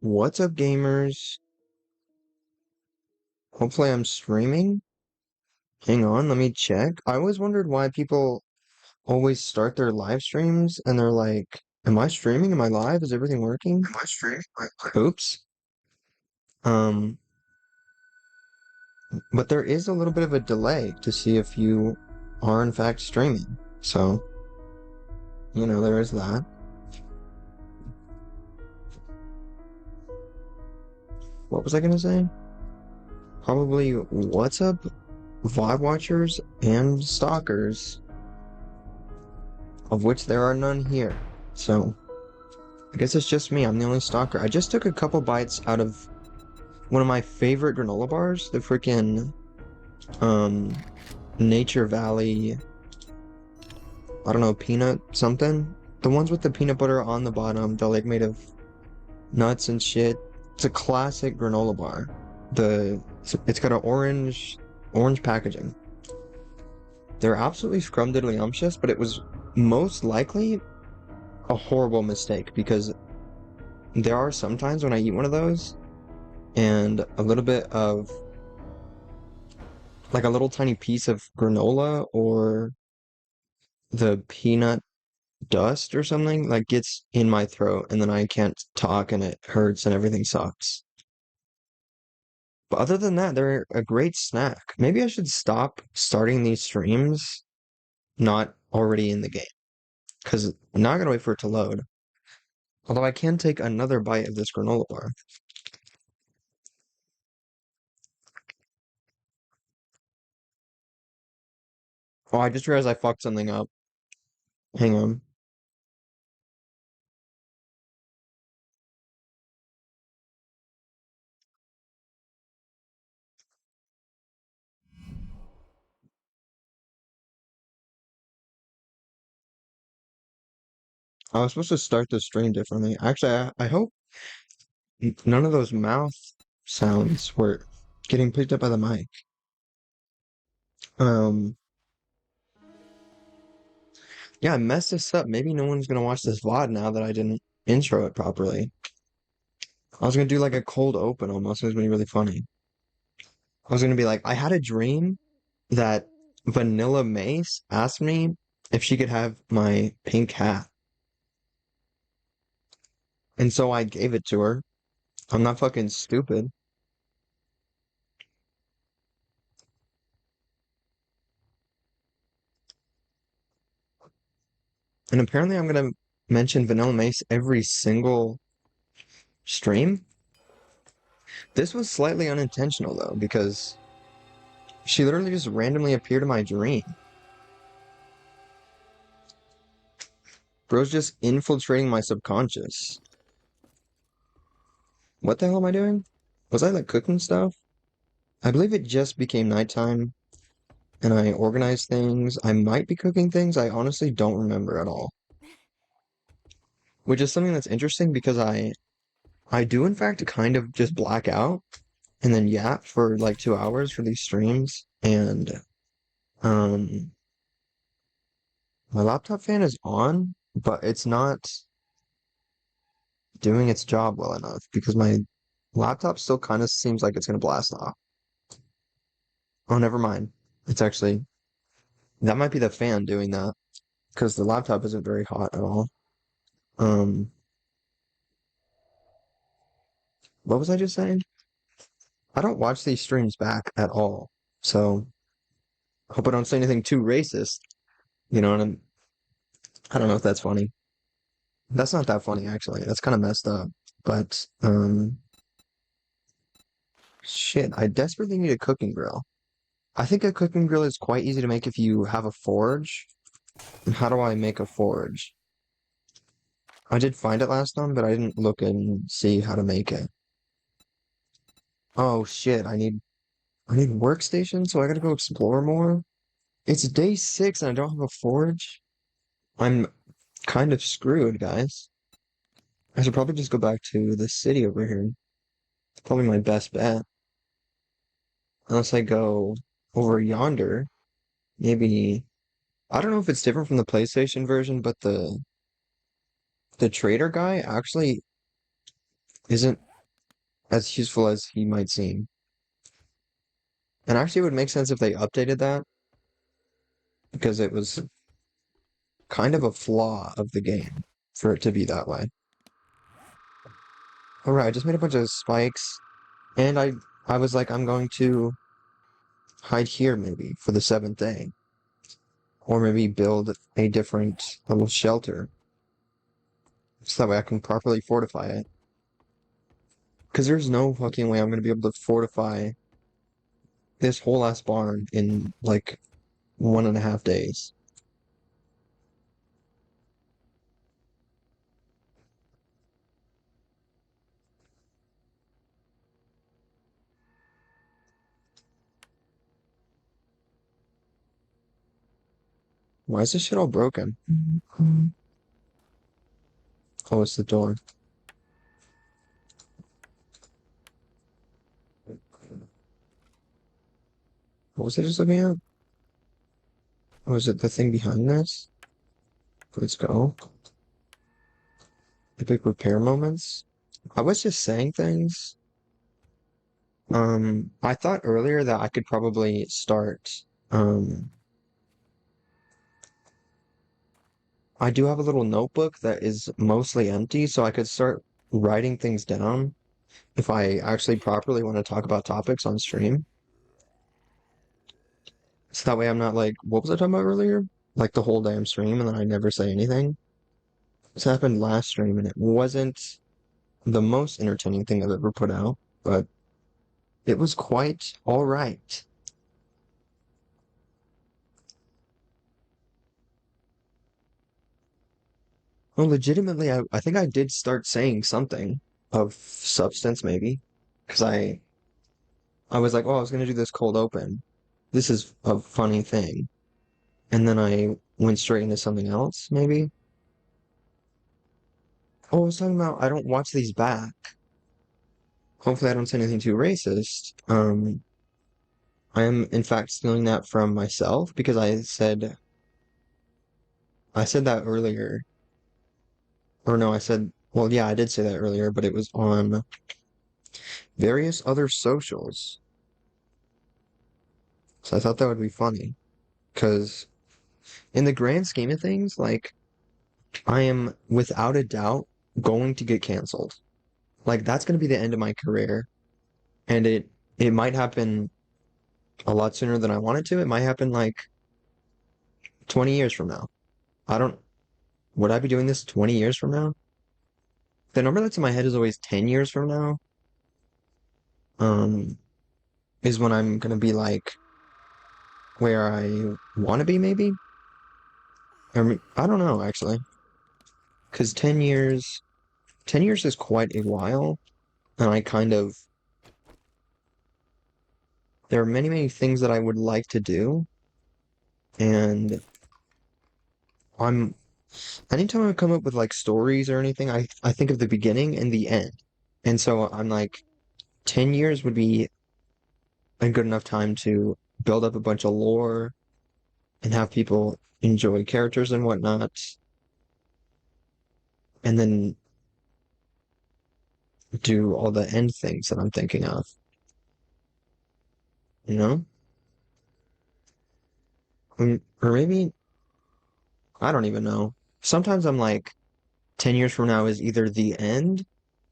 What's up, gamers? Hopefully I'm streaming. Hang on, let me check. I always wondered why people always start their live streams and they're like, am I streaming? Am I live? Is everything working? Am I streaming? Oops. Um, but there is a little bit of a delay to see if you are in fact streaming. So, there is that. What was I gonna say? Probably what's up, VOD watchers and stalkers, of which there are none here. So, I guess it's just me. I'm the only stalker. I just took a couple bites out of one of my favorite granola bars, the freaking Nature Valley, I don't know, peanut something. The ones with the peanut butter on the bottom, they're like made of nuts and shit. It's a classic granola bar. It's got an orange packaging. They're absolutely scrumdiddlyumptious, but it was most likely a horrible mistake because there are some times when I eat one of those and a little bit of like a little tiny piece of granola or the peanut dust or something like gets in my throat and then I can't talk and it hurts and everything sucks. But other than that, they're a great snack. Maybe I should stop starting these streams not already in the game because I'm not gonna wait for it to load. Although I can take another bite of this granola bar. Oh, I just realized I fucked something up. Hang on. I was supposed to start the stream differently. Actually, I hope none of those mouth sounds were getting picked up by the mic. Um, yeah, I messed this up. Maybe no one's gonna watch this VOD now that I didn't intro it properly. I was gonna do like a cold open almost. It was gonna be really funny. I was gonna be like, I had a dream that Vanilla Mace asked me if she could have my pink hat. And so I gave it to her. I'm not fucking stupid. And apparently I'm gonna mention Vanilla Mace every single stream. This was slightly unintentional though, because she literally just randomly appeared in my dream. Bro's just infiltrating my subconscious. What the hell am I doing? Was I like cooking stuff? I believe it just became nighttime and I organized things. I might be cooking things. I honestly don't remember at all. Which is something that's interesting because I do in fact kind of just black out and then yap for like 2 hours for these streams and um my laptop fan is on, but it's not doing its job well enough because my laptop still kind of seems like it's gonna blast off. Oh, never mind. It's actually that might be the fan doing that because the laptop isn't very hot at all. Um, what was I just saying? I don't watch these streams back at all, so I hope I don't say anything too racist. You know, and I don't know if that's funny. That's not that funny actually. That's kind of messed up. But shit, I desperately need a cooking grill. I think a cooking grill is quite easy to make if you have a forge. And how do I make a forge? I did find it last time, but I didn't look and see how to make it. Oh shit, I need workstation, so I gotta go explore more. It's day 6 and I don't have a forge. I'm kind of screwed, guys. I should probably just go back to the city over here. Probably my best bet. Unless I go over yonder, maybe I don't know if it's different from the PlayStation version, but the trader guy actually isn't as useful as he might seem. And actually, it would make sense if they updated that because it was kind of a flaw of the game for it to be that way. All right, I just made a bunch of spikes, and I was like, I'm going to hide here maybe for the seventh day, or maybe build a different little shelter so that way I can properly fortify it. Because there's no fucking way I'm gonna be able to fortify this whole ass barn in like 1.5 days. Why is this shit all broken? Oh, it's the door. What was I just looking at? Oh, is it the thing behind this? Let's go. Epic repair moments. I was just saying things. I thought earlier that I could probably start. I do have a little notebook that is mostly empty, so I could start writing things down if I actually properly want to talk about topics on stream. So that way I'm not like, what was I talking about earlier? Like the whole damn stream and then I never say anything. This happened last stream and it wasn't the most entertaining thing I've ever put out, but it was quite all right. Well, legitimately, I think I did start saying something of substance, maybe, because I was like, oh, I was gonna do this cold open. This is a funny thing, and then I went straight into something else, maybe. Oh, I was talking about I don't watch these back. Hopefully, I don't say anything too racist. I am in fact stealing that from myself because I said that earlier. Or no, I said, well, yeah, I did say that earlier, but it was on various other socials. So I thought that would be funny. Because in the grand scheme of things, like, I am without a doubt going to get canceled. Like, that's going to be the end of my career. And it might happen a lot sooner than I want it to. It might happen like 20 years from now. I don't, would I be doing this 20 years from now? The number that's in my head is always 10 years from now. Um, is when I'm gonna be like where I want to be, maybe. I don't know actually, because 10 years is quite a while, and I kind of there are many many things that I would like to do, and I'm anytime I come up with like stories or anything, I think of the beginning and the end, and so I'm like 10 years would be a good enough time to build up a bunch of lore and have people enjoy characters and whatnot, and then do all the end things that I'm thinking of, you know? Or maybe, I don't even know. Sometimes I'm like, 10 years from now is either the end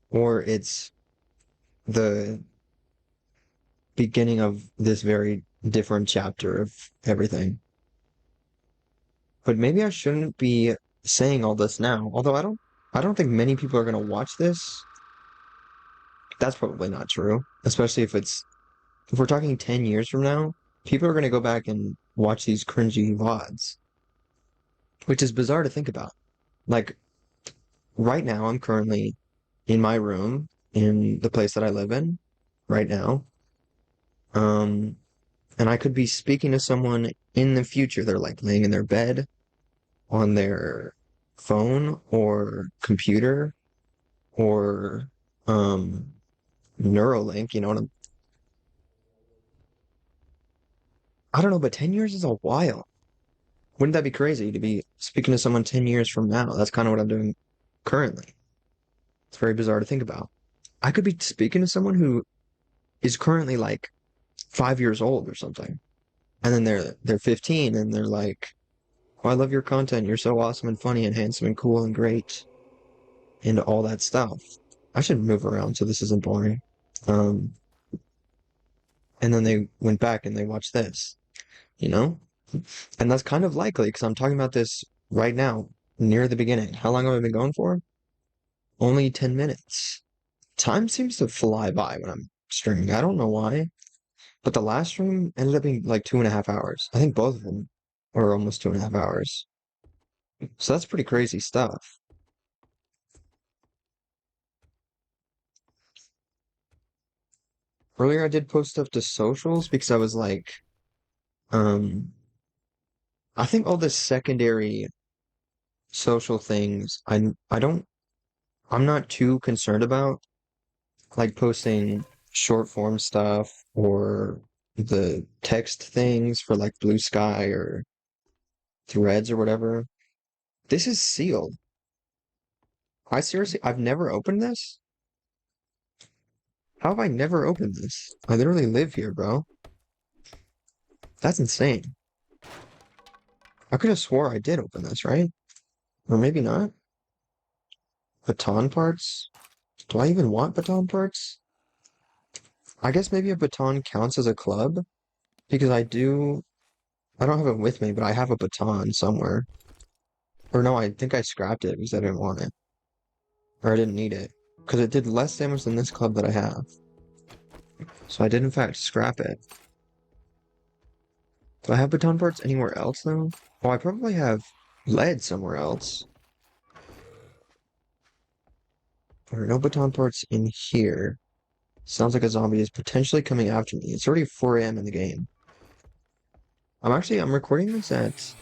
or it's the beginning of this very different chapter of everything. But maybe I shouldn't be saying all this now. Although I don't think many people are going to watch this. That's probably not true, especially if we're talking 10 years from now, people are going to go back and watch these cringy VODs, which is bizarre to think about. Like right now, I'm currently in my room in the place that I live in right now. Um, and I could be speaking to someone in the future. They're like laying in their bed on their phone or computer or um Neuralink, you know what I don't know, but 10 years is a while. Wouldn't that be crazy to be speaking to someone 10 years from now? That's kind of what I'm doing currently. It's very bizarre to think about. I could be speaking to someone who is currently like 5 years old or something. And then they're 15 and they're like, oh, I love your content. You're so awesome and funny and handsome and cool and great and all that stuff. I should move around so this isn't boring. Um, and then they went back and they watched this, you know? And that's kind of likely because I'm talking about this right now, near the beginning. How long have I been going for? Only 10 minutes. Time seems to fly by when I'm streaming. I don't know why, but the last stream ended up being like 2.5 hours. I think both of them were almost 2.5 hours. So that's pretty crazy stuff. Earlier I did post stuff to socials because I was like, um, I think all the secondary social things I'm not too concerned about, like posting short form stuff or the text things for like Blue Sky or Threads or whatever. This is sealed. I've never opened this. How have I never opened this? I literally live here, bro. That's insane. I could have swore I did open this, right? Or maybe not. Baton parts? Do I even want baton parts? I guess maybe a baton counts as a club because I don't have it with me, but I have a baton somewhere. Or no, I think I scrapped it because I didn't want it. Or I didn't need it. Because it did less damage than this club that I have. So I did in fact scrap it. Do I have baton parts anywhere else though? Oh, I probably have lead somewhere else. There are no baton parts in here. Sounds like a zombie is potentially coming after me. It's already 4 a.m. in the game. I'm recording this at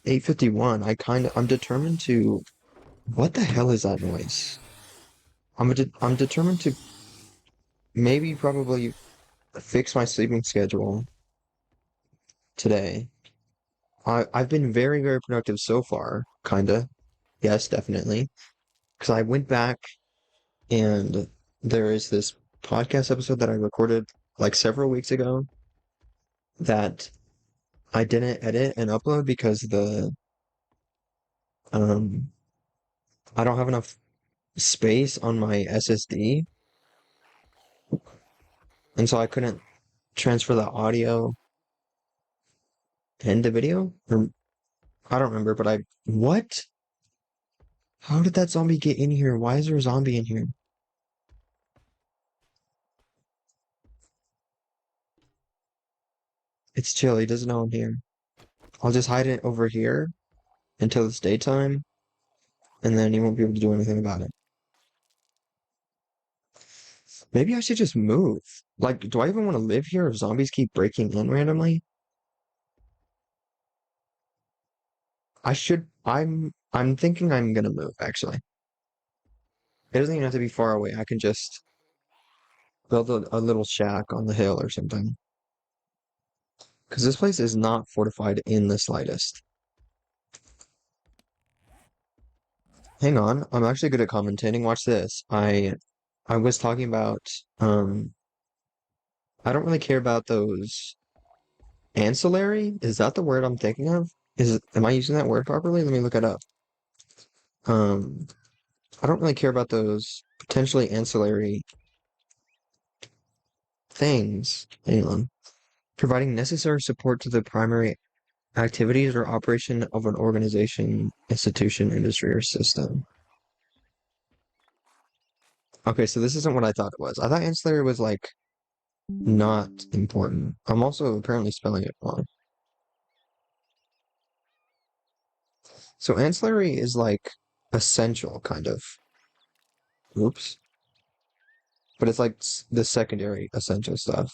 8:51. I'm determined to, what the hell is that noise? I'm determined to maybe probably fix my sleeping schedule today. I've been very, very productive so far, kinda. Yes, definitely. Because I went back and there is this podcast episode that I recorded like several weeks ago that I didn't edit and upload because um I don't have enough space on my SSD, and so I couldn't transfer the audio and the video. Or I don't remember, but what? How did that zombie get in here? Why is there a zombie in here? It's chill. He doesn't know I'm here. I'll just hide it over here until it's daytime, and then he won't be able to do anything about it. Maybe I should just move. Like, do I even want to live here if zombies keep breaking in randomly? I should. I'm thinking I'm gonna move, actually. It doesn't even have to be far away. I can just build a little shack on the hill or something. Because this place is not fortified in the slightest. Hang on, I'm actually good at commentating. Watch this. I was talking about I don't really care about those ancillary. Is that the word I'm thinking of? Am I using that word properly? Let me look it up. Um I don't really care about those potentially ancillary things. Hang on. Providing necessary support to the primary activities or operation of an organization, institution, industry, or system. Okay, so this isn't what I thought it was. I thought ancillary was like not important. I'm also apparently spelling it wrong. So ancillary is like essential, kind of. Oops. But it's like the secondary essential stuff.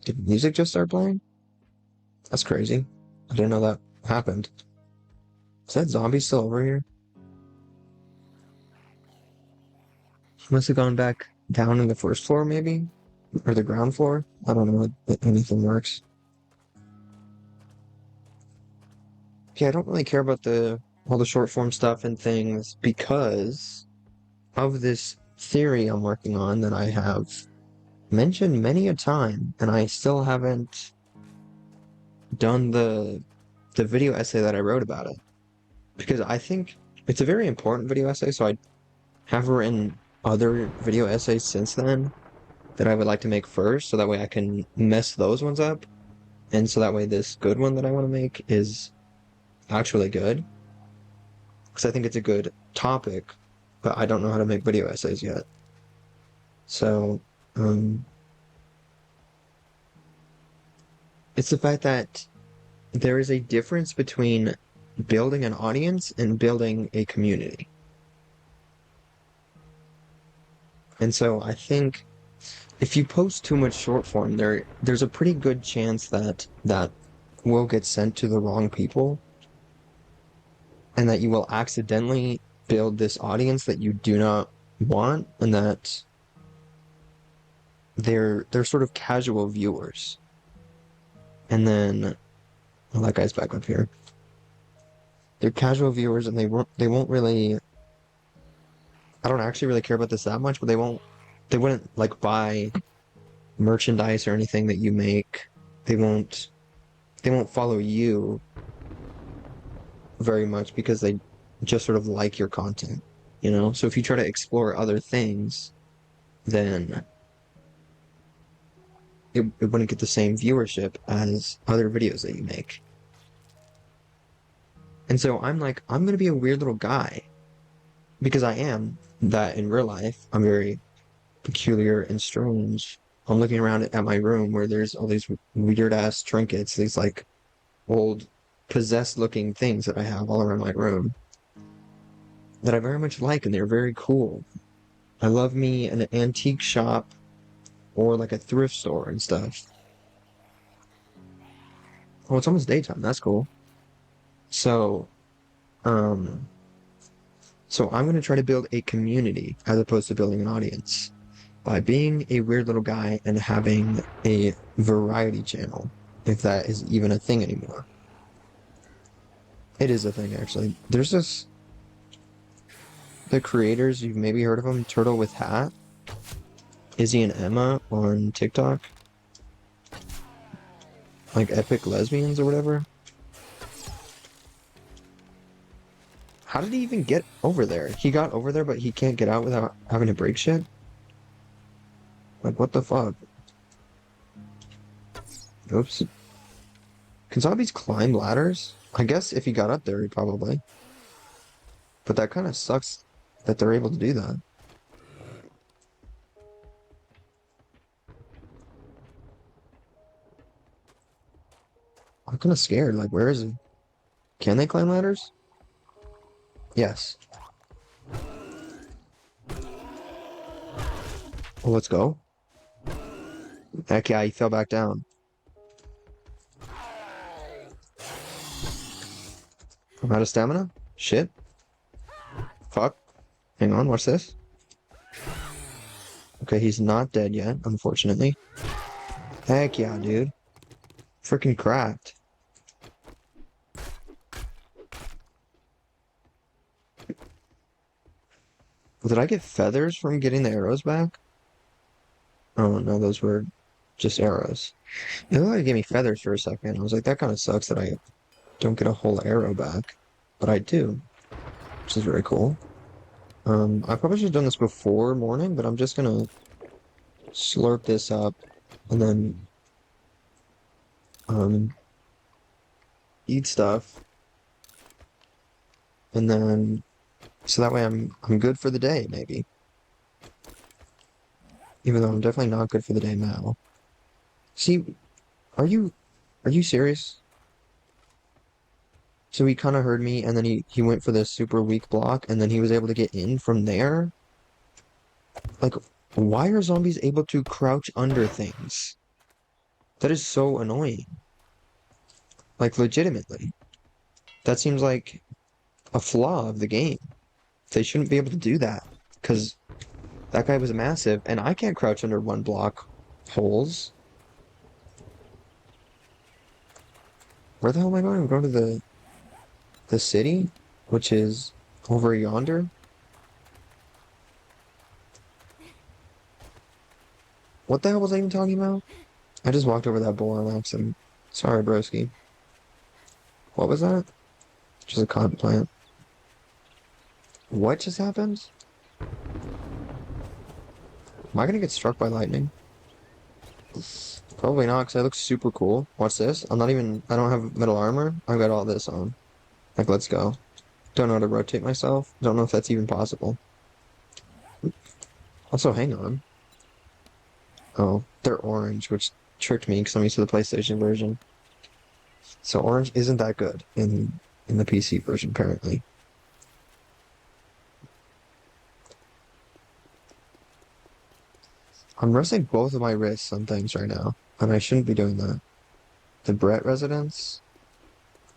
Did music just start playing? That's crazy. I didn't know that happened. Is that zombie still over here? He must have gone back down in the first floor, maybe? Or the ground floor? I don't know if anything works. yeah, I don't really care about the all the short form stuff and things because of this theory I'm working on that I have mentioned many a time, and I still haven't done the video essay that I wrote about it. Because I think it's a very important video essay, so I have written other video essays since then that I would like to make first, so that way I can mess those ones up, and so that way this good one that I want to make is actually good. Because I think it's a good topic, but I don't know how to make video essays yet. So, um, it's the fact that there is a difference between building an audience and building a community. And so I think if you post too much short form, there's a pretty good chance that that will get sent to the wrong people and that you will accidentally build this audience that you do not want and that they're sort of casual viewers. And then well, that guy's back up here. They're casual viewers and they won't really I don't actually really care about this that much, but they wouldn't like buy merchandise or anything that you make. They won't they won't follow you very much because they just sort of like your content, you know? So if you try to explore other things, then it wouldn't get the same viewership as other videos that you make. And so I'm like, I'm gonna be a weird little guy because I am that in real life. I'm very peculiar and strange. I'm looking around at my room where there's all these weird ass trinkets, these like old possessed looking things that I have all around my room that I very much like, and they're very cool. I love me an antique shop or like a thrift store and stuff. Oh, it's almost daytime. That's cool. So, um, so I'm gonna try to build a community as opposed to building an audience by being a weird little guy and having a variety channel, if that is even a thing anymore. It is a thing, actually. There's this, the creators, you've maybe heard of them, Turtle with Hat, Izzy and Emma on TikTok, like Epic Lesbians or whatever. How did he even get over there? He got over there, but he can't get out without having to break shit? Like, what the fuck? Oops. Can zombies climb ladders? I guess if he got up there, he probably. But that kind of sucks that they're able to do that. I'm kind of scared. Like, where is he? Can they climb ladders? Yes. Well, let's go. Heck yeah, he fell back down. I'm out of stamina? Shit. Fuck. Hang on, what's this? Okay, he's not dead yet, unfortunately. Heck yeah, dude. Freaking cracked. Did I get feathers from getting the arrows back? Oh no, those were just arrows. It looked like it gave me feathers for a second. I was like, that kind of sucks that I don't get a whole arrow back. But I do, which is very cool. I probably should have done this before morning, but I'm just gonna slurp this up and then um eat stuff. And then so that way I'm good for the day, maybe. Even though I'm definitely not good for the day now. See, are you are you serious? So he kind of heard me, and then he went for this super weak block, and then he was able to get in from there. Like, why are zombies able to crouch under things? That is so annoying. Like, legitimately. That seems like a flaw of the game. They shouldn't be able to do that, because that guy was massive, and I can't crouch under one block holes. Where the hell am I going? I'm going to the the city, which is over yonder. What the hell was I even talking about? I just walked over that boar on accident. Sorry, broski. What was that? Just a cotton plant. What just happened? Am I gonna get struck by lightning? Probably not, because I look super cool. Watch this. I don't have metal armor. I've got all this on. Like, let's go. Don't know how to rotate myself. Don't know if that's even possible. Also, hang on. Oh, they're orange, which tricked me because I'm used to the PlayStation version. So orange isn't that good in the PC version, apparently. I'm resting both of my wrists on things right now, and I shouldn't be doing that. The Brett residence?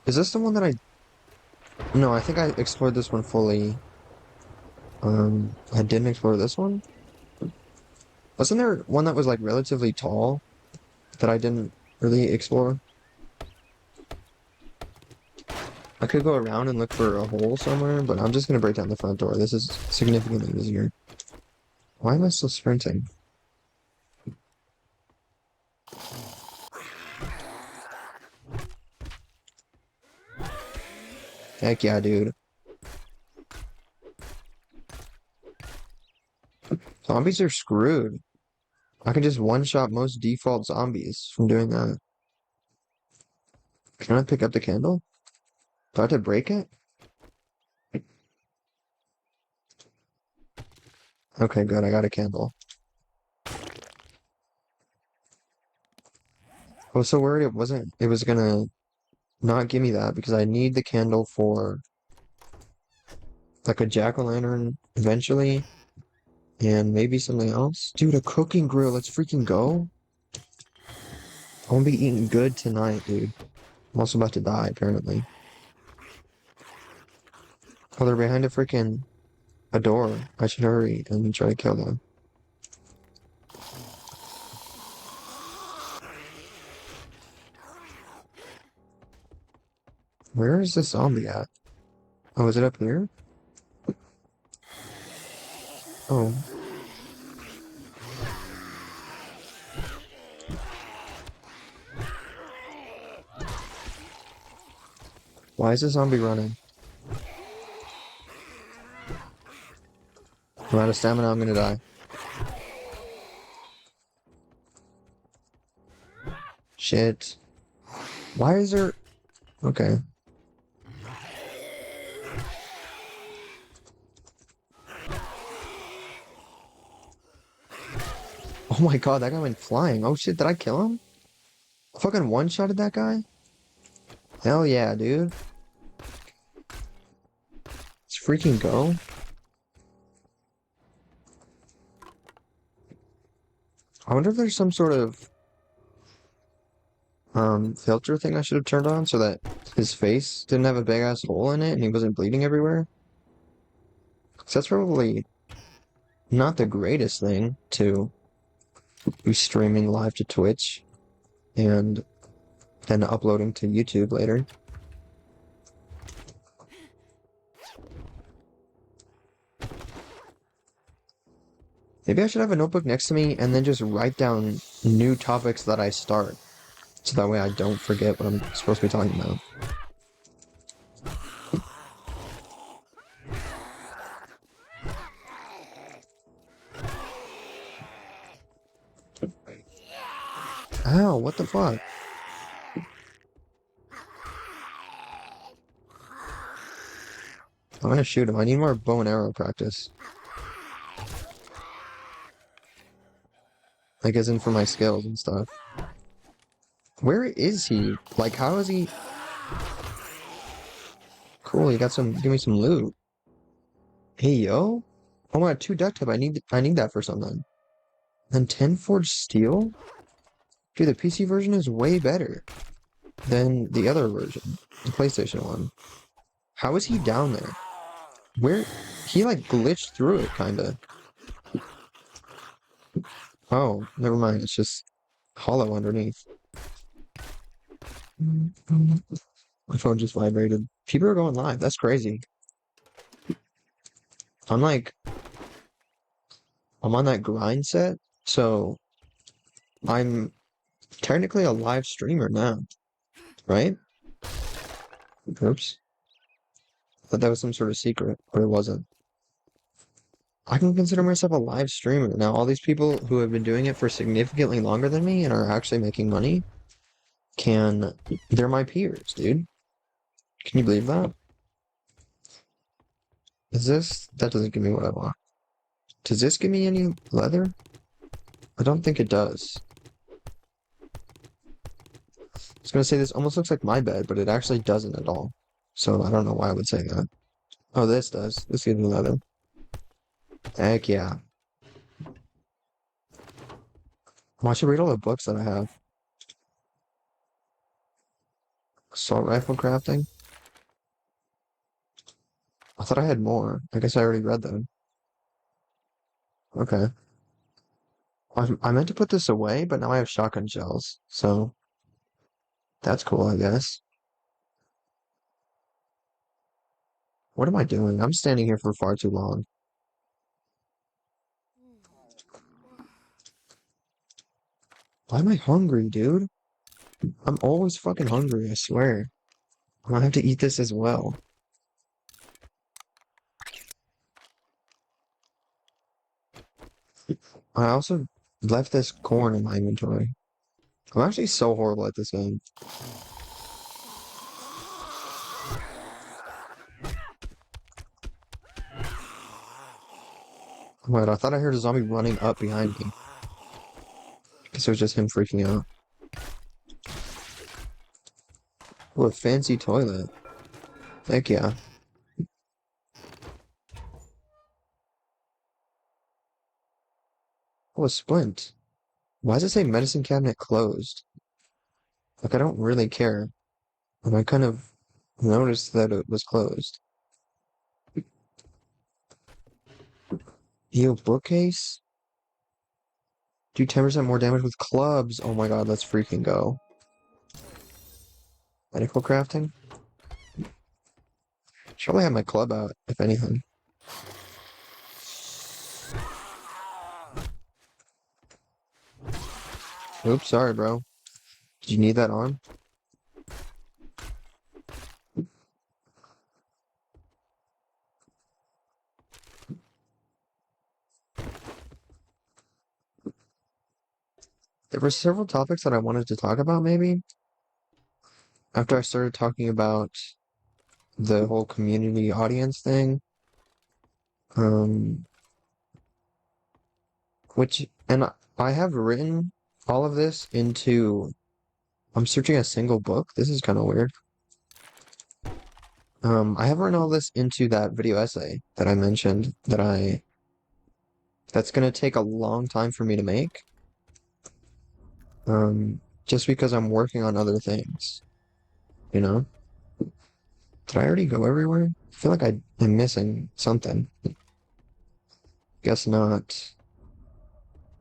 Is this the one that I... No, I think I explored this one fully. I didn't explore this one? Wasn't there one that was like relatively tall that I didn't really explore? I could go around and look for a hole somewhere, but I'm just gonna break down the front door. This is significantly easier. Why am I still sprinting? Heck yeah, dude. Zombies are screwed. I can just one-shot most default zombies from doing that. Can I pick up the candle? Do I have to break it? Okay, good. I got a candle. I was so worried it was gonna not give me that because I need the candle for like a jack-o'-lantern eventually and maybe something else. Dude, a cooking grill. Let's freaking go. I won't be eating good tonight, dude. I'm also about to die, apparently. Oh, they're behind a door. I should hurry and try to kill them. Where is this zombie at? Oh, is it up here? Oh. Why is the zombie running? I'm out of stamina, I'm gonna die. Shit. Why is there... Okay. Oh my god, that guy went flying. Oh shit, did I kill him? I fucking one-shotted that guy? Hell yeah, dude. Let's freaking go. I wonder if there's some sort of filter thing I should have turned on so that his face didn't have a big ass hole in it and he wasn't bleeding everywhere. 'Cause that's probably not the greatest thing to be streaming live to Twitch and then uploading to YouTube later. Maybe I should have a notebook next to me and then just write down new topics that I start. So that way I don't forget what I'm supposed to be talking about. Ow, what the fuck? I'm gonna shoot him. I need more bow and arrow practice. Like, as in for my skills and stuff. Where is he? Like, how is he? Cool, you got some, give me some loot. Hey, yo. Oh my, 2 duct tape. I need that for something. And 10 forged steel? Dude, the PC version is way better than the other version, the PlayStation one. How is he down there? Where? He like glitched through it, kinda. Oh, never mind. It's just hollow underneath. My phone just vibrated. People are going live. That's crazy. I'm like, I'm on that grind set, so I'm technically a live streamer now, right? Oops. Thought that was some sort of secret, but it wasn't. I can consider myself a live streamer. Now, all these people who have been doing it for significantly longer than me and are actually making money they're my peers, dude. Can you believe that? That doesn't give me what I want. Does this give me any leather? I don't think it does. I was gonna say this almost looks like my bed, but it actually doesn't at all. So I don't know why I would say that. Oh, this does. This gives me leather. Heck yeah. Well, I should read all the books that I have. Assault rifle crafting. I thought I had more. I guess I already read them. Okay. I meant to put this away, but now I have shotgun shells. So that's cool, I guess. What am I doing? I'm standing here for far too long. Why am I hungry, dude? I'm always fucking hungry, I swear. I'm gonna have to eat this as well. I also left this corn in my inventory. I'm actually so horrible at this game. Wait, I thought I heard a zombie running up behind me. Guess it was just him freaking out. Oh, a fancy toilet. Heck yeah. Oh, a splint. Why does it say medicine cabinet closed? Like, I don't really care. And I kind of noticed that it was closed. Heal bookcase? Do 10% more damage with clubs. Oh my god, let's freaking go. Medical crafting? Should probably have my club out, if anything. Oops, sorry, bro. Did you need that arm? There were several topics that I wanted to talk about, maybe. After I started talking about the whole community audience thing. Um, I have written all of this into, I'm searching a single book. This is kind of weird. I have written all this into that video essay that I mentioned that's gonna take a long time for me to make. Just because I'm working on other things, you know? Did I already go everywhere? I feel like I'm missing something. Guess not.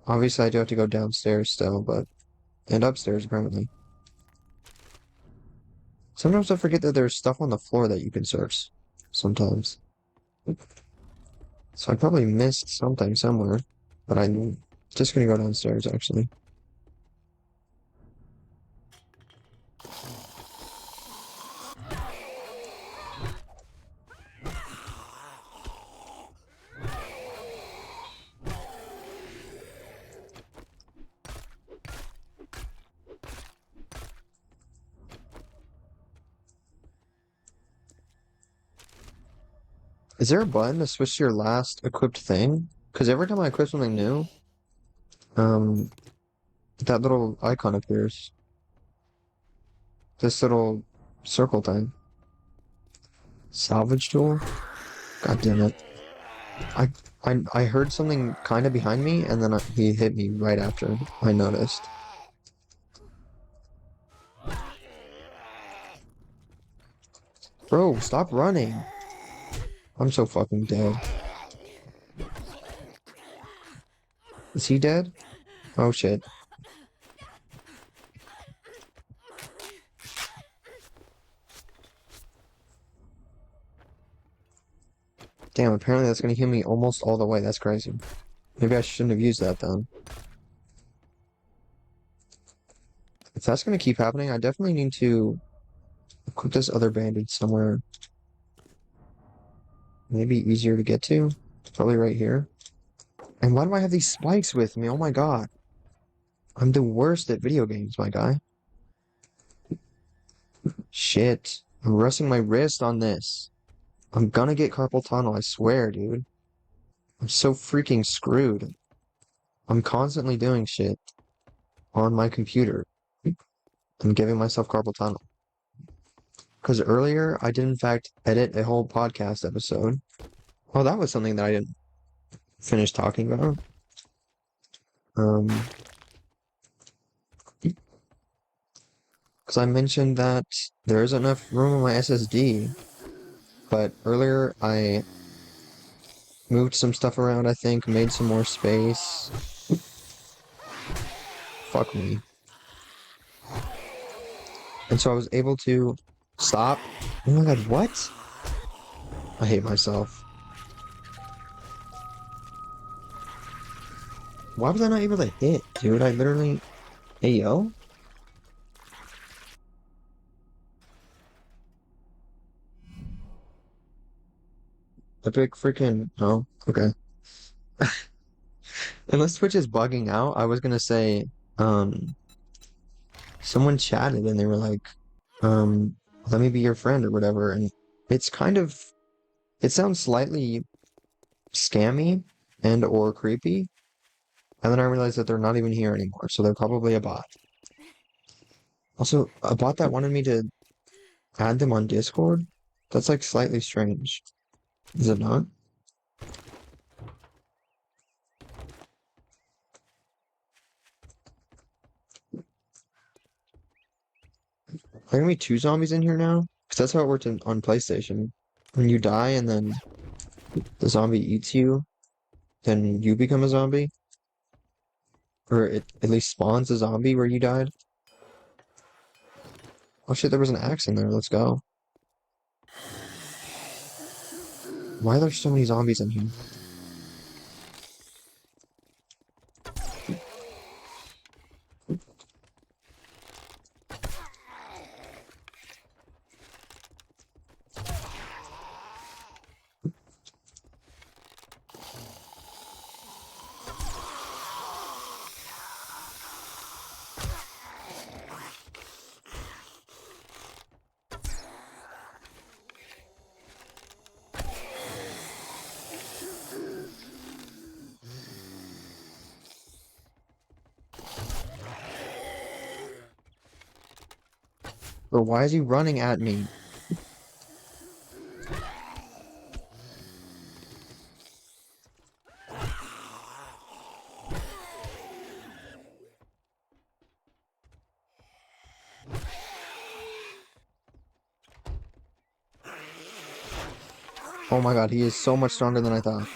Obviously, I do have to go downstairs still, and upstairs apparently. Sometimes I forget that there's stuff on the floor that you can search. Sometimes. So I probably missed something somewhere, but I'm just gonna go downstairs actually. Is there a button to switch to your last equipped thing? Because every time I equip something new, um, that little icon appears. This little circle thing. Salvage tool? God damn it. I I heard something kind of behind me, and then he hit me right after I noticed. Bro, stop running. I'm so fucking dead. Is he dead? Oh shit. Damn, apparently that's gonna heal me almost all the way. That's crazy. Maybe I shouldn't have used that then. If that's gonna keep happening, I definitely need to equip this other bandage somewhere. Maybe easier to get to. Probably right here. And why do I have these spikes with me? Oh my god. I'm the worst at video games, my guy. Shit. I'm resting my wrist on this. I'm gonna get carpal tunnel, I swear, dude. I'm so freaking screwed. I'm constantly doing shit on my computer. I'm giving myself carpal tunnel. Because earlier, I did in fact edit a whole podcast episode. Well, that was something that I didn't finish talking about. Because I mentioned that there isn't enough room on my SSD, but earlier I moved some stuff around, I think, made some more space. Fuck me. And so I was able to stop. Oh my god, what? I hate myself. Why was I not able to hit, dude? I literally... Hey, yo? Epic freaking... Oh, okay. Unless Twitch is bugging out, I was gonna say, someone chatted and they were like, let me be your friend or whatever, and it's kind of... It sounds slightly scammy and or creepy, and then I realized that they're not even here anymore, so they're probably a bot. Also, a bot that wanted me to add them on Discord? That's like slightly strange. Is it not? Are there gonna be two zombies in here now? Because that's how it worked on PlayStation. When you die and then the zombie eats you, then you become a zombie. Or it at least spawns a zombie where you died. Oh shit, there was an axe in there. Let's go. Why are there so many zombies in here? Or why is he running at me? Oh my god, he is so much stronger than I thought.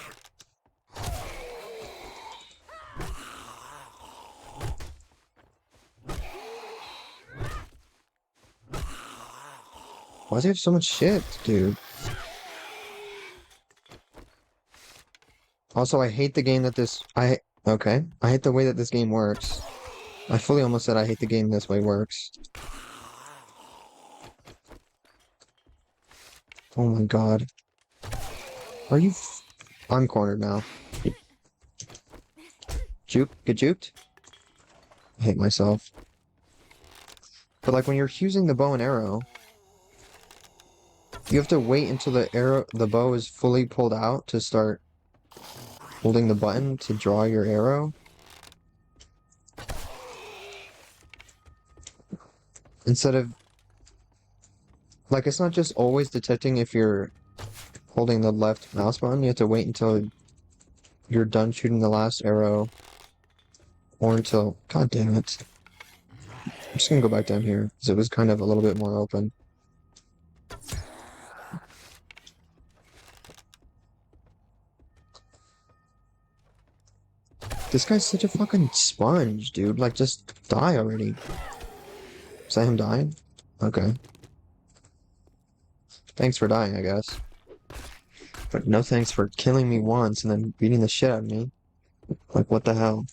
Why does he have so much shit, dude? Also, I hate the game that this... Okay. I hate the way that this game works. I fully almost said I hate the game this way works. Oh my god. Are you... I'm cornered now. Juke? Get juked? I hate myself. But like when you're using the bow and arrow, you have to wait until the bow is fully pulled out to start holding the button to draw your arrow. Instead of... Like, it's not just always detecting if you're holding the left mouse button. You have to wait until you're done shooting the last arrow. Or until... God damn it. I'm just gonna go back down here, because it was kind of a little bit more open. This guy's such a fucking sponge, dude. Like, just die already. Is that him dying? Okay. Thanks for dying, I guess. But no thanks for killing me once and then beating the shit out of me. Like, what the hell?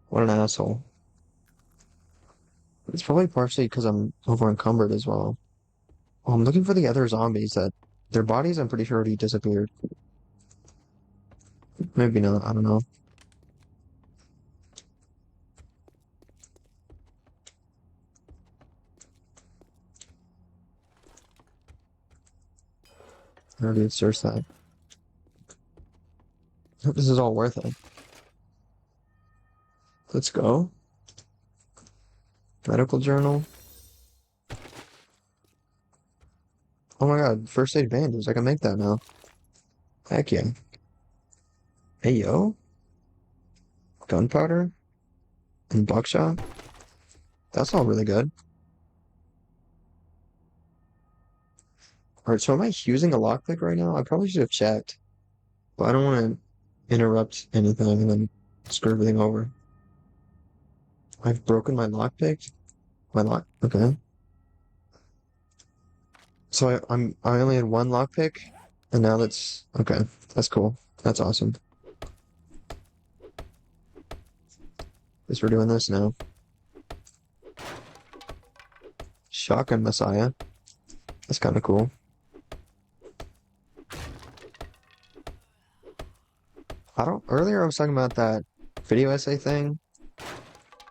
What an asshole. It's probably partially because I'm over encumbered as well. Oh, I'm looking for the other zombies that their bodies I'm pretty sure already disappeared. Maybe not, I don't know. I already searched that. I hope this is all worth it. Let's go. Medical journal. Oh my god, first aid bandage. I can make that now. Heck yeah. Hey yo. Gunpowder and buckshot. That's all really good. Alright, so am I using a lockpick right now? I probably should have checked. But I don't want to interrupt anything and then screw everything over. I've broken my lockpick? My lock? Okay. So I only had one lockpick, and now that's okay. That's cool. That's awesome. Guess we're doing this now. Shotgun Messiah. That's kind of cool. Earlier I was talking about that video essay thing,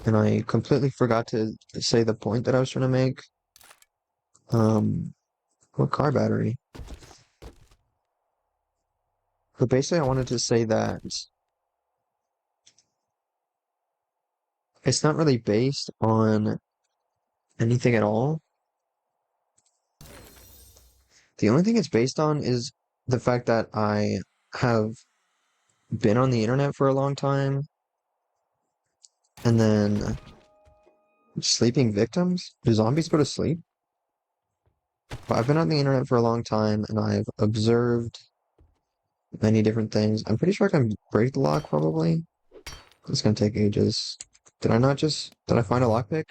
and I completely forgot to say the point that I was trying to make. Um, what car battery? But basically I wanted to say that it's not really based on anything at all. The only thing it's based on is the fact that I have been on the internet for a long time, and then sleeping victims? Do zombies go to sleep? But I've been on the internet for a long time, and I've observed many different things. I'm pretty sure I can break the lock, probably. It's gonna take ages. Did I find a lockpick?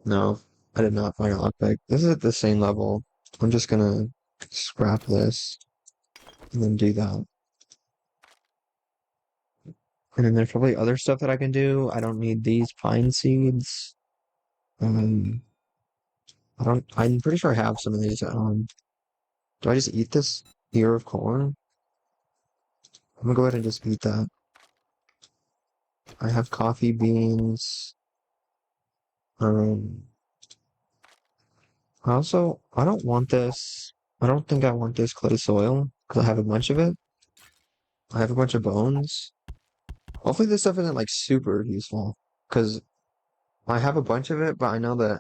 No, I did not find a lockpick. This is at the same level. I'm just gonna scrap this, and then do that. And then there's probably other stuff that I can do. I don't need these pine seeds. Um, I'm pretty sure I have some of these at home. Do I just eat this ear of corn? I'm gonna go ahead and just eat that. I have coffee beans. Um, I don't want this. I don't think I want this clay soil because I have a bunch of it. I have a bunch of bones. Hopefully this stuff isn't like super useful because I have a bunch of it, but I know that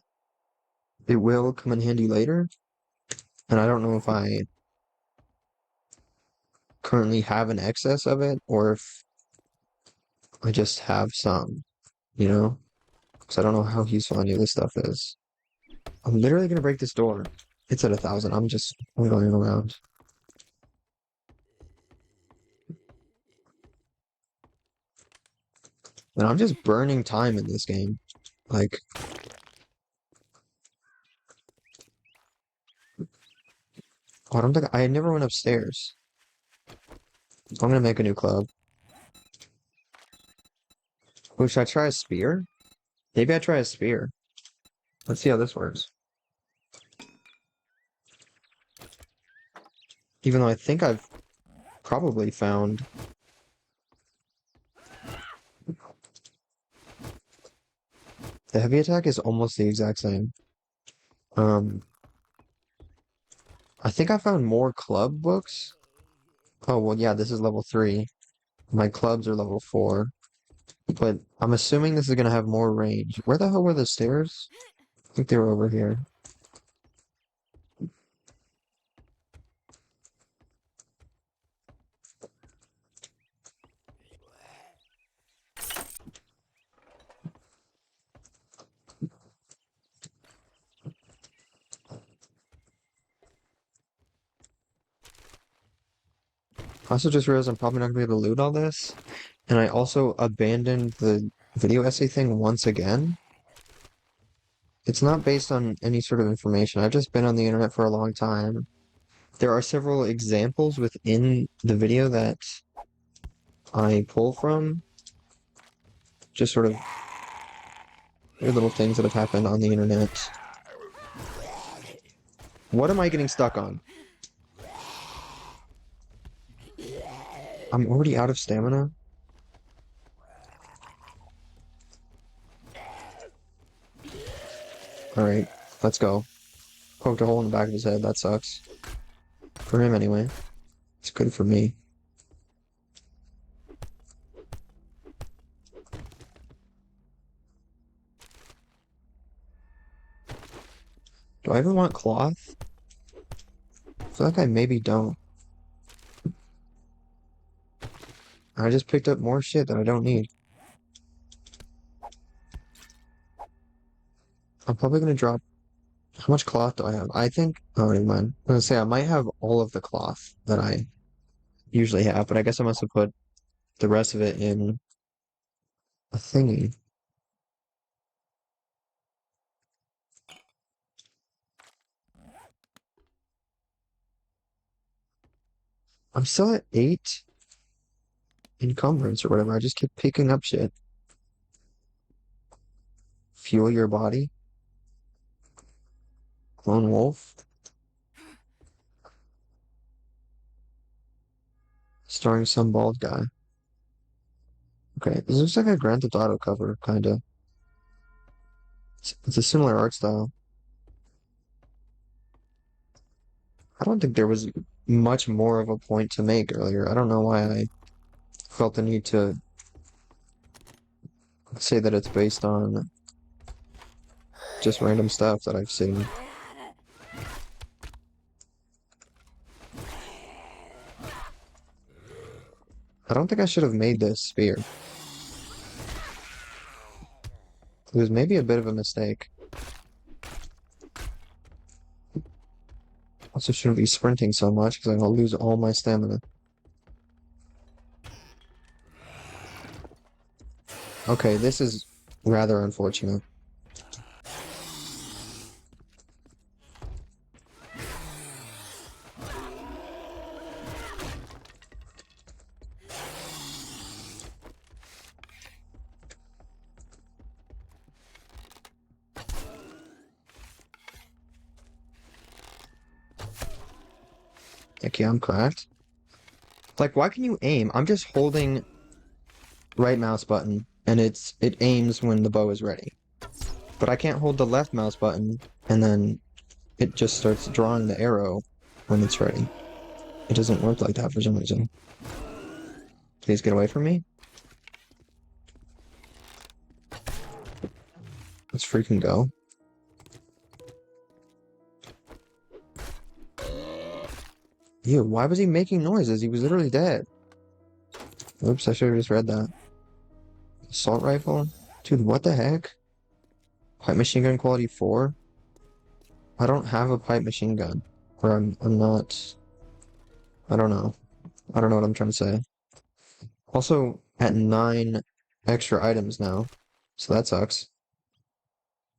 it will come in handy later. And I don't know if I currently have an excess of it or if I just have some, you know? Because I don't know how useful any of this stuff is. I'm literally gonna break this door. It's at 1,000. I'm going around. And I'm just burning time in this game. Like, oh, I don't think I never went upstairs. I'm gonna make a new club. Oh, should I try a spear? Maybe I try a spear. Let's see how this works. Even though I think I've probably found the heavy attack is almost the exact same. Um, I think I found more club books. Oh, well, yeah, this is level 3. My clubs are level 4. But I'm assuming this is gonna have more range. Where the hell were the stairs? I think they were over here. I also just realized I'm probably not gonna be able to loot all this. And I also abandoned the video essay thing once again. It's not based on any sort of information. I've just been on the internet for a long time. there are several examples within the video that I pull from. Just sort of little things that have happened on the internet. What am I getting stuck on? I'm already out of stamina. Alright, let's go. Poked a hole in the back of his head, that sucks. For him anyway. It's good for me. Do I even want cloth? I feel like I maybe don't. I just picked up more shit that I don't need. I'm probably gonna drop... How much cloth do I have? I think... Oh, never mind. I was gonna say, I might have all of the cloth that I usually have, but I guess I must have put the rest of it in a thingy. I'm still at 8 encumbrance or whatever. I just keep picking up shit. Fuel your body. Lone Wolf. Starring some bald guy. Okay, this looks like a Grand Theft Auto cover, kinda. It's a similar art style. I don't think there was much more of a point to make earlier. I don't know why I felt the need to say that it's based on just random stuff that I've seen. I don't think I should have made this spear. It was maybe a bit of a mistake. Also shouldn't be sprinting so much because I'm gonna lose all my stamina. Okay, this is rather unfortunate. Okay, I'm cracked. Like, why can you aim? I'm just holding right mouse button and it aims when the bow is ready. But I can't hold the left mouse button and then it just starts drawing the arrow when it's ready. It doesn't work like that for some reason. Please get away from me. Let's freaking go. Ew, why was he making noises? He was literally dead. Oops, I should have just read that. Assault rifle? Dude, what the heck? Pipe machine gun quality 4? I don't have a pipe machine gun. Or I'm not... I don't know. I don't know what I'm trying to say. Also, at 9 extra items now. So that sucks.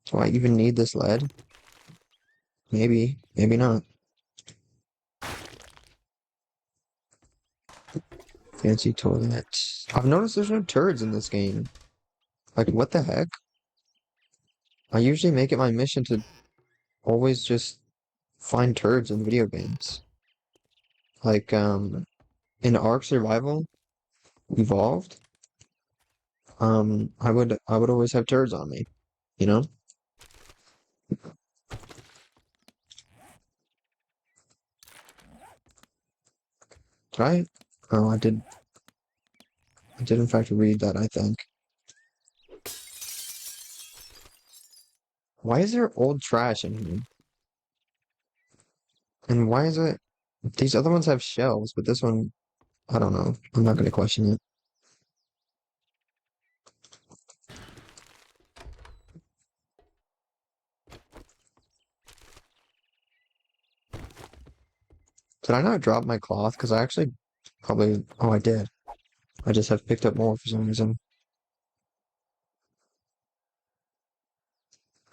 Do I even need this lead? Maybe. Maybe not. Fancy toilet. I've noticed there's no turds in this game. Like, what the heck? I usually make it my mission to always just find turds in video games. Like, in Ark Survival Evolved, I would always have turds on me, you know? Did I? Oh, I did. I did in fact read that, I think. Why is there old trash in here? And why is it... These other ones have shelves, but this one, I don't know. I'm not gonna question it. Did I not drop my cloth? Because I actually probably... Oh, I did. I just have picked up more for some reason.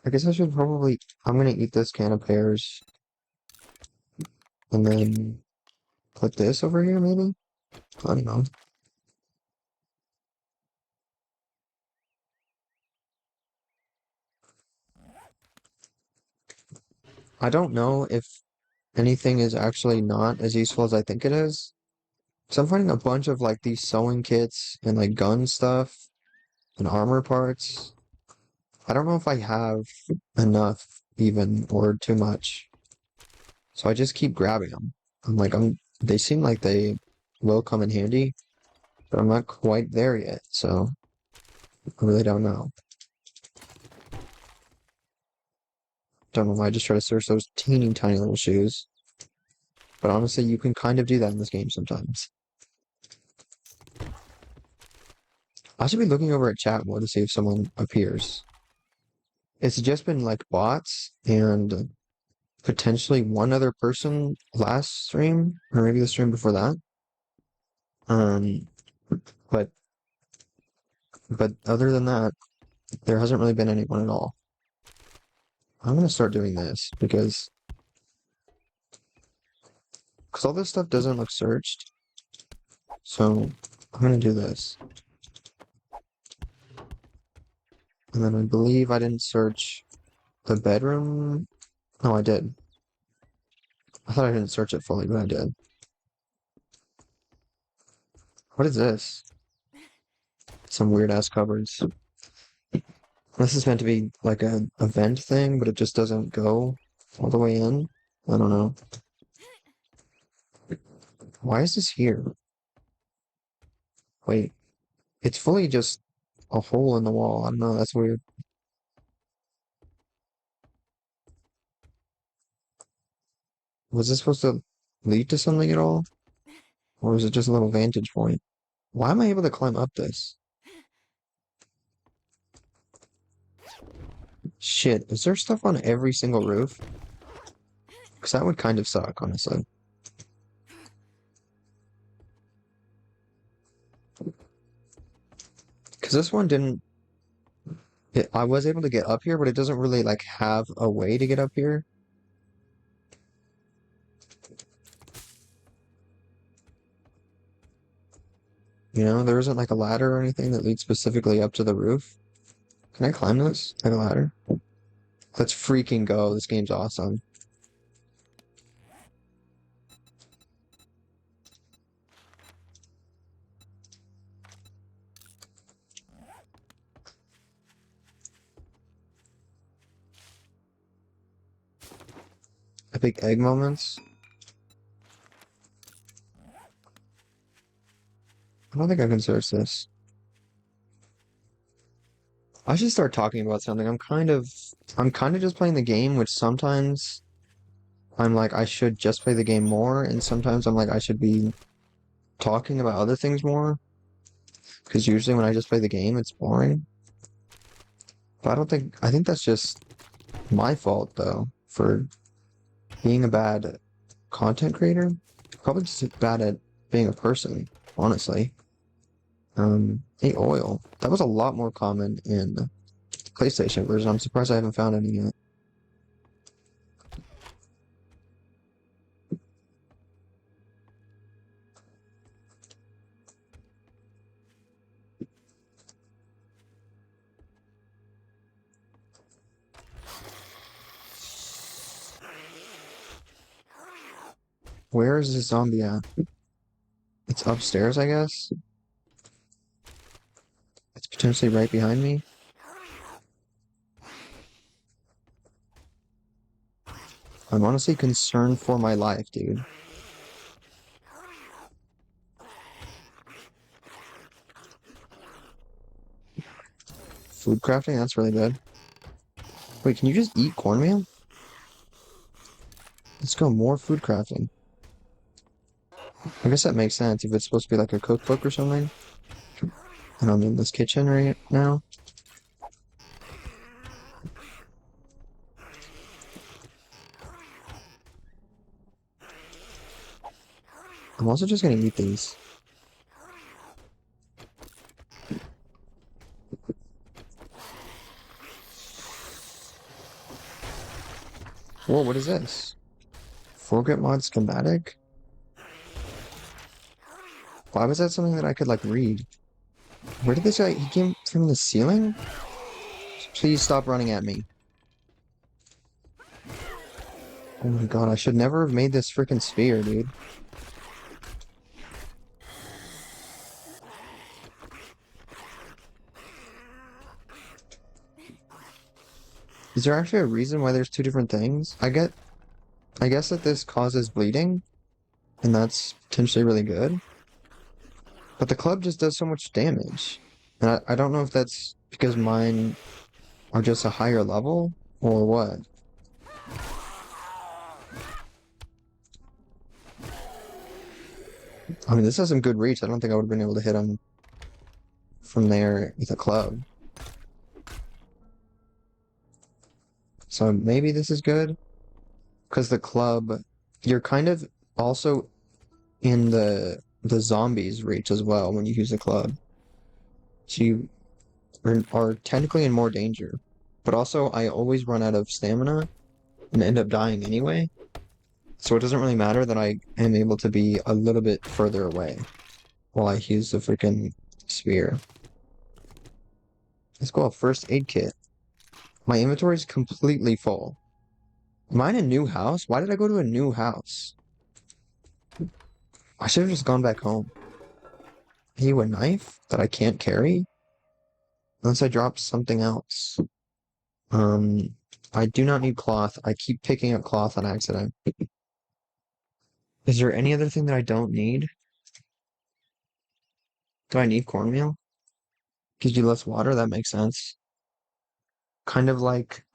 I guess I should probably... I'm gonna eat this can of pears. And then put this over here, maybe? I don't know. I don't know if anything is actually not as useful as I think it is. So I'm finding a bunch of like these sewing kits and like gun stuff and armor parts. I don't know if I have enough even or too much. So I just keep grabbing them. They seem like they will come in handy, but I'm not quite there yet, so I really don't know. Don't know why I just try to search those teeny tiny little shoes. But honestly, you can kind of do that in this game sometimes. I should be looking over at chat more to see if someone appears. It's just been like bots and potentially one other person last stream, or maybe the stream before that. Um, but other than that, there hasn't really been anyone at all. I'm gonna start doing this because all this stuff doesn't look searched. So I'm gonna do this. And then I believe I didn't search the bedroom. No, I did. I thought I didn't search it fully, but I did. What is this? Some weird ass cupboards. This is meant to be like a vent thing, but it just doesn't go all the way in. I don't know. Why is this here? Wait, it's fully just a hole in the wall. I don't know, that's weird. Was this supposed to lead to something at all? Or is it just a little vantage point? Why am I able to climb up this? Shit, is there stuff on every single roof? Because that would kind of suck, honestly. Because this one didn't... I was able to get up here, but it doesn't really, like, have a way to get up here. You know, there isn't, like, a ladder or anything that leads specifically up to the roof. Can I climb this? Like a ladder? Let's freaking go. This game's awesome. Epic egg moments. I don't think I can search this. I should start talking about something. I'm kind of just playing the game, which sometimes I'm like, I should just play the game more, and sometimes I'm like, I should be talking about other things more. Because usually when I just play the game, it's boring. But I think that's just my fault, though, for being a bad content creator. Probably just bad at being a person, honestly. A oil. That was a lot more common in the PlayStation version. I'm surprised I haven't found any yet. Where is this zombie at? It's upstairs, I guess. It's potentially right behind me. I'm honestly concerned for my life, dude. Food crafting? That's really good. Wait, can you just eat cornmeal? Let's go more food crafting. I guess that makes sense if it's supposed to be like a cookbook or something. And I'm in this kitchen right now. I'm also just gonna eat these. Whoa, what is this? Forget mod schematic? Why was that something that I could like read? Where did this guy, he came from the ceiling? Please stop running at me. Oh my god, I should never have made this freaking sphere, dude. Is there actually a reason why there's two different things? I guess that this causes bleeding, and that's potentially really good. But the club just does so much damage. And I don't know if that's because mine are just a higher level, or what. I mean, this has some good reach. I don't think I would have been able to hit him from there with a club. So maybe this is good. Because the club, you're kind of also in the zombies reach as well when you use the club. So you are technically in more danger. But also, I always run out of stamina and end up dying anyway. So it doesn't really matter that I am able to be a little bit further away while I use the freaking sphere. Let's go. First aid kit. My inventory is completely full. Am I in a new house? Why did I go to a new house? I should have just gone back home. You a knife that I can't carry? Unless I drop something else. Um, I do not need cloth. I keep picking up cloth on accident. Is there any other thing that I don't need? Do I need cornmeal? Gives you less water? That makes sense. Kind of like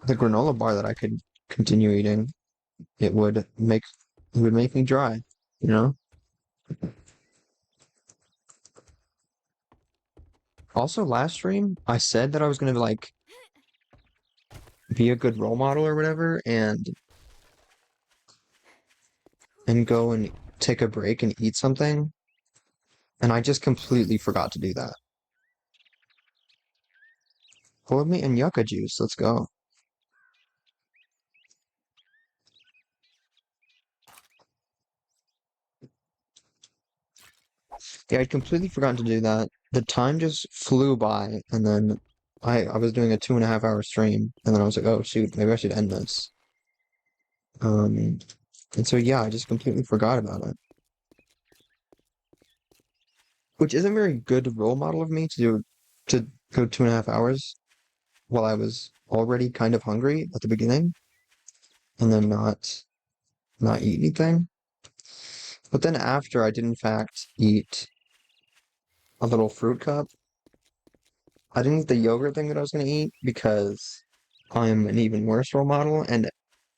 the granola bar that I could continue eating. It would make me dry, you know? Also, last stream, I said that I was gonna like be a good role model or whatever, and go and take a break and eat something, and I just completely forgot to do that. Hold me and yucca juice. Let's go. Yeah, I'd completely forgotten to do that. The time just flew by, and then I was doing a 2.5 hour stream, and then I was like, oh shoot, maybe I should end this. And so yeah, I just completely forgot about it. Which isn't very good role model of me to go 2.5 hours while I was already kind of hungry at the beginning, and then not eat anything. But then after I did in fact eat a little fruit cup. I didn't eat the yogurt thing that I was gonna eat because I'm an even worse role model, and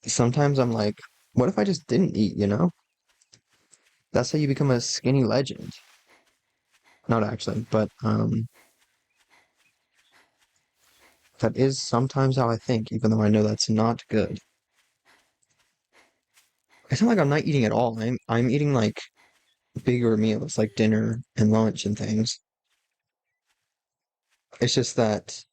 sometimes I'm like, what if I just didn't eat, you know? That's how you become a skinny legend. Not actually, but that is sometimes how I think, even though I know that's not good. It's not like I'm not eating at all. I'm eating like bigger meals, like dinner and lunch and things. It's just that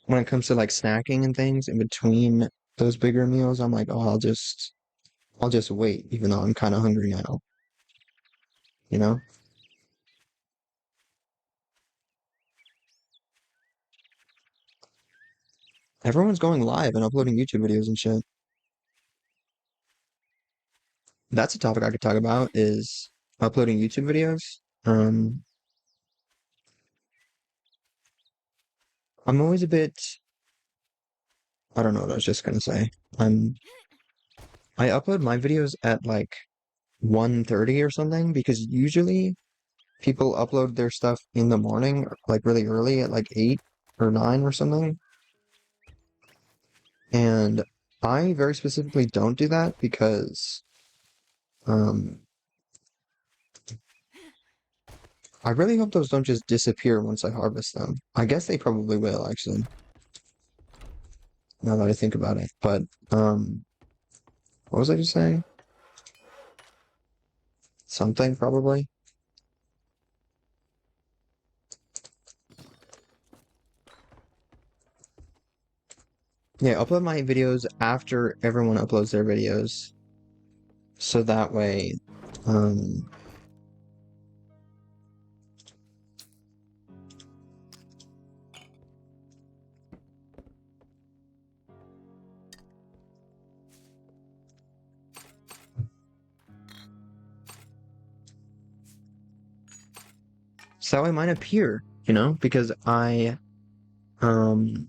when it comes to like snacking and things in between those bigger meals, I'm like, oh, I'll just wait, even though I'm kind of hungry now, you know? Everyone's going live and uploading YouTube videos and shit. That's a topic I could talk about is uploading YouTube videos. Um, I'm always a bit, I don't know what I was just gonna say. I'm, I upload my videos at like 1:30 or something because usually people upload their stuff in the morning, like really early at like 8 or 9 or something. And I very specifically don't do that because um, I really hope those don't just disappear once I harvest them. I guess they probably will, actually, now that I think about it. But, um, what was I just saying? Something, probably. Yeah, upload my videos after everyone uploads their videos. So that way, um, so that way mine appear, you know, because um,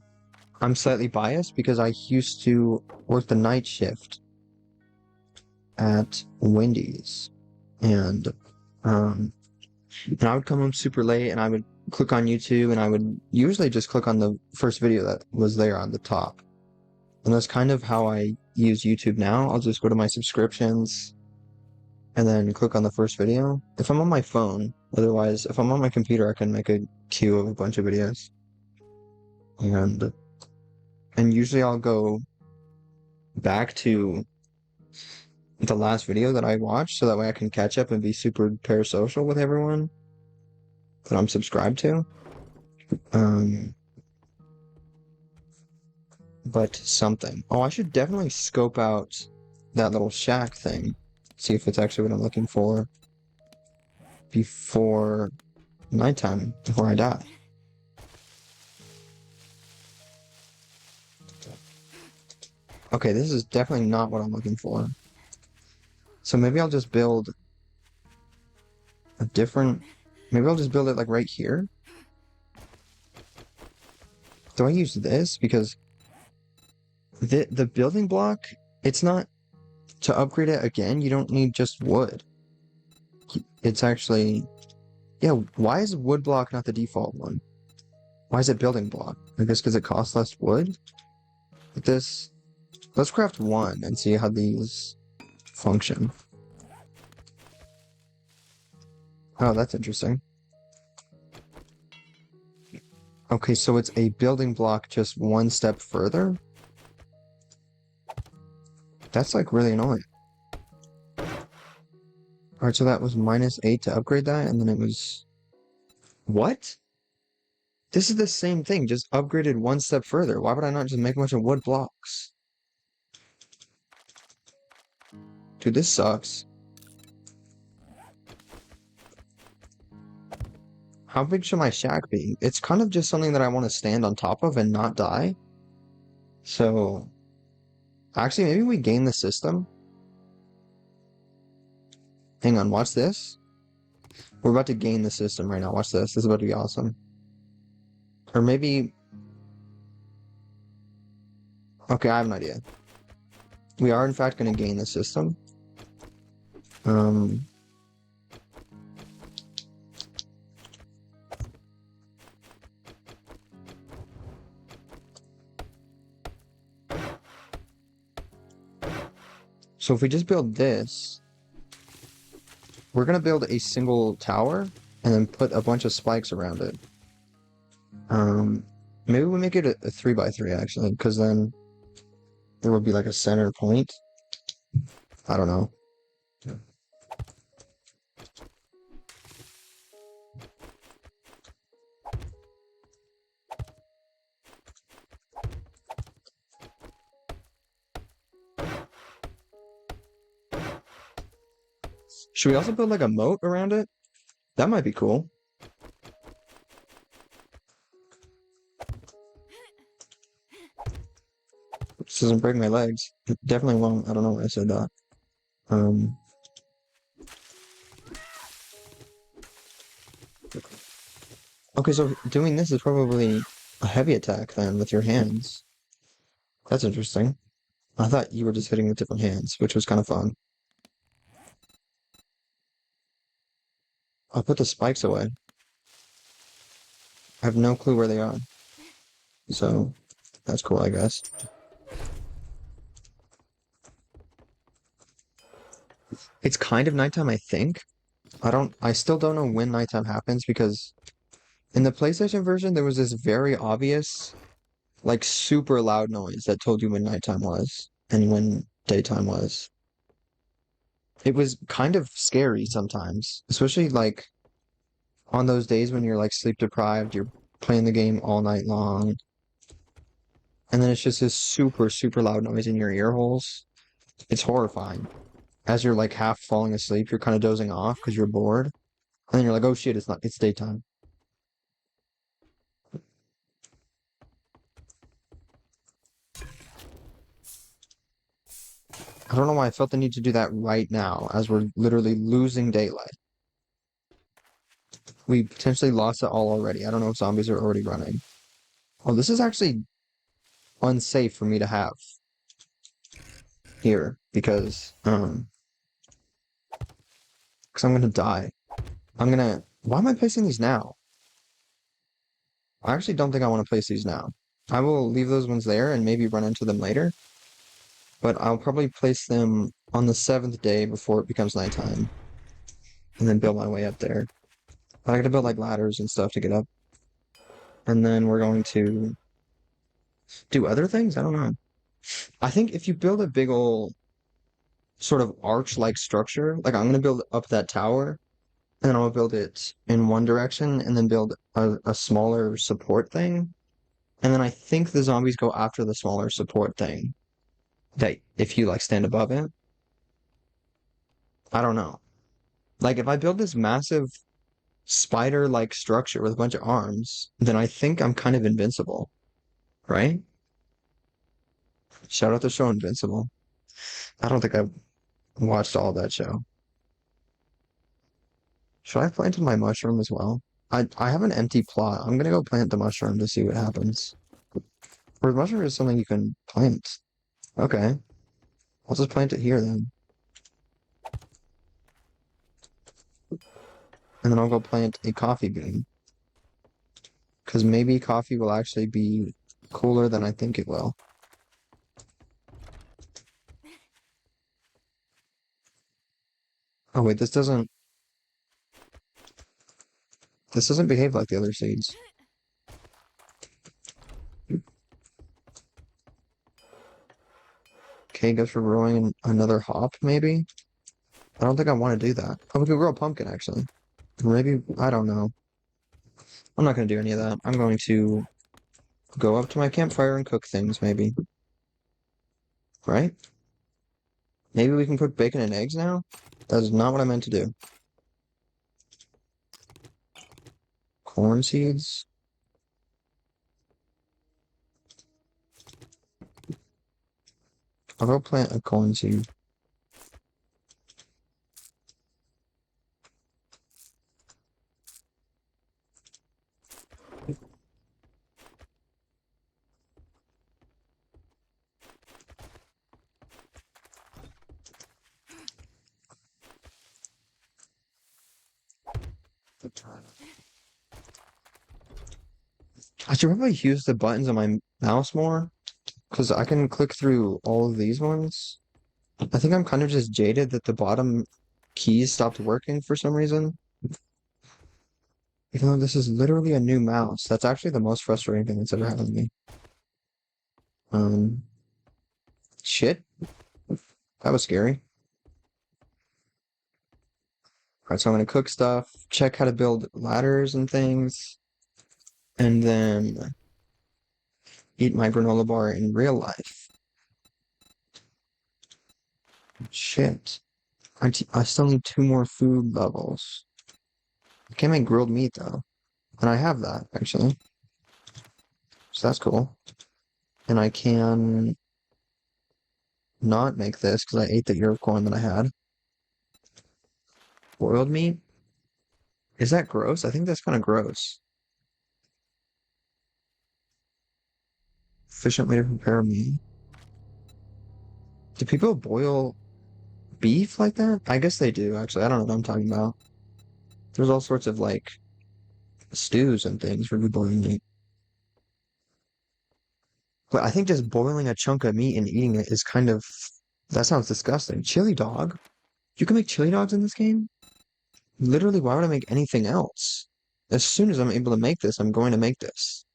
I'm slightly biased because I used to work the night shift at Wendy's, and um, and I would come home super late, and I would click on YouTube, and I would usually just click on the first video that was there on the top, and that's kind of how I use YouTube now. I'll just go to my subscriptions and then click on the first video. If I'm on my phone, otherwise, if I'm on my computer, I can make a queue of a bunch of videos, and usually I'll go back to the last video that I watched, so that way I can catch up and be super parasocial with everyone that I'm subscribed to. Um, but something. Oh, I should definitely scope out that little shack thing. See if it's actually what I'm looking for before nighttime, before I die. Okay, this is definitely not what I'm looking for. So maybe I'll just build a different... Maybe I'll just build it like right here. Do I use this? Because the building block, it's not... To upgrade it again, you don't need just wood. It's actually... Yeah, why is wood block not the default one? Why is it building block? I guess because it costs less wood? Like this... Let's craft one and see how these function. Oh, that's interesting. Okay, so it's a building block just one step further? That's like really annoying. Alright, so that was -8 to upgrade that, and then it was... What? This is the same thing, just upgraded one step further. Why would I not just make a bunch of wood blocks? Dude, this sucks. How big should my shack be? It's kind of just something that I want to stand on top of and not die. So... Actually, maybe we game the system. Hang on, watch this. We're about to gain the system right now. Watch this. This is about to be awesome. Or maybe... Okay, I have an idea. We are, in fact, going to gain the system. So if we just build this... We're going to build a single tower and then put a bunch of spikes around it. Maybe we make it a 3x3 actually, because then there will be like a center point. I don't know. Should we also build like a moat around it? That might be cool. This doesn't break my legs. It definitely won't. I don't know why I said that. Okay, so doing this is probably a heavy attack then with your hands. That's interesting. I thought you were just hitting with different hands, which was kind of fun. I'll put the spikes away. I have no clue where they are. So, that's cool, I guess. It's kind of nighttime, I think. I still don't know when nighttime happens because in the PlayStation version, there was this very obvious, like super loud noise that told you when nighttime was and when daytime was. It was kind of scary sometimes, especially like on those days when you're like sleep deprived, you're playing the game all night long. and then it's just this super, super loud noise in your ear holes. It's horrifying. As you're like half falling asleep, you're kind of dozing off because you're bored, and then you're like, oh shit, it's daytime. I don't know why I felt the need to do that right now, as we're literally losing daylight. We potentially lost it all already. I don't know if zombies are already running. Oh, this is actually unsafe for me to have here because I'm gonna die. Why am I placing these now? I actually don't think I want to place these now. I will leave those ones there and maybe run into them later, but I'll probably place them on the seventh day before it becomes nighttime, and then build my way up there. But I gotta build like ladders and stuff to get up, and then we're going to do other things. I don't know. I think if you build a big ol' sort of arch-like structure, like I'm gonna build up that tower, and then I'll build it in one direction, and then build a smaller support thing, and then I think the zombies go after the smaller support thing. That if you like stand above it, I don't know. Like if I build this massive spider-like structure with a bunch of arms, then I think I'm kind of invincible, right? Shout out the show Invincible. I don't think I've watched all that show. Should I have planted my mushroom as well? I have an empty plot. I'm gonna go plant the mushroom to see what happens. Or the mushroom is something you can plant. Okay. I'll just plant it here then. And then I'll go plant a coffee bean. Because maybe coffee will actually be cooler than I think it will. Oh wait, this doesn't behave like the other seeds. Okay, guess we're growing another hop, maybe? I don't think I want to do that. Oh, we could grow a pumpkin, actually. Maybe, I don't know. I'm not going to do any of that. I'm going to go up to my campfire and cook things, maybe. Right? Maybe we can cook bacon and eggs now? That is not what I meant to do. Corn seeds? I'll go plant a corn seed. I should probably use the buttons on my mouse more, because I can click through all of these ones. I think I'm kind of just jaded that the bottom keys stopped working for some reason. Even though this is literally a new mouse. That's actually the most frustrating thing that's ever happened to me. Um, shit. That was scary. Alright, so I'm gonna cook stuff, check how to build ladders and things, and then eat my granola bar in real life. Shit. I still need two more food levels. I can't make grilled meat though. And I have that, actually. So that's cool. And I can not make this because I ate the ear of corn that I had. Boiled meat? Is that gross? I think that's kind of gross. Efficient way to prepare meat. Do people boil beef like that? I guess they do, actually. I don't know what I'm talking about. There's all sorts of like stews and things for people boiling meat. But I think just boiling a chunk of meat and eating it is kind of that sounds disgusting. Chili dog? You can make chili dogs in this game? Literally, why would I make anything else? As soon as I'm able to make this, I'm going to make this.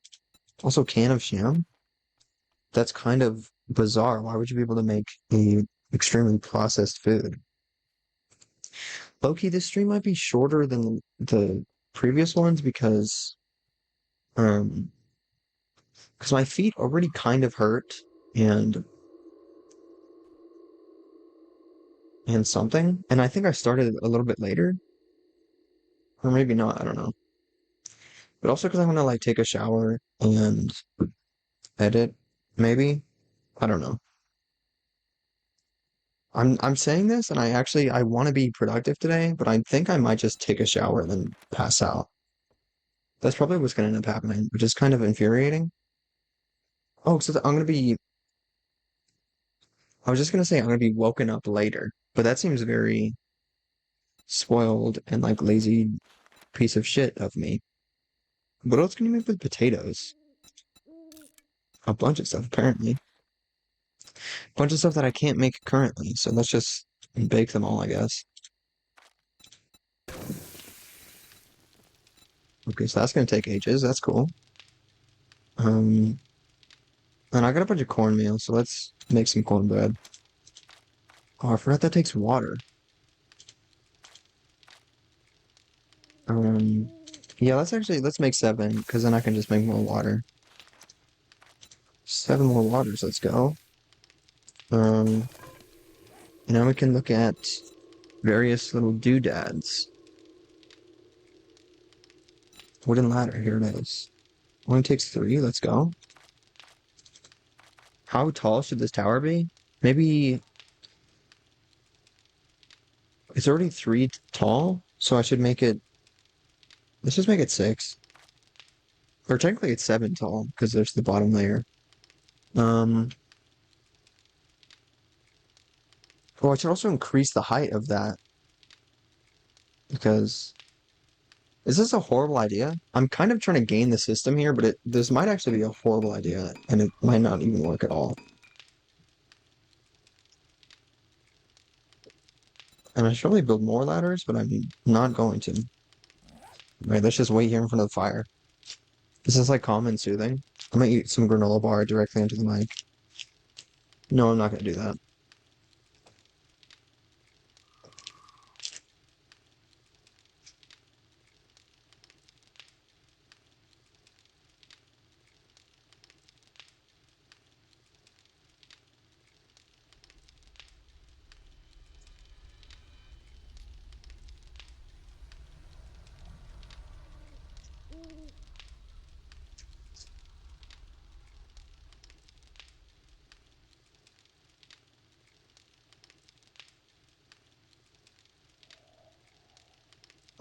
Also, can of sham? That's kind of bizarre. Why would you be able to make a extremely processed food? Low-key, this stream might be shorter than the previous ones um Because my feet already kind of hurt and something. And I think I started a little bit later. Or maybe not, I don't know. But also because I want to like take a shower and edit, maybe. I don't know. I'm saying this and I want to be productive today, but I think I might just take a shower and then pass out. That's probably what's gonna end up happening, which is kind of infuriating. Oh, so I'm gonna be I was just gonna say I'm gonna be woken up later, but that seems very spoiled and like lazy piece of shit of me. What else can you make with potatoes? A bunch of stuff, apparently. A bunch of stuff that I can't make currently, so let's just bake them all, I guess. Okay, so that's gonna take ages. That's cool. Um, and I got a bunch of cornmeal, so let's make some cornbread. Oh, I forgot that takes water. Um, yeah, let's make seven, because then I can just make more water. Seven more waters, let's go. Um, now we can look at various little doodads. Wooden ladder, here it is. Only takes three, let's go. How tall should this tower be? Maybe it's already three tall, so I should make it, let's just make it six. Or technically it's seven tall, because there's the bottom layer. Um, oh, I should also increase the height of that, because is this a horrible idea? I'm kind of trying to game the system here, but this might actually be a horrible idea, and it might not even work at all. And I should probably build more ladders, but I'm not going to. Right, let's just wait here in front of the fire. This is like calm and soothing. I'm gonna eat some granola bar directly into the mic. No, I'm not gonna do that.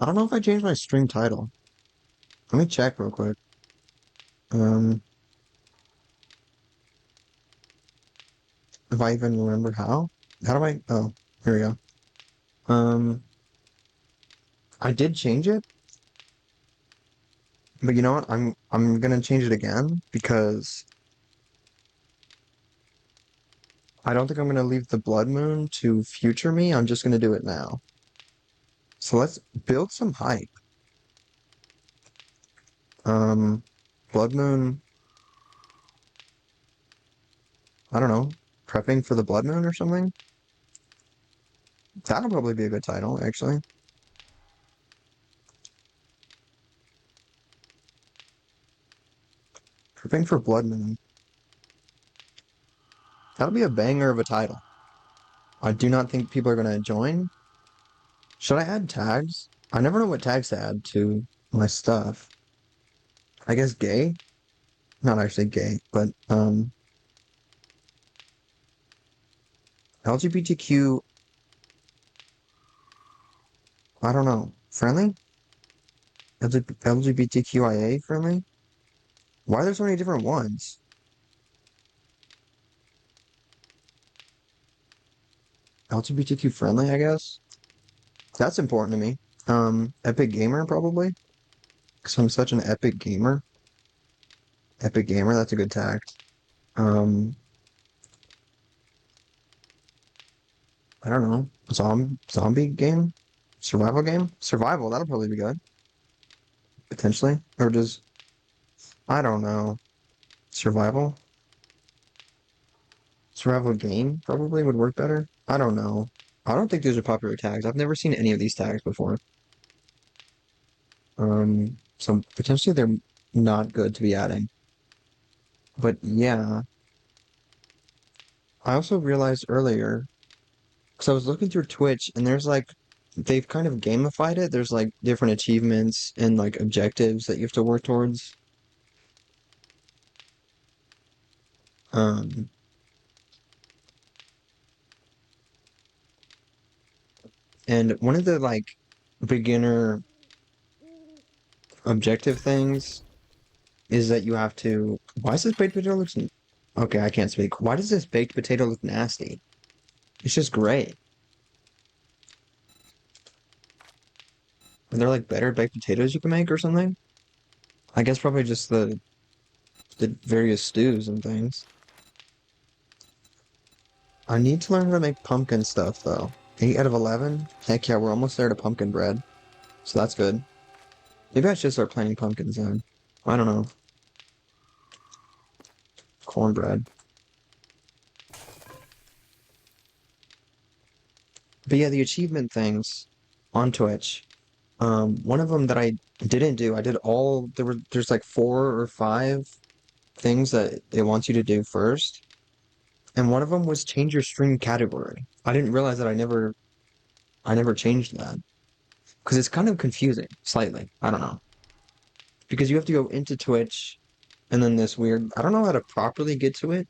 I don't know if I changed my stream title. Let me check real quick. Um, if I even remember how. How do I? Oh, here we go. Um, I did change it, but you know what? I'm gonna change it again because I don't think I'm gonna leave the blood moon to future me. I'm just gonna do it now. So let's build some hype. Um, blood moon. I don't know. Prepping for the blood moon or something. That'll probably be a good title, actually. Prepping for blood moon. That'll be a banger of a title. I do not think people are gonna join. Should I add tags? I never know what tags to add to my stuff. I guess gay? Not actually gay, but LGBTQ, I don't know. Friendly? LGBTQIA friendly? Why are there so many different ones? LGBTQ friendly, I guess. That's important to me. Epic gamer probably, because I'm such an epic gamer. Epic gamer, that's a good tag. Um, I don't know. Zombie game? Survival game? Survival, that'll probably be good. Potentially. Or just I don't know. Survival? Survival game probably would work better. I don't know. I don't think these are popular tags. I've never seen any of these tags before. So potentially they're not good to be adding. But yeah, I also realized earlier, because I was looking through Twitch and there's like, they've kind of gamified it. There's like different achievements and like objectives that you have to work towards. Um, and one of the like beginner objective things is that you have to. Why does this baked potato look? Okay, I can't speak. Why does this baked potato look nasty? It's just gray. Are there like better baked potatoes you can make or something? I guess probably just the various stews and things. I need to learn how to make pumpkin stuff though. 8 out of 11? Heck yeah, we're almost there to pumpkin bread. So that's good. Maybe I should start planting pumpkins then. I don't know. Cornbread. But yeah, the achievement things on Twitch. One of them that I didn't do, I did all there's like 4 or 5 things that it wants you to do first. And one of them was change your stream category. I didn't realize that I never changed that. Because it's kind of confusing, slightly. I don't know. Because you have to go into Twitch and then this weird, I don't know how to properly get to it,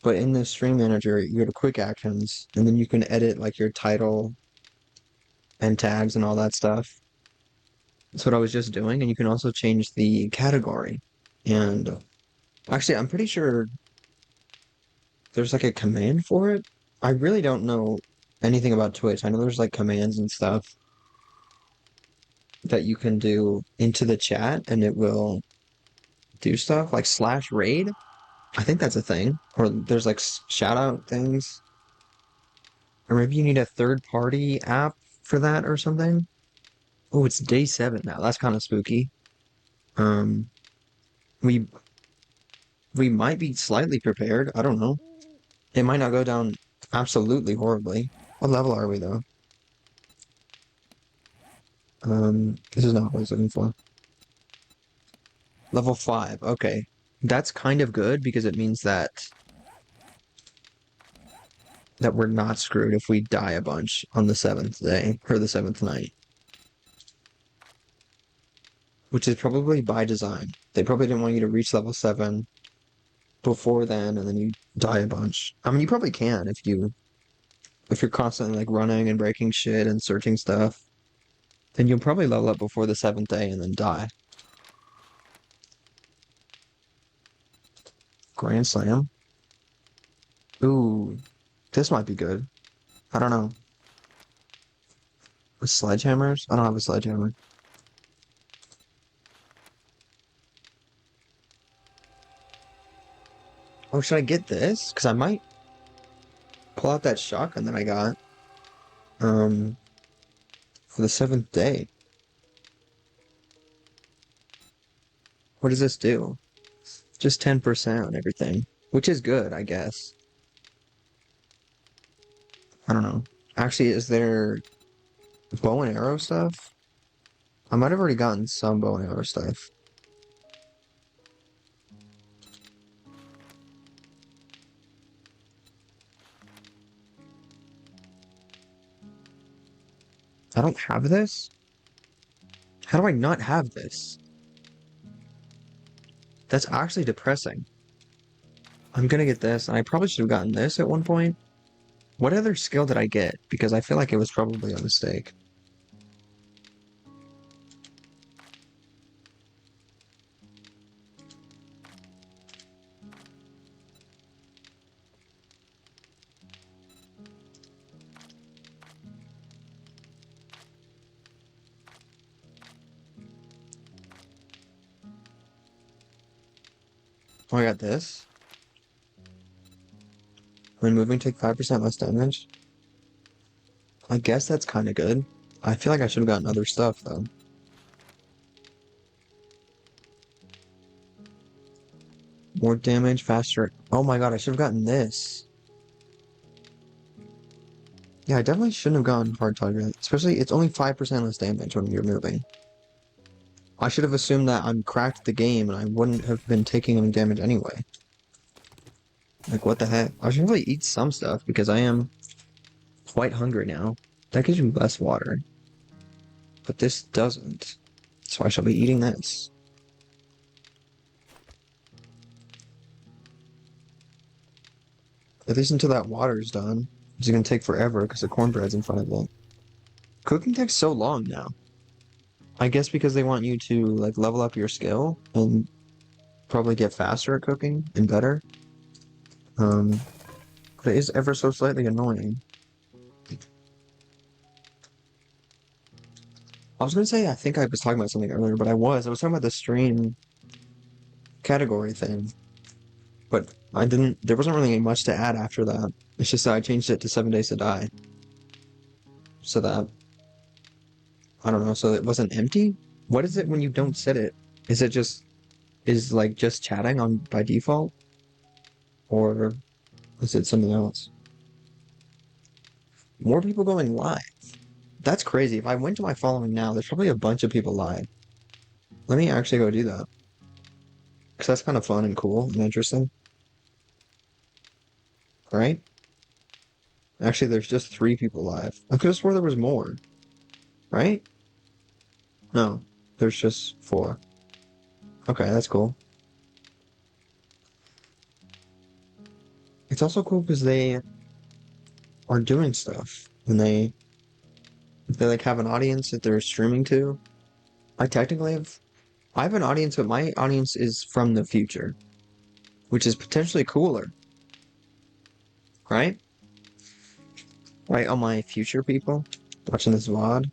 but in the stream manager, you go to quick actions and then you can edit like your title and tags and all that stuff. That's what I was just doing. And you can also change the category. And actually, I'm pretty sure there's like a command for it. I really don't know anything about Twitch. I know there's like commands and stuff that you can do into the chat and it will do stuff like slash raid. I think that's a thing. Or there's like shout out things. Or maybe you need a third party app for that or something. Oh, it's day 7 now. That's kind of spooky. Um, we we might be slightly prepared. I don't know. It might not go down absolutely horribly. What level are we though? This is not what I was looking for. Level 5. Okay. That's kind of good because it means that we're not screwed if we die a bunch on the 7th day or the 7th night. Which is probably by design. They probably didn't want you to reach level 7 before then and then you die a bunch. I mean, you probably can if you're constantly like running and breaking shit and searching stuff, then you'll probably level up before the 7th day and then die. Grand Slam. Ooh, this might be good. I don't know. With sledgehammers? I don't have a sledgehammer. Oh, should I get this? Because I might pull out that shotgun that I got um for the 7th day. What does this do? Just 10% on everything, which is good, I guess. I don't know. Actually, is there bow and arrow stuff? I might have already gotten some bow and arrow stuff. I don't have this? How do I not have this? That's actually depressing. I'm gonna get this, and I probably should have gotten this at one point. What other skill did I get? Because I feel like it was probably a mistake. Oh, I got this. When moving, take 5% less damage. I guess that's kind of good. I feel like I should have gotten other stuff, though. More damage, faster. Oh my god, I should have gotten this. Yeah, I definitely shouldn't have gotten hard target. Especially, it's only 5% less damage when you're moving. I should have assumed that I'm cracked the game and I wouldn't have been taking any damage anyway. Like, what the heck? I should probably eat some stuff because I am quite hungry now. That gives you less water, but this doesn't. So I shall be eating this. At least until that water's done. It's gonna take forever because the cornbread's in front of it. Cooking takes so long now. I guess because they want you to like level up your skill and probably get faster at cooking and better. Um, but it is ever so slightly annoying. I was gonna say I think I was talking about something earlier, but I was talking about the stream category thing. But I didn't there wasn't really much to add after that. It's just that I changed it to 7 days to die. So that I don't know, so it wasn't empty? What is it when you don't set it? Is it just is like just chatting on by default? Or is it something else? More people going live. That's crazy. If I went to my following now, there's probably a bunch of people live. Let me actually go do that. Because that's kind of fun and cool and interesting, right? Actually, there's just 3 people live. I could have swore there was more, right? No, there's just 4. Okay, that's cool. It's also cool because they are doing stuff and they like have an audience that they're streaming to. I have an audience, but my audience is from the future, which is potentially cooler, right? Right, all my future people watching this VOD.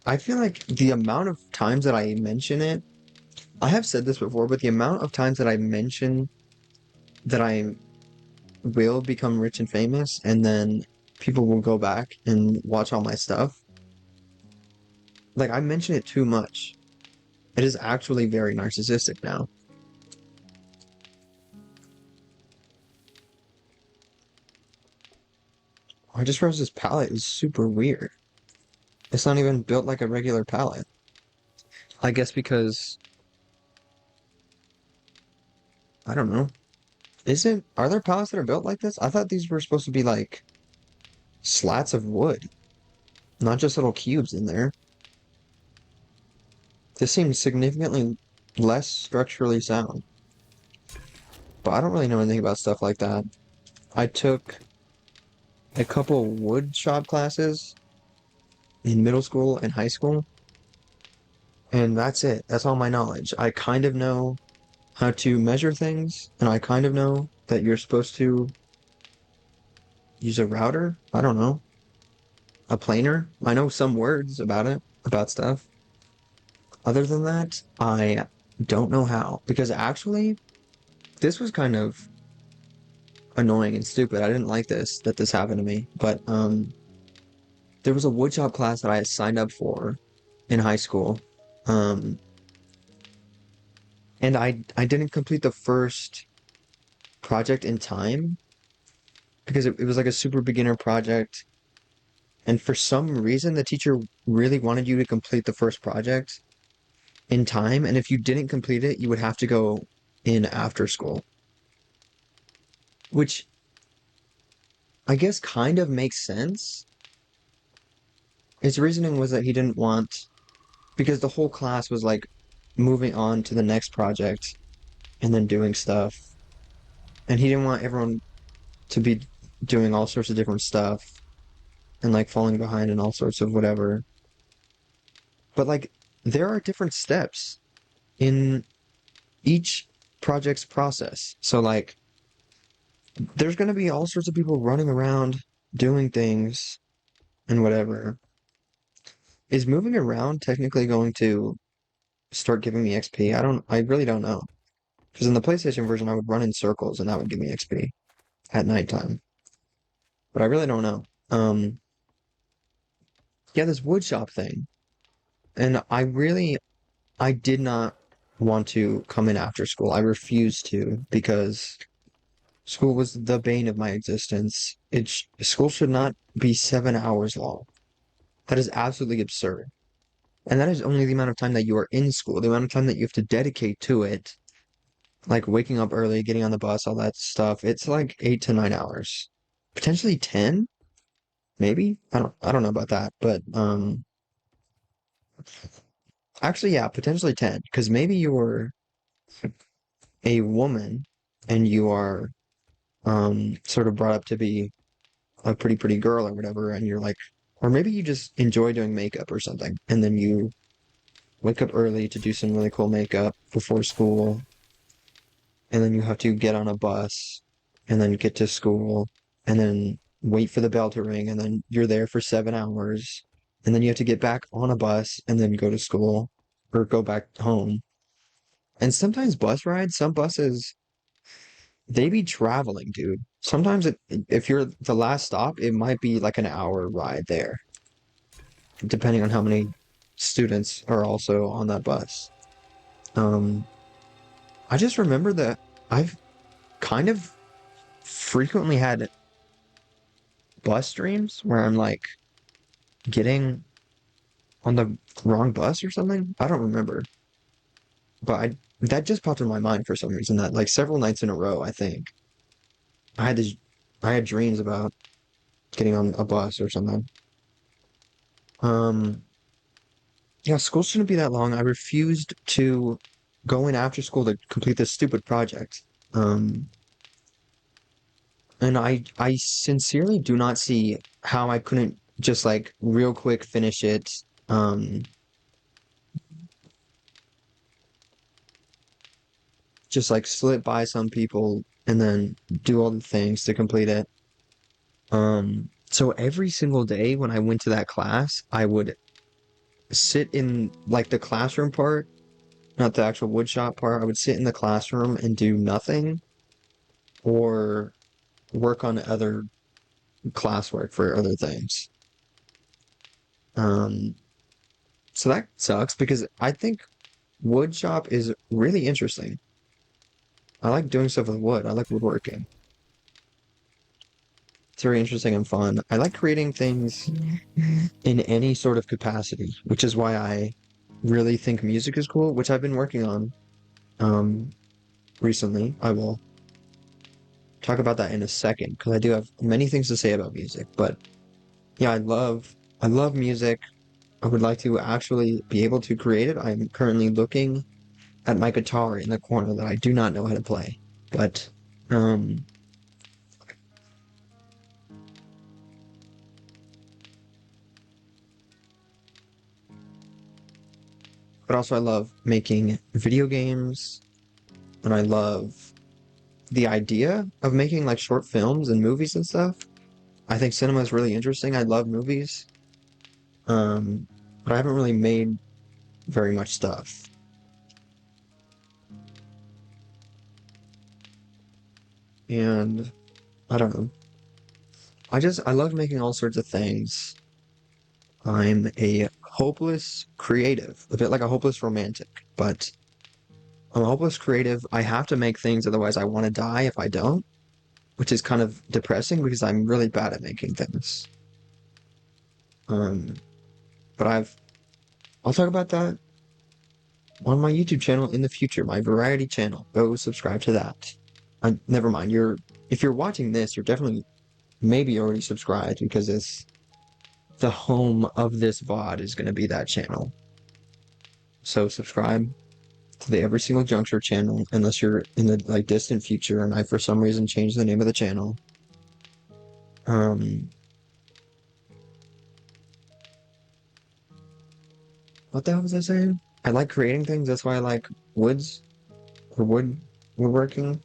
I feel like the amount of times that I mention it, I have said this before, but the amount of times that I mention that I will become rich and famous, and then people will go back and watch all my stuff, like I mention it too much. It is actually very narcissistic now. I just realized this palette is super weird. It's not even built like a regular palette. I guess because, I don't know. Are there palettes that are built like this? I thought these were supposed to be like slats of wood, not just little cubes in there. This seems significantly less structurally sound, but I don't really know anything about stuff like that. I took a couple wood shop classes in middle school and high school, and that's it. That's all my knowledge. I kind of know how to measure things, and I kind of know that you're supposed to use a router. I don't know. A planer. I know some words about it, about stuff. Other than that, I don't know how. Because actually, this was kind of annoying and stupid. I didn't like that this happened to me. But there was a woodshop class that I had signed up for in high school. Um, and I didn't complete the first project in time because it was like a super beginner project. And for some reason, the teacher really wanted you to complete the first project in time. And if you didn't complete it, you would have to go in after school, which I guess kind of makes sense. His reasoning was that he didn't want, because the whole class was like moving on to the next project and then doing stuff. And he didn't want everyone to be doing all sorts of different stuff and like falling behind and all sorts of whatever. But like, there are different steps in each project's process. So like, there's going to be all sorts of people running around doing things and whatever. Is moving around technically going to start giving me XP? I really don't know. Because in the PlayStation version, I would run in circles and that would give me XP at nighttime. But I really don't know. Yeah, this woodshop thing. And I did not want to come in after school. I refused to because school was the bane of my existence. School should not be 7 hours long. That is absolutely absurd. And that is only the amount of time that you are in school, the amount of time that you have to dedicate to it, like waking up early, getting on the bus, all that stuff. It's like 8 to 9 hours, potentially 10, maybe. I don't know about that, but actually, yeah, potentially 10, because maybe you're a woman and you are sort of brought up to be a pretty girl or whatever, and you're like, or maybe you just enjoy doing makeup or something, and then you wake up early to do some really cool makeup before school, and then you have to get on a bus and then get to school and then wait for the bell to ring, and then you're there for 7 hours, and then you have to get back on a bus and then go to school or go back home. And sometimes bus rides, some buses, they be traveling, dude. Sometimes if you're the last stop, it might be like an hour ride there, depending on how many students are also on that bus. Um, I just remember that I've kind of frequently had bus dreams where I'm like getting on the wrong bus or something. I don't remember, but that just popped in my mind for some reason. That like several nights in a row, I think I had this, I had dreams about getting on a bus or something. Um, yeah, school shouldn't be that long. I refused to go in after school to complete this stupid project. Um, and I sincerely do not see how I couldn't just like real quick finish it. Um, just like slip by some people and then do all the things to complete it. So every single day when I went to that class, I would sit in like the classroom part, not the actual woodshop part. I would sit in the classroom and do nothing or work on other classwork for other things. Um, so that sucks because I think wood shop is really interesting. I like doing stuff with wood. I like woodworking. It's very interesting and fun. I like creating things in any sort of capacity, which is why I really think music is cool, which I've been working on um recently. I will talk about that in a second because I do have many things to say about music. But yeah, I love music. I would like to actually be able to create it. I'm currently looking at my guitar in the corner that I do not know how to play. But um but also I love making video games and I love the idea of making like short films and movies and stuff. I think cinema is really interesting. I love movies. Um but I haven't really made very much stuff. And I don't know. I love making all sorts of things. I'm a hopeless creative, a bit like a hopeless romantic, but I'm a hopeless creative. I have to make things, otherwise I want to die if I don't, which is kind of depressing because I'm really bad at making things. Um, but I'll talk about that on my YouTube channel in the future, my variety channel. Go subscribe to that. Never mind. If you're watching this, you're definitely maybe already subscribed because it's the home of this VOD is going to be that channel. So subscribe to the Every Single Juncture channel unless you're in the like distant future and I for some reason changed the name of the channel. Um, what the hell was I saying? I like creating things. That's why I like woods or woodworking.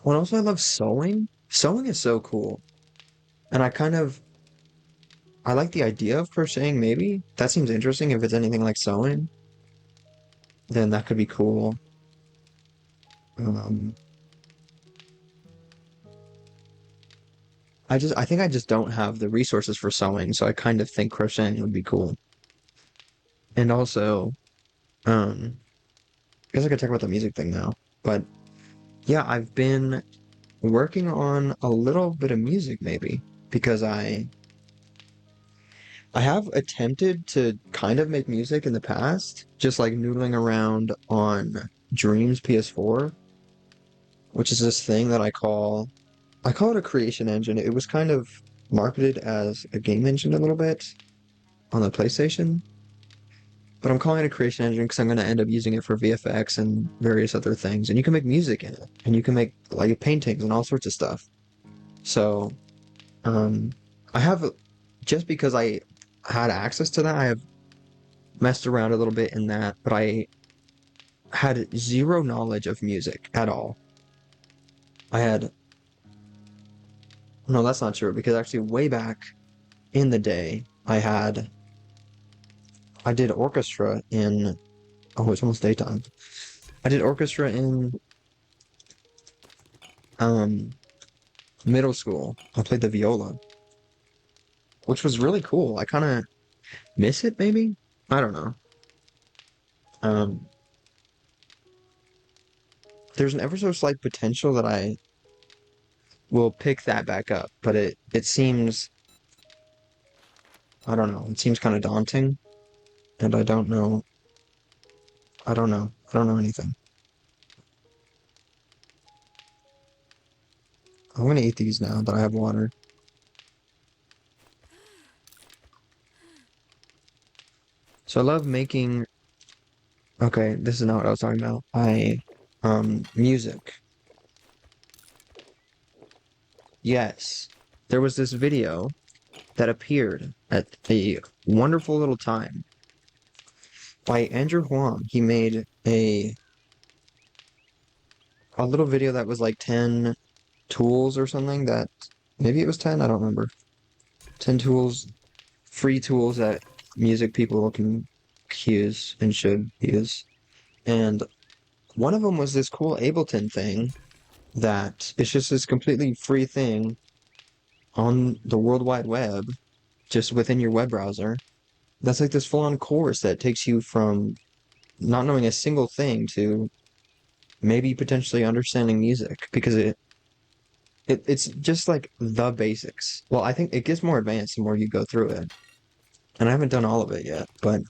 Well, also I love sewing. Sewing is so cool, and I like the idea of crocheting. Maybe that seems interesting. If it's anything like sewing, then that could be cool. Um, I think I just don't have the resources for sewing, so I kind of think crocheting would be cool. And also, um, I guess I could talk about the music thing now. But yeah, I've been working on a little bit of music maybe because I have attempted to kind of make music in the past, just like noodling around on Dreams PS4, which is this thing that I call it a creation engine. It was kind of marketed as a game engine a little bit on the PlayStation, but I'm calling it a creation engine because I'm going to end up using it for VFX and various other things. And you can make music in it, and you can make like paintings and all sorts of stuff. So, um, I have just because I had access to that, I have messed around a little bit in that, but I had zero knowledge of music at all. I had, no, that's not true because actually way back in the day, I did orchestra in, oh, it's almost daytime. I did orchestra in um middle school. I played the viola, which was really cool. I kind of miss it, maybe. I don't know. Um, there's an ever so slight potential that I will pick that back up, but it seems, I don't know. It seems kind of daunting, and I don't know. I don't know. I don't know anything. I'm gonna eat these now that I have water. So I love making. Okay, this is not what I was talking about. Music. Yes, there was this video that appeared at a wonderful little time by Andrew Huang. He made a little video that was like 10 tools or something that maybe it was 10, I don't remember. 10 tools, free tools that music people can use and should use. And one of them was this cool Ableton thing that it's just this completely free thing on the World Wide Web, just within your web browser. That's like this full-on course that takes you from not knowing a single thing to maybe potentially understanding music because it's just like the basics. Well, I think it gets more advanced the more you go through it. And I haven't done all of it yet, but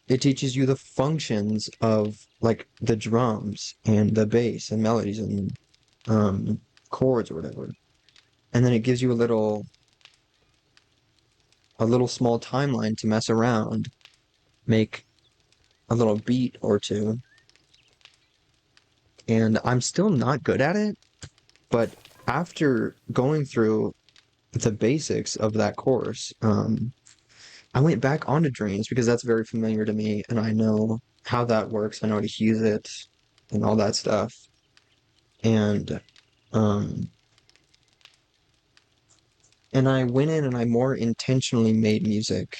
it teaches you the functions of like the drums and the bass and melodies and um chords or whatever. And then it gives you a little small timeline to mess around, make a little beat or two. And I'm still not good at it, but after going through the basics of that course, I went back onto Dreams because that's very familiar to me and I know how that works. I know how to use it and all that stuff. And um and I went in and I more intentionally made music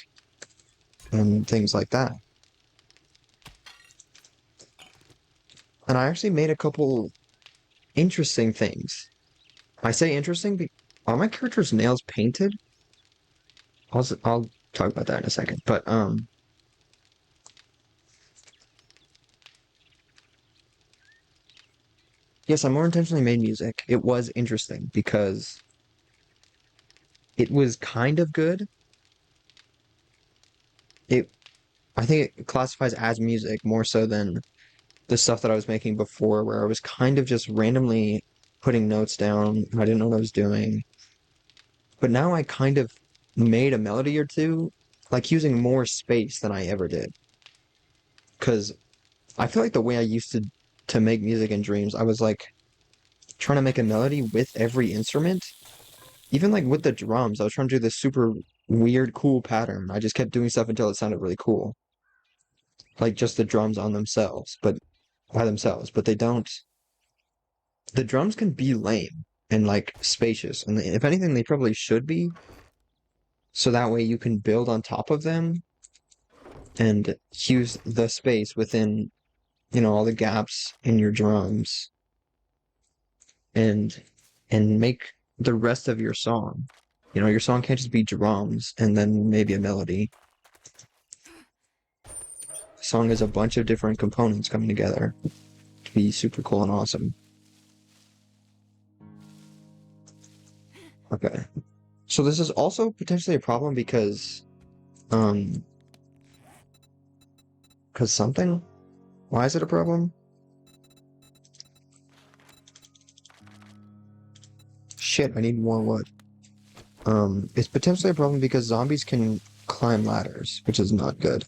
and things like that. And I actually made a couple interesting things. I say interesting, are my character's nails painted? I'll talk about that in a second. But yes, I more intentionally made music. It was interesting because it was kind of good. It I think it classifies as music more so than the stuff that I was making before, where I was kind of just randomly putting notes down. I didn't know what I was doing. But now I kind of made a melody or two, like using more space than I ever did. Because I feel like the way I used to make music in Dreams, I was like trying to make a melody with every instrument. Even like with the drums, I was trying to do this super weird, cool pattern. I just kept doing stuff until it sounded really cool. Like just the drums on themselves, but by themselves. But they don't. The drums can be lame and like spacious, and if anything, they probably should be. So that way you can build on top of them and use the space within, all the gaps in your drums and make the rest of your song. Your song can't just be drums and then maybe a melody. The song is a bunch of different components coming together to be super cool and awesome. Okay. So this is also potentially a problem um, because something? Why is it a problem? Shit, I need more wood. It's potentially a problem because zombies can climb ladders, which is not good.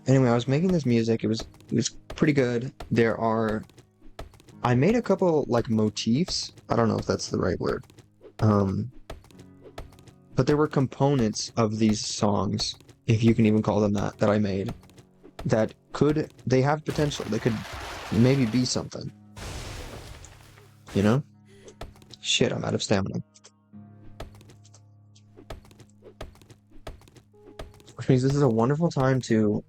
Anyway, I was making this music. It was pretty good. I made a couple like motifs. I don't know if that's the right word. Um, but there were components of these songs, if you can even call them that I made, they have potential. They could maybe be something, you know? Shit, I'm out of stamina. Which means this is a wonderful time to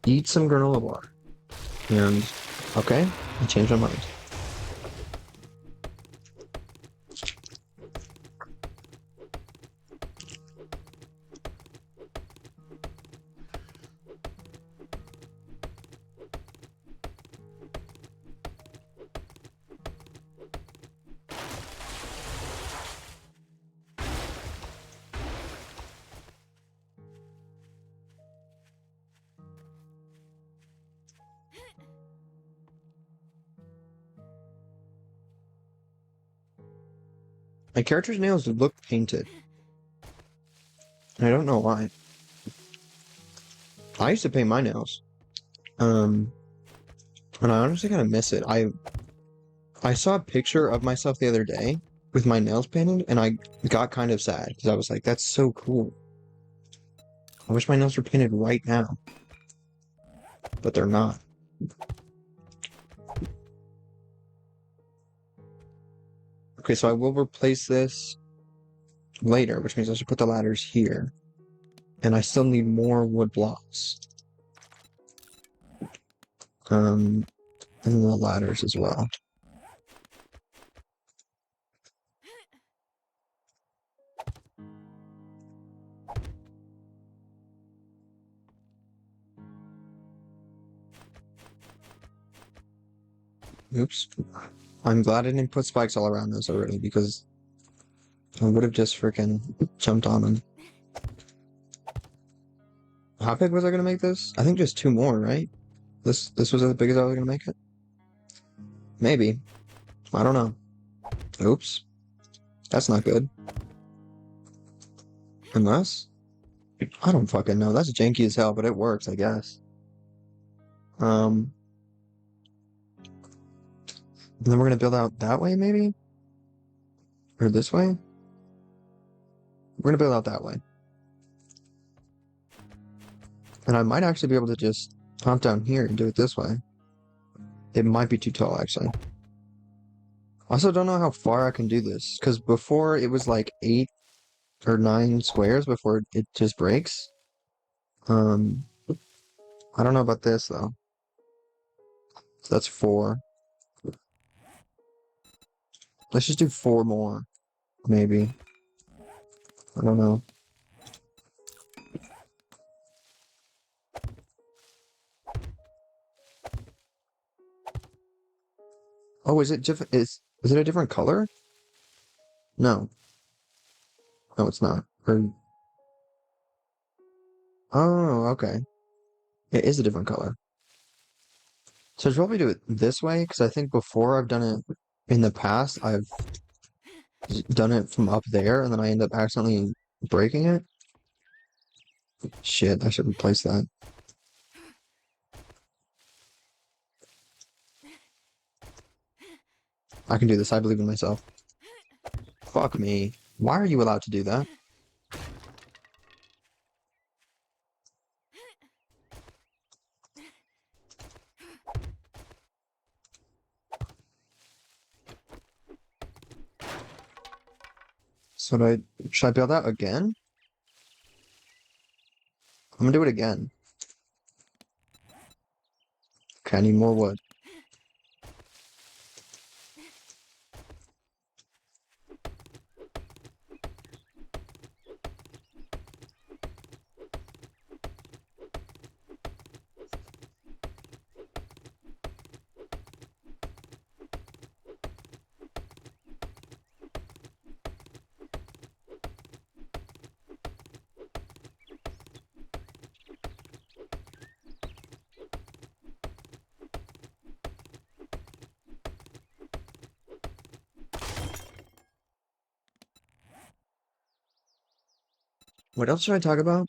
eat some granola bar. And, okay, I changed my mind. My character's nails look painted. I don't know why. I used to paint my nails. Um, and I honestly kind of miss it. I saw a picture of myself the other day with my nails painted, and I got kind of sad because I was like, that's so cool. I wish my nails were painted right now, but they're not. Okay, so I will replace this later, which means I should put the ladders here. And I still need more wood blocks. And the ladders as well. Oops. I'm glad I didn't put spikes all around this already because I would have just freaking jumped on them. How big was I gonna make this? I think just two more, right? This was as big as I was gonna make it? Maybe. I don't know. Oops. That's not good. Unless? I don't fucking know. That's janky as hell, but it works, I guess. Um, and then we're gonna build out that way, maybe? Or this way? We're gonna build out that way. And I might actually be able to just hop down here and do it this way. It might be too tall, actually. I also don't know how far I can do this, because before it was like 8 or 9 squares before it just breaks. Um, I don't know about this, though. So that's 4. Let's just do 4 more, maybe. I don't know. Oh, is it different? Is it a different color? No. No, it's not. Or, oh, okay. It is a different color. So I should probably do it this way, because I think before I've done it in the past, I've done it from up there, and then I end up accidentally breaking it. Shit, I should replace that. I can do this, I believe in myself. Fuck me. Why are you allowed to do that? So should I build that again? I'm gonna do it again. Okay, I need more wood. What else should I talk about?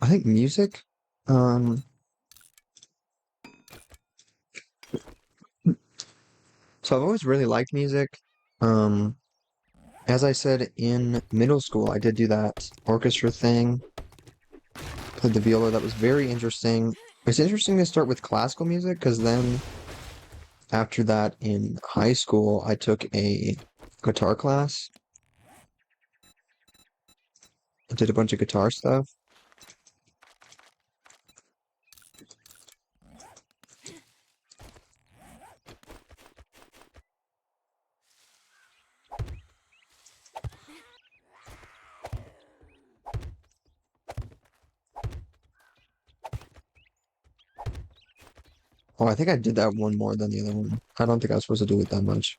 I think music. Um, so I've always really liked music. Um, as I said in middle school, I did do that orchestra thing, played the viola. That was very interesting. It's interesting to start with classical music because then after that in high school, I took a guitar class. I did a bunch of guitar stuff. Oh, I think I did that one more than the other one. I don't think I was supposed to do it that much.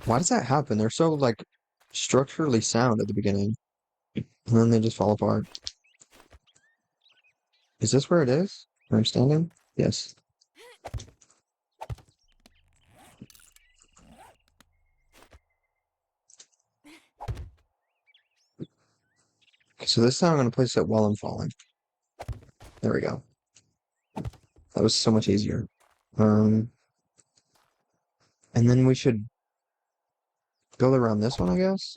Why does that happen? They're so like structurally sound at the beginning, and then they just fall apart. Is this where it is? Where I'm standing? Yes. So this time I'm gonna place it while I'm falling. There we go. That was so much easier. Um, and then we should build around this one, I guess.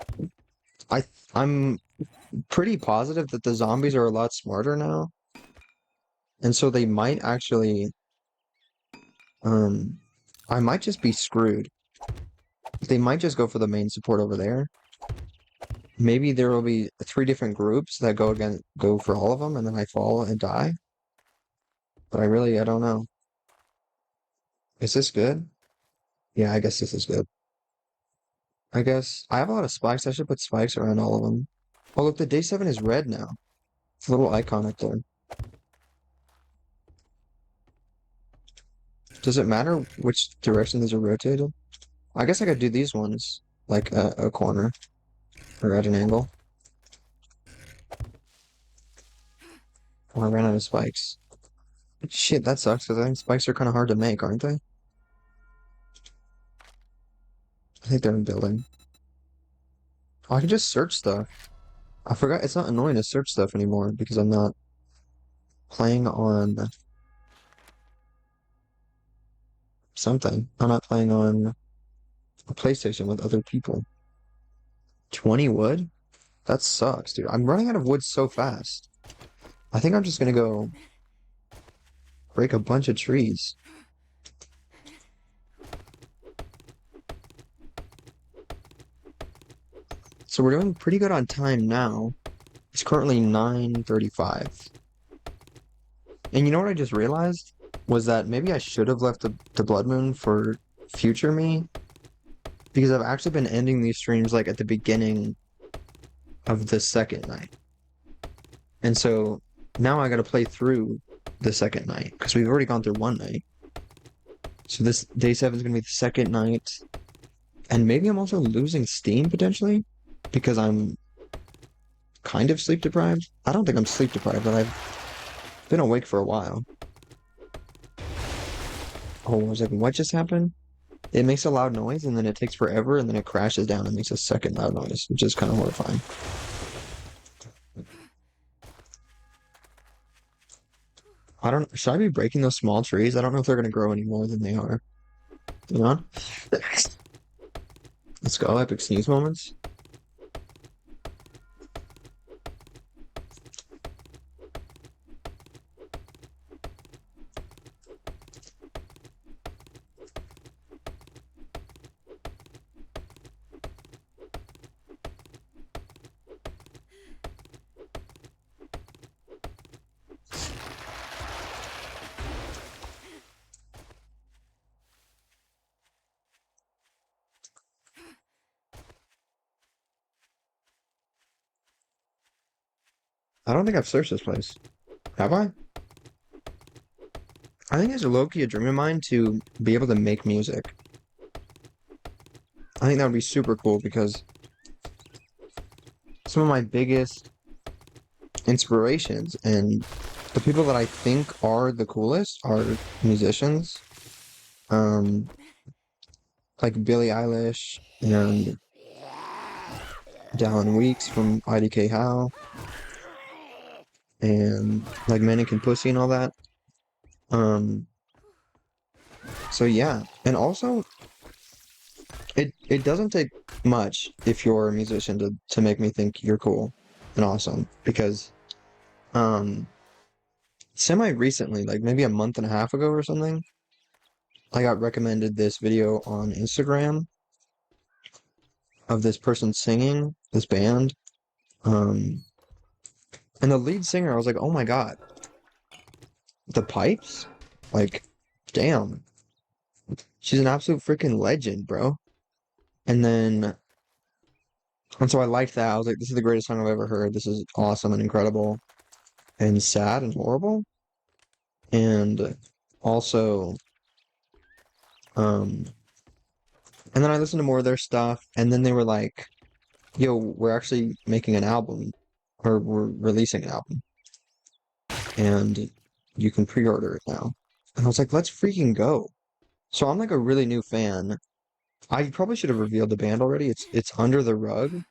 I'm pretty positive that the zombies are a lot smarter now, and so they might actually. Um, I might just be screwed. They might just go for the main support over there. Maybe there will be 3 different groups that go for all of them, and then I fall and die. But I don't know. Is this good? Yeah, I guess this is good. I guess I have a lot of spikes. I should put spikes around all of them. Oh, look, the day 7 is red now. It's a little icon up there. Does it matter which direction these are rotated? I guess I could do these ones like a corner or at an angle. Oh, I ran out of spikes. Shit, that sucks because I think spikes are kind of hard to make, aren't they? I think they're in building. Oh, I can just search stuff. I forgot it's not annoying to search stuff anymore because I'm not playing on something. I'm not playing on a PlayStation with other people. 20 wood? That sucks, dude. I'm running out of wood so fast. I think I'm just gonna go break a bunch of trees. So we're doing pretty good on time now. It's currently 9:35. And you know what I just realized? Was that maybe I should have left the Blood Moon for future me? Because I've actually been ending these streams like at the beginning of the second night. And so now I gotta play through the second night because we've already gone through one night. So this day 7 is gonna be the second night. And maybe I'm also losing steam potentially because I'm kind of sleep deprived. I don't think I'm sleep deprived, but I've been awake for a while. Oh, I was like, what just happened? It makes a loud noise and then it takes forever and then it crashes down and makes a second loud noise, which is kind of horrifying. I don't, should I be breaking those small trees? I don't know if they're gonna grow any more than they are. You know? Let's go, epic sneeze moments. I don't think I've searched this place. Have I? I think it's low-key a dream of mine to be able to make music. I think that would be super cool because some of my biggest inspirations and the people that I think are the coolest are musicians. um, like Billie Eilish and Dallin Weeks from IDK How, and like Mannequin Pussy and all that. Um, so yeah, and also it doesn't take much if you're a musician to make me think you're cool and awesome because um semi recently, like maybe a month and a half ago or something, I got recommended this video on Instagram of this person singing this band. Um, and the lead singer, I was like, oh my God, the pipes? Like, damn, she's an absolute freaking legend, bro. And then, and so I liked that. I was like, this is the greatest song I've ever heard. This is awesome and incredible and sad and horrible. And also, um, and then I listened to more of their stuff, and then they were like, yo, we're actually making an album, or we're releasing an album, and you can pre-order it now. And I was like, let's freaking go. So I'm like a really new fan. I probably should have revealed the band already. It's Under the Rug.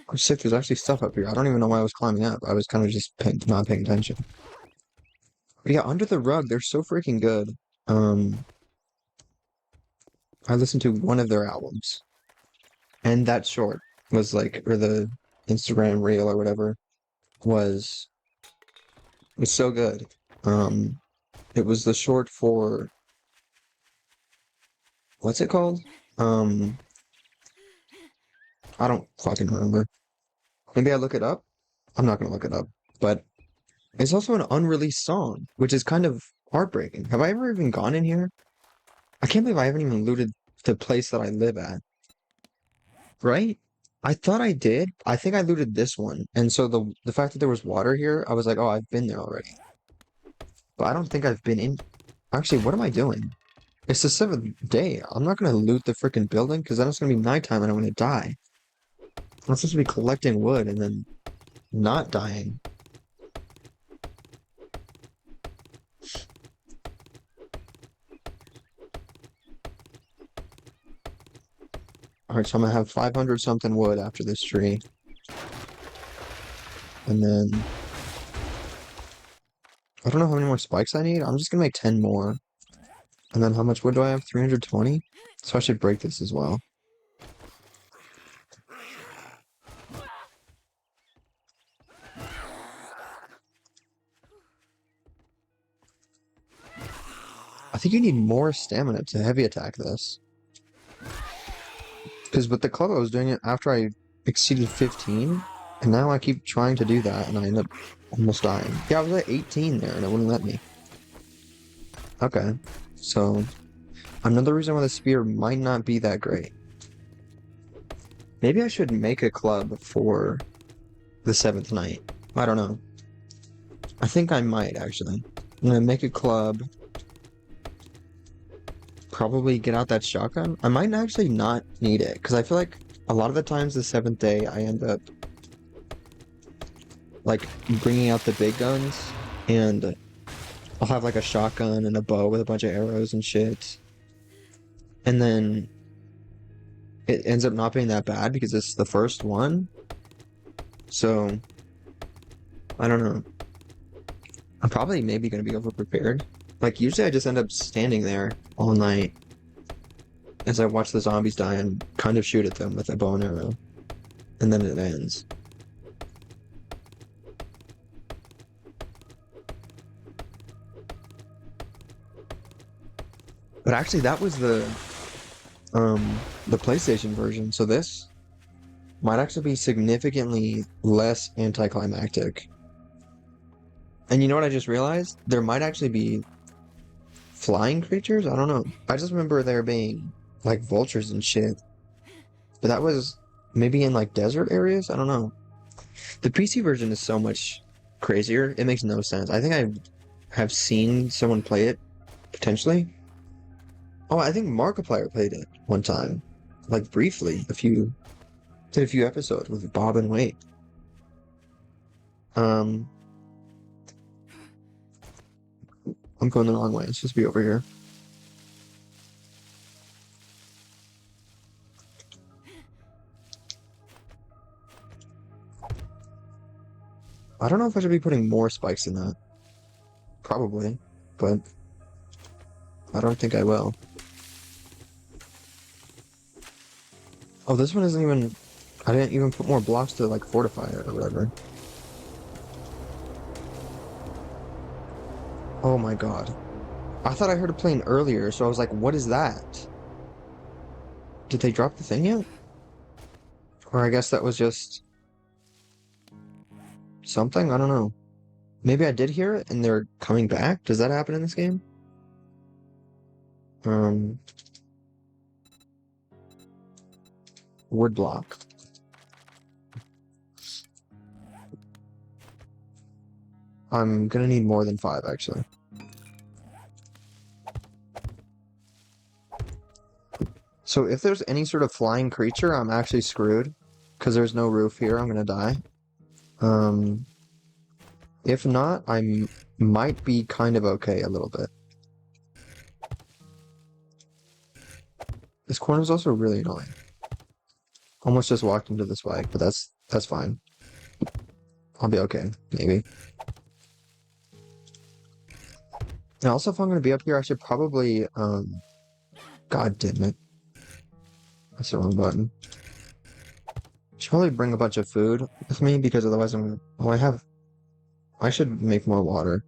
Oh, sick, there's actually stuff up here. I don't even know why I was climbing up. I was kind of just not paying attention. But yeah, Under the Rug, they're so freaking good. Um, I listened to one of their albums, and that short was like, or the Instagram reel or whatever was so good. Um, it was the short for what's it called? Um, I don't fucking remember. Maybe I look it up. I'm not gonna look it up, but it's also an unreleased song, which is kind of heartbreaking. Have I ever even gone in here? I can't believe I haven't even looted the place that I live at, right? I thought I did. I think I looted this one. And so the fact that there was water here, I was like, oh, I've been there already. But I don't think I've been in. Actually, what am I doing? It's the seventh day. I'm not gonna loot the freaking building because then it's gonna be nighttime and I'm gonna die. I'm supposed to be collecting wood and then not dying. Alright, so I'm gonna have 500 something wood after this tree. And then I don't know how many more spikes I need. I'm just gonna make 10 more. And then how much wood do I have? 320? So I should break this as well. I think you need more stamina to heavy attack this. Because with the club I was doing it after I exceeded 15. And now I keep trying to do that and I end up almost dying. Yeah, I was at 18 there and it wouldn't let me. Okay. So another reason why the spear might not be that great. Maybe I should make a club for the 7th night. I don't know. I think I might, actually. I'm gonna make a club. Probably get out that shotgun. I might actually not need it, because I feel like a lot of the times the 7th day, I end up, like, bringing out the big guns, and I'll have, like, a shotgun and a bow with a bunch of arrows and shit. And then it ends up not being that bad because it's the first one. So, I don't know. I'm probably maybe going to be over-prepared. Like, usually I just end up standing there all night as I watch the zombies die and kind of shoot at them with a bow and arrow. And then it ends. But actually, that was the PlayStation version, so this might actually be significantly less anticlimactic. And you know what I just realized? There might actually be flying creatures? I don't know. I just remember there being like vultures and shit. But that was maybe in like desert areas? I don't know. The PC version is so much crazier. It makes no sense. I think I have seen someone play it, potentially. Oh, I think Markiplier played it one time. Like briefly, did a few episodes with Bob and Wade. I'm going the wrong way. It's supposed to be over here. I don't know if I should be putting more spikes in that. Probably, but I don't think I will. Oh, this one isn't even... I didn't even put more blocks to, like, fortify it or whatever. Oh my god. I thought I heard a plane earlier, so I was like, what is that? Did they drop the thing yet? Or I guess that was just... something? I don't know. Maybe I did hear it and they're coming back? Does that happen in this game? Wood block. I'm gonna need more than 5, actually. So if there's any sort of flying creature, I'm actually screwed. Because there's no roof here, I'm gonna die. If not, I might be kind of okay a little bit. This corner is also really annoying. Almost just walked into the spike, but that's fine. I'll be okay, maybe. And also, if I'm gonna be up here, I should probably, God damn it. That's the wrong button. I should probably bring a bunch of food with me, because otherwise I'm gonna... Oh, I should make more water.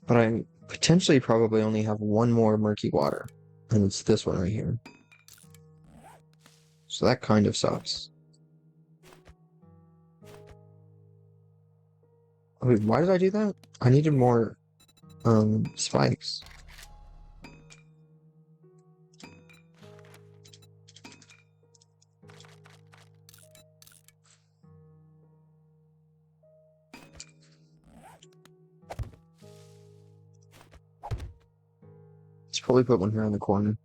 But I potentially probably only have one more murky water. And it's this one right here. So that kind of sucks. Wait, why did I do that? I needed more, spikes. Let's probably put one here in the corner.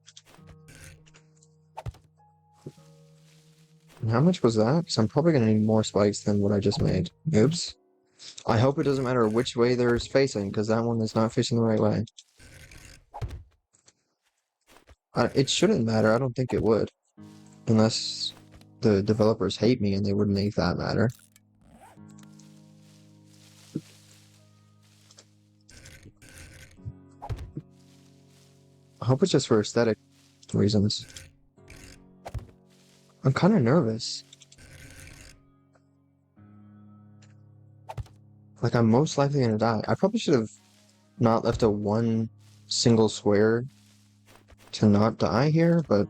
And how much was that? Because I'm probably gonna need more spikes than what I just made. Oops. I hope it doesn't matter which way there's facing, because that one is not facing the right way. It shouldn't matter. I don't think it would. Unless the developers hate me and they wouldn't make that matter. I hope it's just for aesthetic reasons. I'm kind of nervous. Like, I'm most likely gonna die. I probably should have not left a one single square to not die here, but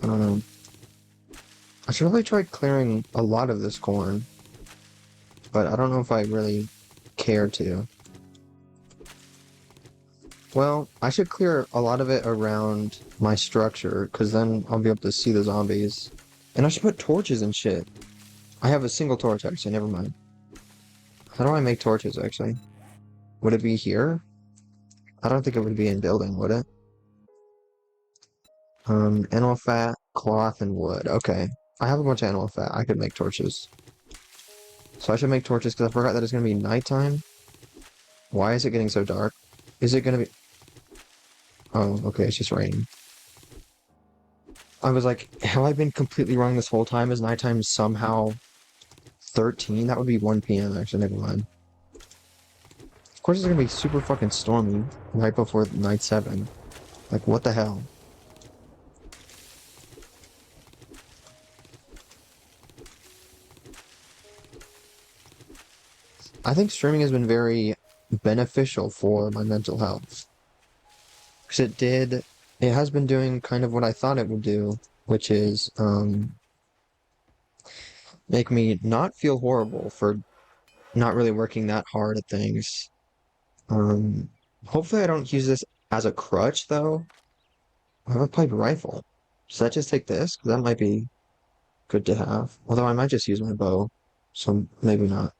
I don't know. I should probably try clearing a lot of this corn, but I don't know if I really care to. Well, I should clear a lot of it around my structure, because then I'll be able to see the zombies. And I should put torches and shit. I have a single torch, actually, never mind. How do I make torches, actually? Would it be here? I don't think it would be in building, would it? Animal fat, cloth, and wood. Okay. I have a bunch of animal fat. I could make torches. So I should make torches because I forgot that it's going to be nighttime. Why is it getting so dark? Is it going to be... Oh, okay, it's just raining. I was like, have I been completely wrong this whole time? Is nighttime somehow 13? That would be 1 p.m. actually, never mind. Of course it's going to be super fucking stormy right before night 7. Like, what the hell? I think streaming has been very beneficial for my mental health. Because it has been doing kind of what I thought it would do, which is, make me not feel horrible for not really working that hard at things. Hopefully I don't use this as a crutch, though. I have a pipe rifle. Should I just take this? Because that might be good to have. Although I might just use my bow, so maybe not.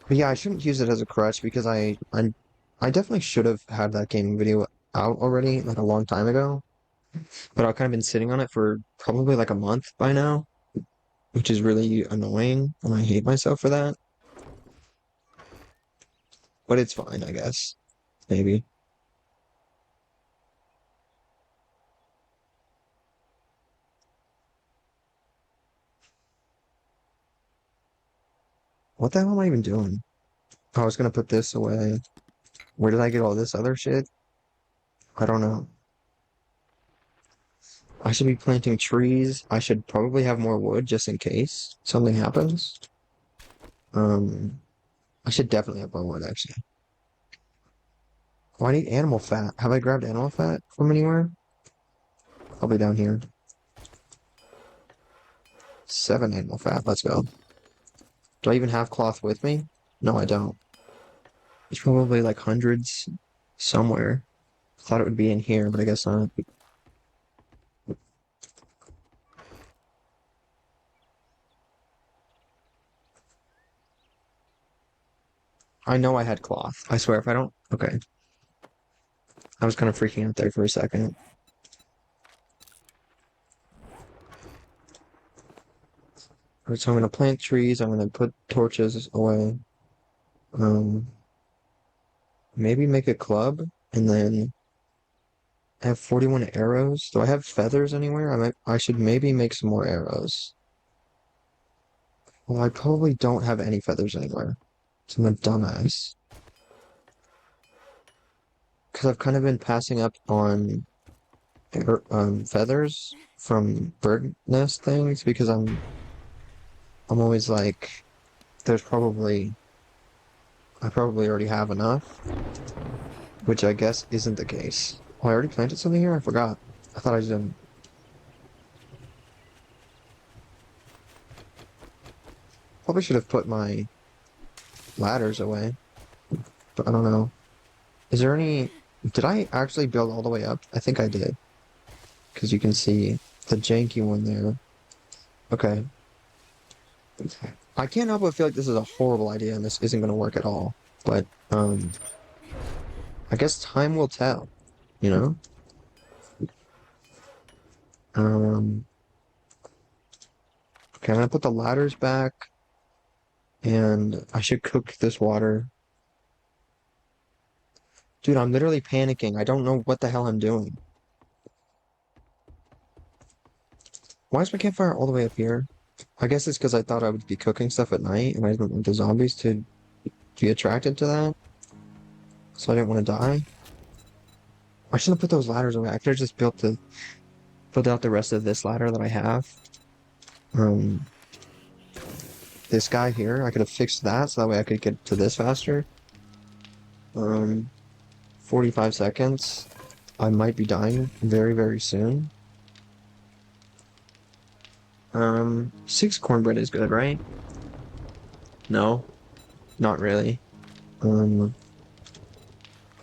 But yeah, I shouldn't use it as a crutch because I definitely should have had that gaming video out already, like a long time ago. But I've kind of been sitting on it for probably like a month by now. which is really annoying, and I hate myself for that. But it's fine, I guess. Maybe. What the hell am I even doing? I was gonna put this away. Where did I get all this other shit? I don't know. I should be planting trees. I should probably have more wood just in case something happens. Um, I should definitely have more wood, actually. Oh, I need animal fat. Have I grabbed animal fat from anywhere? Probably down here. 7 animal fat. Let's go. Do I even have cloth with me? No, I don't. It's probably like hundreds somewhere. Thought it would be in here, but I guess not. I know I had cloth. I swear if I don't... Okay. I was kind of freaking out there for a second. Alright, so I'm gonna plant trees. I'm gonna put torches away. Um, maybe make a club, and then I have 41 arrows. Do I have feathers anywhere? I should maybe make some more arrows. Well, I probably don't have any feathers anywhere. So I'm a dumbass. Because I've kind of been passing up on feathers from bird nest things because I'm always like, there's probably I probably already have enough, which I guess isn't the case. Oh, I already planted something here? I forgot. I thought I didn't. Probably should have put my ladders away, but I don't know. Is there any... Did I actually build all the way up? I think I did. Because you can see the janky one there. Okay. I can't help but feel like this is a horrible idea and this isn't going to work at all. But, I guess time will tell, you know? Um, okay, I'm gonna put the ladders back, and I should cook this water. Dude, I'm literally panicking. I don't know what the hell I'm doing. Why is my campfire all the way up here? I guess it's because I thought I would be cooking stuff at night, and I didn't want the zombies to be attracted to that, so I didn't want to die. I shouldn't have put those ladders away. I could have just built out the rest of this ladder that I have. Um, this guy here, I could have fixed that, so that way I could get to this faster. Um, 45 seconds. I might be dying very, very soon. 6 cornbread is good, right? No, not really. Um,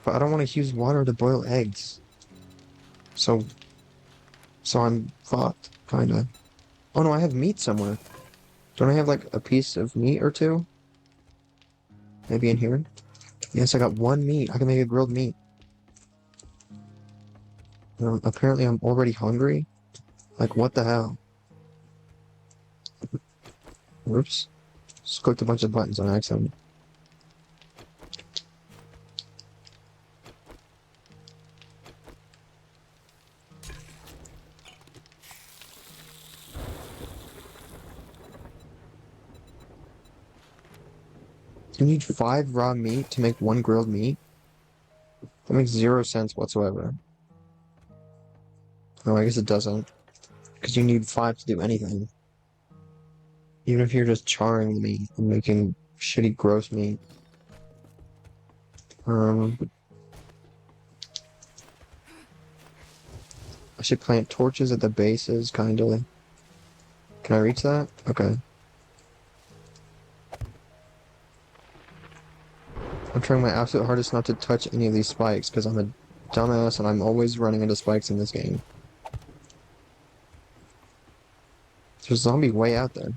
but I don't want to use water to boil eggs. So, so I'm fucked, kinda. Oh no, I have meat somewhere. Don't I have like a piece of meat or two? Maybe in here? Yes, I got 1 meat. I can make a grilled meat. Apparently I'm already hungry. Like, what the hell? Whoops. Just clicked a bunch of buttons on accident. You need 5 raw meat to make 1 grilled meat? That makes 0 sense whatsoever. No, I guess it doesn't. Because you need 5 to do anything. Even if you're just charring the meat and making shitty gross meat. I should plant torches at the bases, kinda. Can I reach that? Okay. I'm trying my absolute hardest not to touch any of these spikes, because I'm a dumbass and I'm always running into spikes in this game. There's a zombie way out there.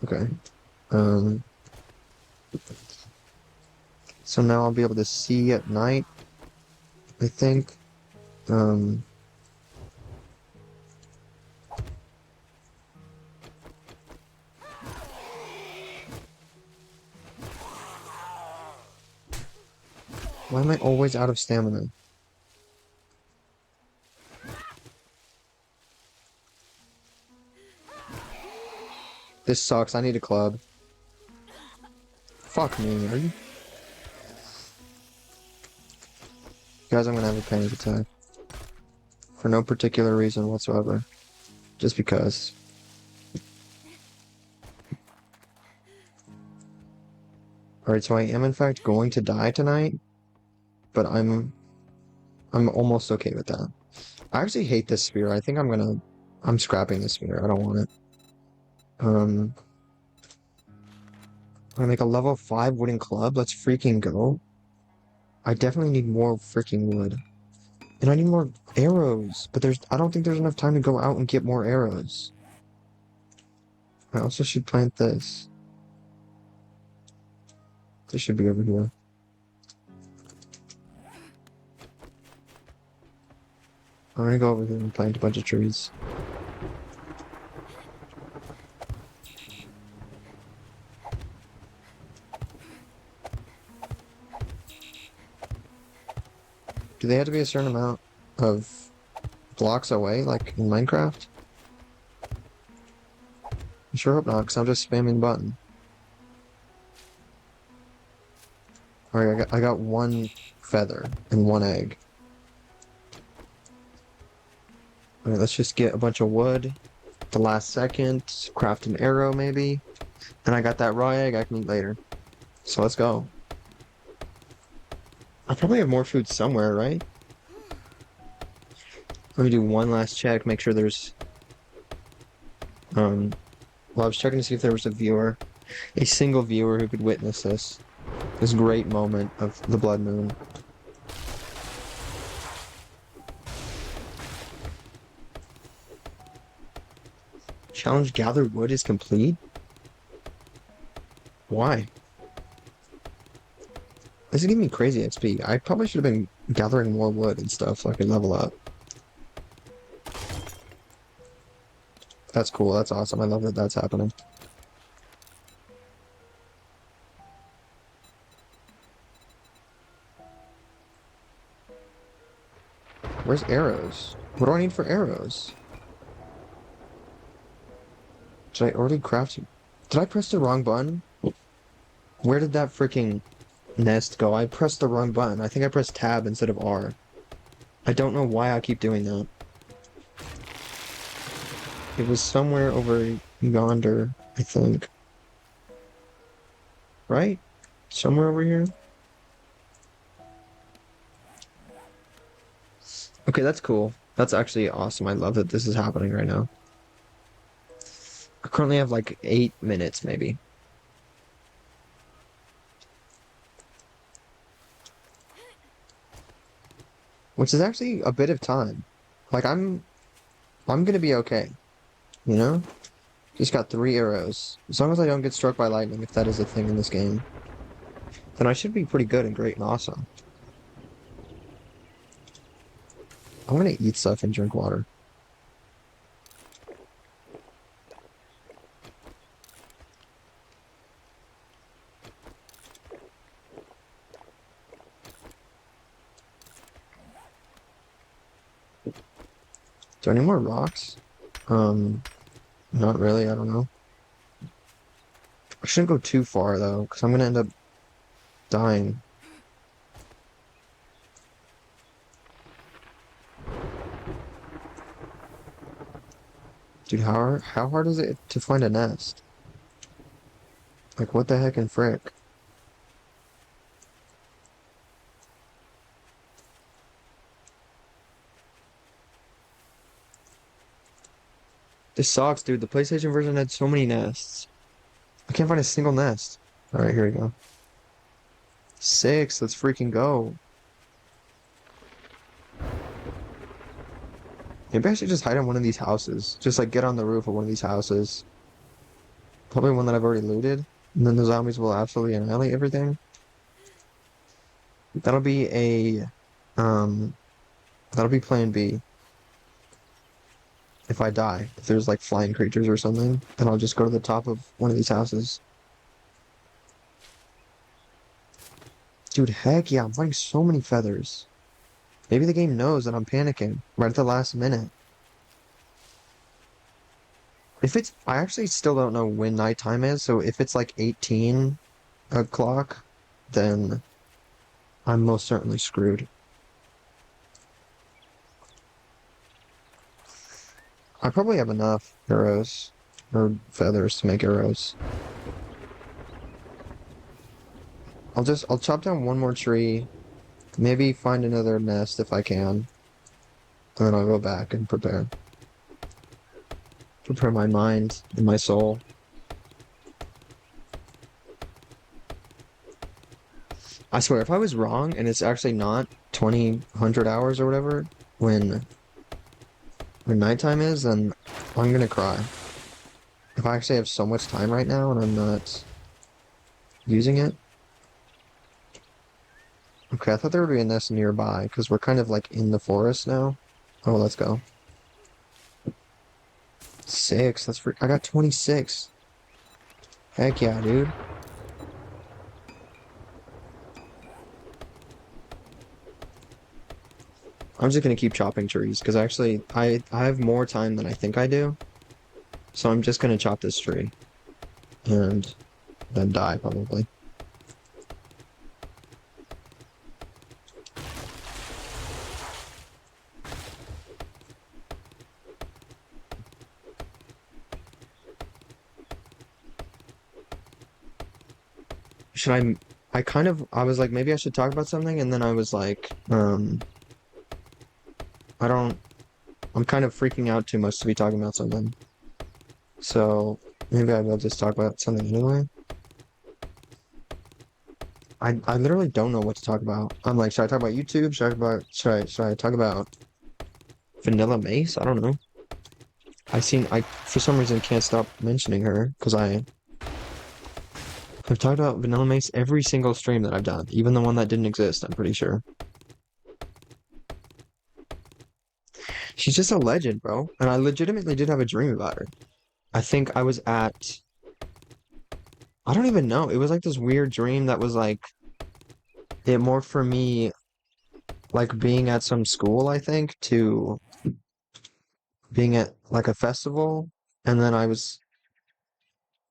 Okay. Um, so now I'll be able to see at night, I think. Um, Why am I always out of stamina? This sucks. I need a club. Fuck me. Are you... Guys, I'm gonna have a panic attack. For no particular reason whatsoever. Just because. Alright, so I am in fact going to die tonight. But I'm almost okay with that. I actually hate this spear. I think I'm scrapping this spear. I don't want it. I'm gonna make a level 5 wooden club. Let's freaking go. I definitely need more freaking wood. And I need more arrows. But I don't think there's enough time to go out and get more arrows. I also should plant this. This should be over here. I'm gonna go over here and plant a bunch of trees. Do they have to be a certain amount of blocks away, like in Minecraft? I sure hope not, because I'm just spamming the button. Alright, I got one feather and one egg. Alright, let's just get a bunch of wood. The last second, craft an arrow maybe. And I got that raw egg I can eat later. So let's go. I probably have more food somewhere, right? Let me do one last check, make sure there's... Well, I was checking to see if there was a single viewer who could witness this great moment of the blood moon. Challenge gather wood is complete? Why? This is giving me crazy XP. I probably should have been gathering more wood and stuff so I could level up. That's cool, that's awesome. I love that that's happening. Where's arrows? What do I need for arrows? Did I already craft it? Did I press the wrong button? Where did that freaking nest go? I pressed the wrong button. I think I pressed tab instead of R. I don't know why I keep doing that. It was somewhere over yonder, I think. Right? Somewhere over here? Okay, that's cool. That's actually awesome. I love that this is happening right now. I currently have like 8 minutes, maybe. Which is actually a bit of time. Like, I'm gonna be okay. You know? Just got 3 arrows. As long as I don't get struck by lightning, if that is a thing in this game, then I should be pretty good and great and awesome. I'm gonna eat stuff and drink water. Is there any more rocks? Not really, I don't know. I shouldn't go too far though, because I'm gonna end up dying. Dude, how hard is it to find a nest? Like, what the heck and frick? This sucks, dude. The PlayStation version had so many nests. I can't find a single nest. Alright, here we go. 6, let's freaking go. Maybe I should just hide in one of these houses. Just like get on the roof of one of these houses. Probably one that I've already looted. And then the zombies will absolutely annihilate everything. That'll be um, that'll be plan B. If I die, if there's like flying creatures or something, then I'll just go to the top of one of these houses. Dude, heck yeah, I'm finding so many feathers. Maybe the game knows that I'm panicking right at the last minute. If it's, I actually still don't know when nighttime is, so if it's like 18 o'clock, then I'm most certainly screwed. I probably have enough arrows or feathers to make arrows. I'll chop down one more tree, maybe find another nest if I can, and then I'll go back and prepare my mind and my soul. I swear, if I was wrong and it's actually not 2000 hours or whatever when nighttime is, then I'm gonna cry. If I actually have so much time right now and I'm not using it. Okay, I thought there would be a nest nearby because we're kind of like in the forest now. Oh, let's go. 6. That's free. I got 26. Heck yeah, dude. I'm just gonna keep chopping trees because actually I have more time than I think I do. So I'm just gonna chop this tree and then die probably. Should I was like maybe I should talk about something and then I was like, I don't I'm kind of freaking out too much to be talking about something. So maybe I will just talk about something anyway. I literally don't know what to talk about. I'm like, should I talk about YouTube? Should I talk about Vanilla Mace? I don't know. I for some reason can't stop mentioning her because I've talked about Vanilla Mace every single stream that I've done, even the one that didn't exist, I'm pretty sure. She's just a legend, bro. And I legitimately did have a dream about her. I think I was at I don't even know. It was like this weird dream that was like it more for me like being at some school, I think, to being at like a festival. And then I was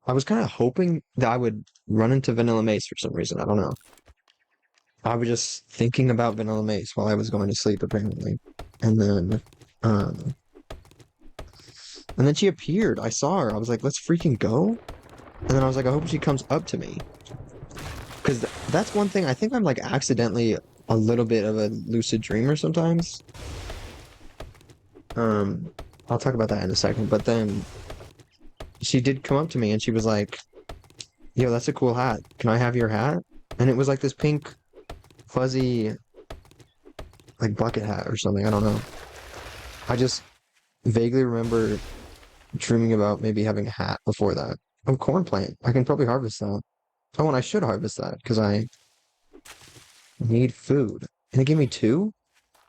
kind of hoping that I would run into Vanilla Mace for some reason. I don't know. I was just thinking about Vanilla Mace while I was going to sleep, apparently. And then, um, and then she appeared. I saw her. I was like, let's freaking go. And then I was like, I hope she comes up to me. Because that's one thing. I think I'm like accidentally a little bit of a lucid dreamer sometimes. Um, I'll talk about that in a second. But then she did come up to me and she was like, yo, that's a cool hat. Can I have your hat? And it was like this pink, fuzzy, like bucket hat or something. I don't know. I just vaguely remember dreaming about maybe having a hat before that. Oh, corn plant. I can probably harvest that. Oh, and I should harvest that because I need food. And it gave me 2?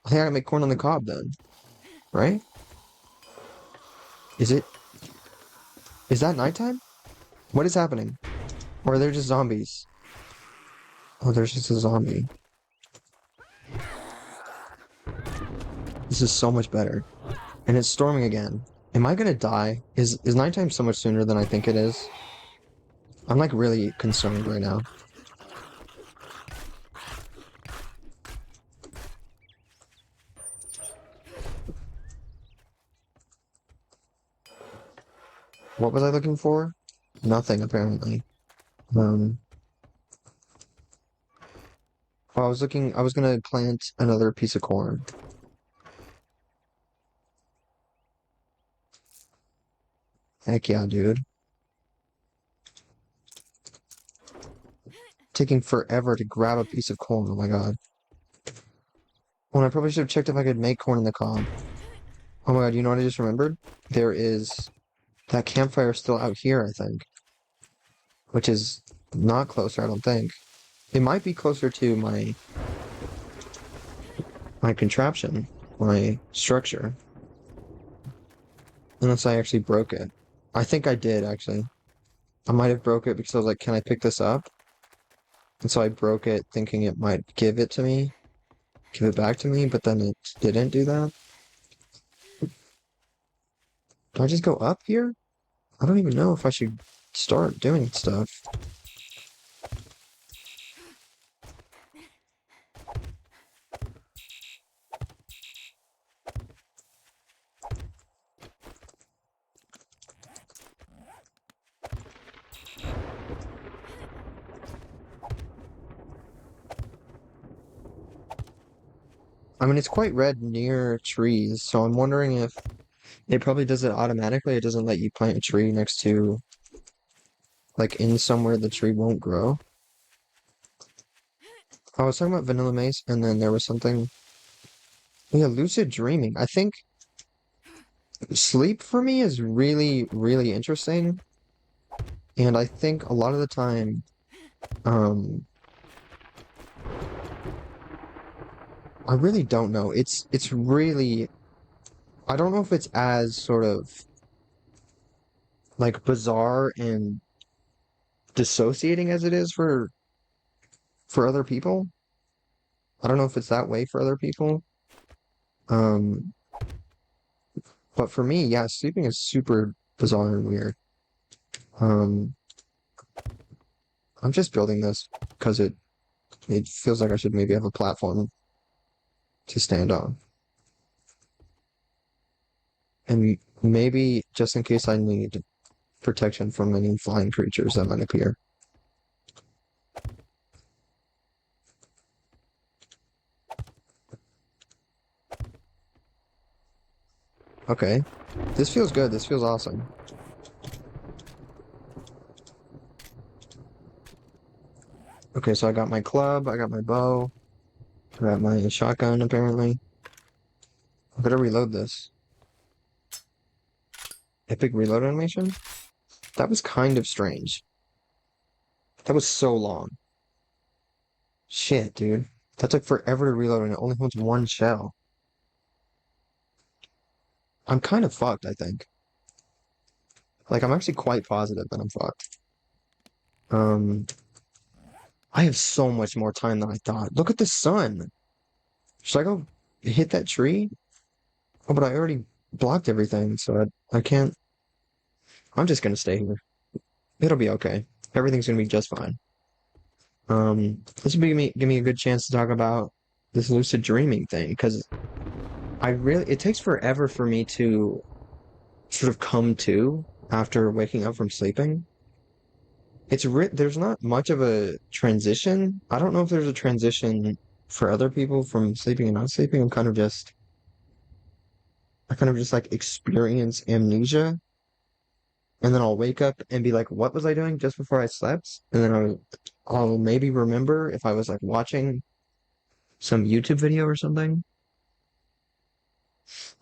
I think I can make corn on the cob then, right? Is it? Is that nighttime? What is happening? Or are there just zombies? Oh, there's just a zombie. This is so much better. And it's storming again. Am I gonna die? Is nighttime so much sooner than I think it is? I'm like really concerned right now. What was I looking for? Nothing, apparently. Um, I was gonna plant another piece of corn. Heck yeah, dude. Taking forever to grab a piece of corn, oh my god. Well, I probably should have checked if I could make corn in the cob. Oh my god, you know what I just remembered? There is that campfire still out here, I think. Which is not closer, I don't think. It might be closer to my contraption, my structure. Unless I actually broke it. I think I did, actually. I might have broke it because I was like, can I pick this up? And so I broke it thinking it might give it back to me, but then it didn't do that. Do I just go up here? I don't even know if I should start doing stuff. I mean, it's quite red near trees, so I'm wondering if it probably does it automatically. It doesn't let you plant a tree next to, like, in somewhere the tree won't grow. I was talking about Vanilla Mace, and then there was something. Yeah, lucid dreaming. I think sleep for me is really, really interesting. And I think a lot of the time, um, I really don't know. It's really, I don't know if it's as sort of like bizarre and dissociating as it is for other people. I don't know if it's that way for other people. Um, but for me, yeah, sleeping is super bizarre and weird. Um, I'm just building this because it feels like I should maybe have a platform to stand on. And maybe just in case I need protection from any flying creatures that might appear. Okay. This feels good. This feels awesome. Okay, so I got my club, I got my bow, I got my shotgun apparently. I better reload this. Epic reload animation? That was kind of strange. That was so long. Shit, dude. That took forever to reload and it only holds one shell. I'm kind of fucked, I think. Like, I'm actually quite positive that I'm fucked. Um, I have so much more time than I thought. Look at the sun. Should I go hit that tree? Oh, but I already blocked everything, so I can't. I'm just gonna stay here. It'll be okay. Everything's gonna be just fine. This will give me a good chance to talk about this lucid dreaming thing because it takes forever for me to sort of come to after waking up from sleeping. There's not much of a transition. I don't know if there's a transition for other people from sleeping and not sleeping. I kind of just like experience amnesia, and then I'll wake up and be like, "What was I doing just before I slept?" And then I'll maybe remember if I was like watching some YouTube video or something.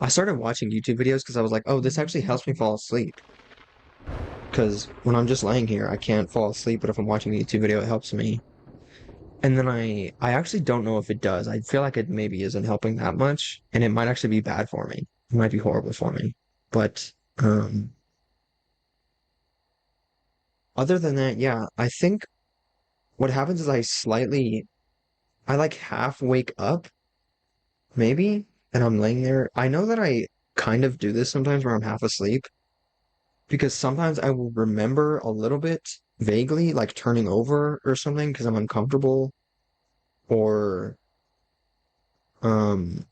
I started watching YouTube videos because I was like, "Oh, this actually helps me fall asleep." Because when I'm just laying here, I can't fall asleep, but if I'm watching a YouTube video, it helps me. And then I actually don't know if it does. I feel like it maybe isn't helping that much, and it might actually be bad for me. It might be horrible for me. But other than that, yeah, I think what happens is I like half wake up, maybe, and I'm laying there. I know that I kind of do this sometimes where I'm half asleep because sometimes I will remember a little bit vaguely, like turning over or something because I'm uncomfortable or um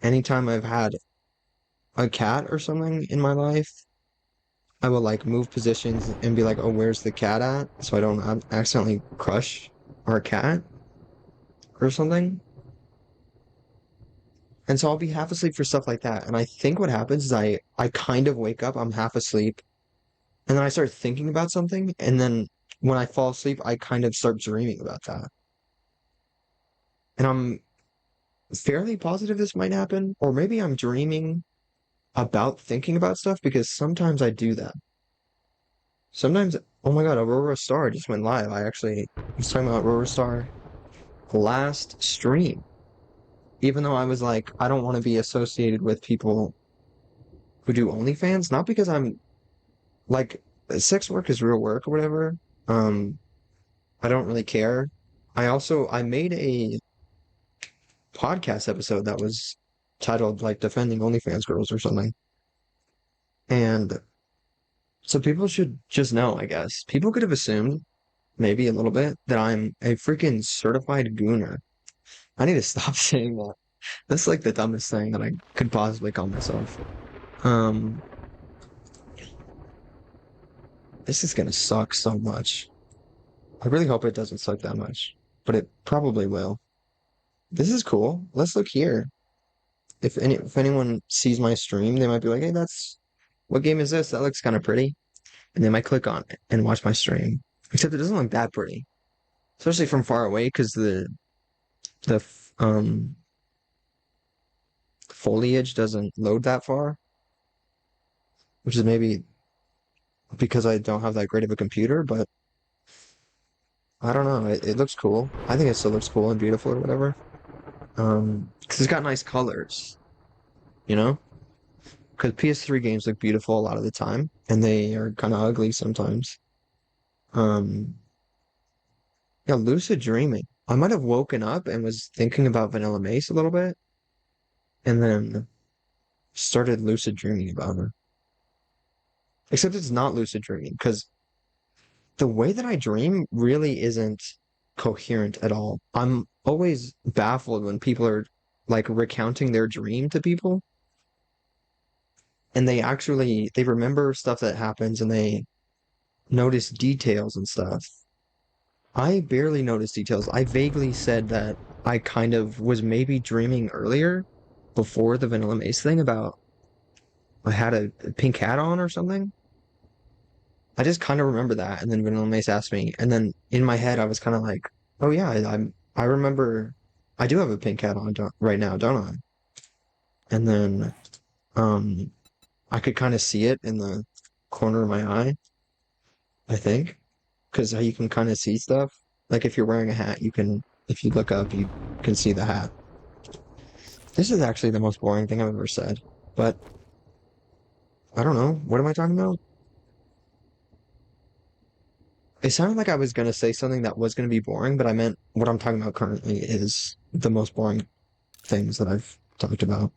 anytime I've had a cat or something in my life, I will like move positions and be like, "Oh, where's the cat at?" So I don't accidentally crush our cat or something. And so I'll be half asleep for stuff like that. And I think what happens is I kind of wake up, I'm half asleep, and then I start thinking about something, and then when I fall asleep, I kind of start dreaming about that. And I'm fairly positive this might happen, or maybe I'm dreaming about thinking about stuff because sometimes I do that. Sometimes, oh my God, Aurora Star just went live. I actually was talking about Aurora Star last stream. Even though I was like, I don't want to be associated with people who do OnlyFans, not because I'm like sex work is real work or whatever. Um, I don't really care. I made a podcast episode that was titled like defending OnlyFans girls or something. And so people should just know, I guess. People could have assumed, maybe a little bit, that I'm a freaking certified gooner. I need to stop saying that. That's like the dumbest thing that I could possibly call myself. Um, this is gonna suck so much. I really hope it doesn't suck that much, but it probably will. This is cool. Let's look here. If anyone sees my stream, they might be like, "Hey, that's what game is this? That looks kind of pretty." And they might click on it and watch my stream. Except it doesn't look that pretty, especially from far away, because the foliage doesn't load that far, which is maybe because I don't have that great of a computer, but I don't know. It looks cool. I think it still looks cool and beautiful or whatever. Because it's got nice colors, you know? Because PS3 games look beautiful a lot of the time, and they are kind of ugly sometimes. Um, yeah, lucid dreaming. I might have woken up and was thinking about Vanilla Mace a little bit, and then started lucid dreaming about her. Except it's not lucid dreaming, because the way that I dream really isn't coherent at all. I'm always baffled when people are like recounting their dream to people and they remember stuff that happens and they notice details and stuff. I barely notice details. I vaguely said that I kind of was maybe dreaming earlier before the Vanilla Mace thing about I had a pink hat on or something. I just kind of remember that, and then Vanilla Mace asked me, and then in my head I was kind of like, "Oh yeah, I remember. I do have a pink hat on right now, don't I?" And then um, I could kind of see it in the corner of my eye, I think, because you can kind of see stuff. Like if you're wearing a hat, you can, if you look up, you can see the hat. This is actually the most boring thing I've ever said, but I don't know. What am I talking about? It sounded like I was going to say something that was going to be boring, but I meant what I'm talking about currently is the most boring things that I've talked about.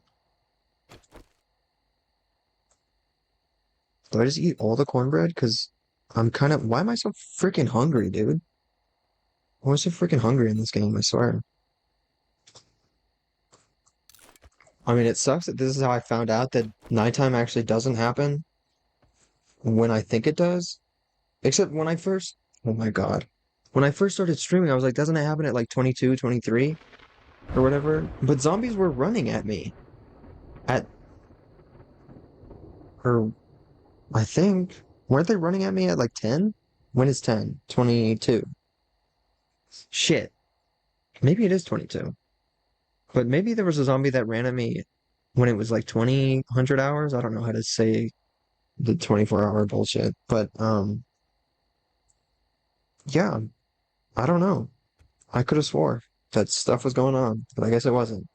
Do I just eat all the cornbread? Because I'm kind of, why am I so freaking hungry, dude? Why am I so freaking hungry in this game? I swear. I mean, it sucks that this is how I found out that nighttime actually doesn't happen when I think it does. Except when I first, oh my God. When I first started streaming, I was like, doesn't it happen at like 22, 23 or whatever? But zombies were running at me at, or I think, weren't they running at me at like 10? When is 10? 22. Shit. Maybe it is 22. But maybe there was a zombie that ran at me when it was like 20, 100 hours. I don't know how to say the 24-hour bullshit. But yeah, I don't know. I could have swore that stuff was going on, but I guess it wasn't.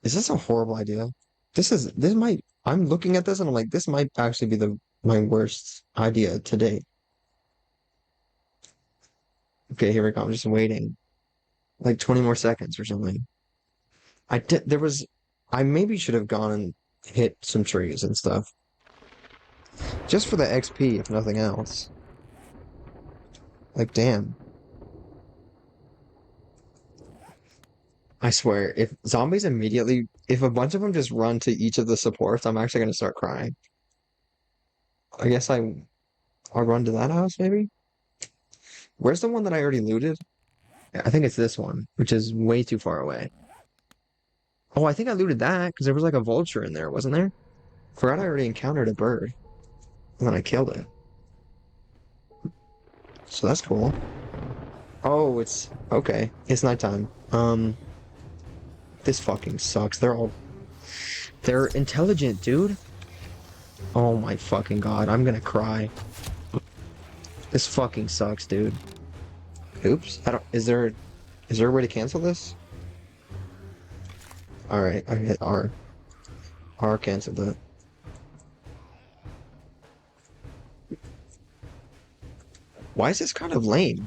Is this a horrible idea? This might, I'm looking at this and I'm like, this might actually be my worst idea to date. Okay, here we go. I'm just waiting. Like 20 more seconds or something. There was, I maybe should have gone and hit some trees and stuff. Just for the XP, if nothing else. Like, damn. I swear, if a bunch of them just run to each of the supports, I'm actually gonna start crying. I guess I'll run to that house, maybe? Where's the one that I already looted? I think it's this one, which is way too far away. Oh, I think I looted that because there was like a vulture in there, wasn't there? Forgot I already encountered a bird, and then I killed it. So that's cool. Oh, it's okay. It's nighttime. This fucking sucks. They're intelligent, dude. Oh my fucking God, I'm gonna cry. This fucking sucks, dude. Oops. I don't, is there a way to cancel this? All right, I hit R. R canceled it. Why is this kind of lame?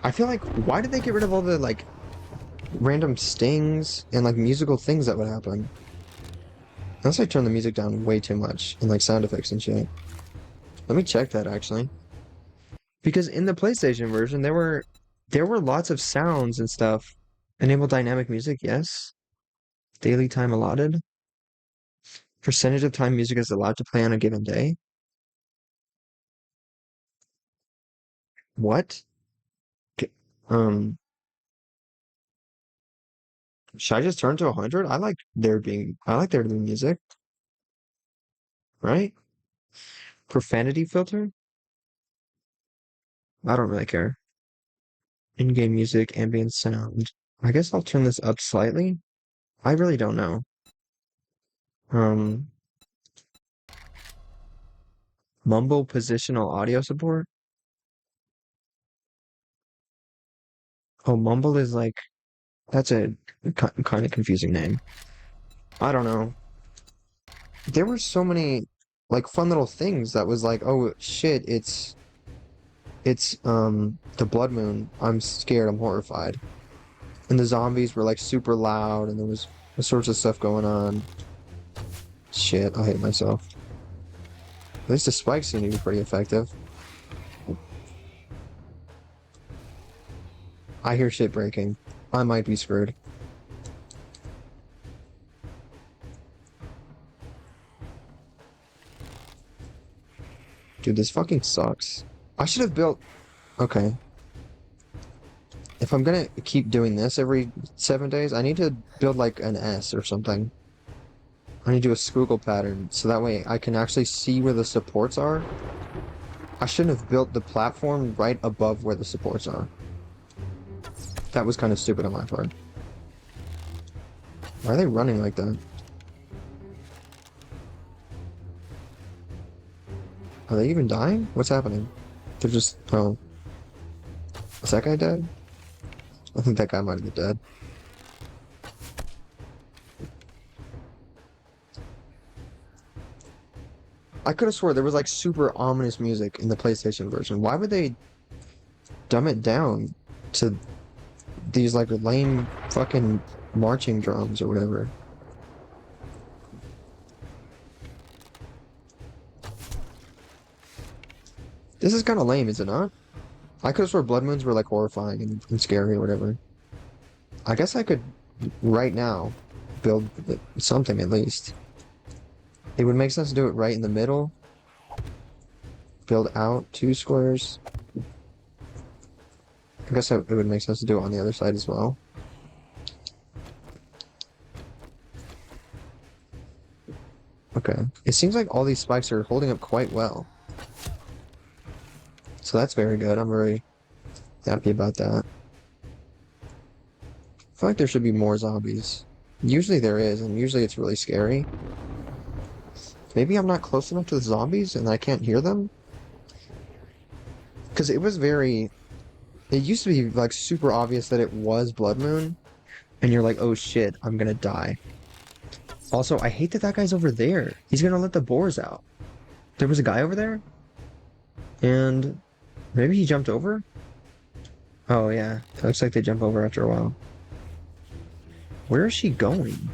I feel like, why did they get rid of all the, like, random stings and, like, musical things that would happen? Unless I turn the music down way too much and, like, sound effects and shit. Let me check that, actually. Because in the PlayStation version, there were lots of sounds and stuff. Enable dynamic music, yes. Daily time allotted. Percentage of time music is allowed to play on a given day. What? K- Um, should I just turn to 100? I like there to be music, right? Profanity filter? I don't really care. In-game music, ambient sound. I guess I'll turn this up slightly. I really don't know. Um, mumble positional audio support? Oh, mumble is like, that's a kind of confusing name. I don't know. There were so many like fun little things that was like, oh shit, it's the blood moon. I'm scared, I'm horrified. And the zombies were like super loud and there was all sorts of stuff going on. Shit, I hate myself. At least the spikes seem to be pretty effective. I hear shit breaking. I might be screwed. Dude, this fucking sucks. I should have built... Okay. If I'm gonna keep doing this every 7 days, I need to build like an S or something. I need to do a squiggle pattern so that way I can actually see where the supports are. I shouldn't have built the platform right above where the supports are. That was kind of stupid on my part. Why are they running like that? Are they even dying? What's happening? They're just... Oh. Is that guy dead? I think that guy might have been dead. I could have swore there was like super ominous music in the PlayStation version. Why would they dumb it down to these like lame fucking marching drums or whatever? This is kind of lame, is it not? I could have swore Blood Moons were like horrifying and scary or whatever. I guess I could right now build something at least. It would make sense to do it right in the middle. Build out 2 squares. I guess it would make sense to do it on the other side as well. Okay. It seems like all these spikes are holding up quite well. So that's very good. I'm very happy about that. I feel like there should be more zombies. Usually there is, and usually it's really scary. Maybe I'm not close enough to the zombies and I can't hear them? Because it was very... It used to be like super obvious that it was Blood Moon. And you're like, oh shit, I'm gonna die. Also, I hate that that guy's over there. He's gonna let the boars out. There was a guy over there? And maybe he jumped over? Oh yeah, it looks like they jump over after a while. Where is she going?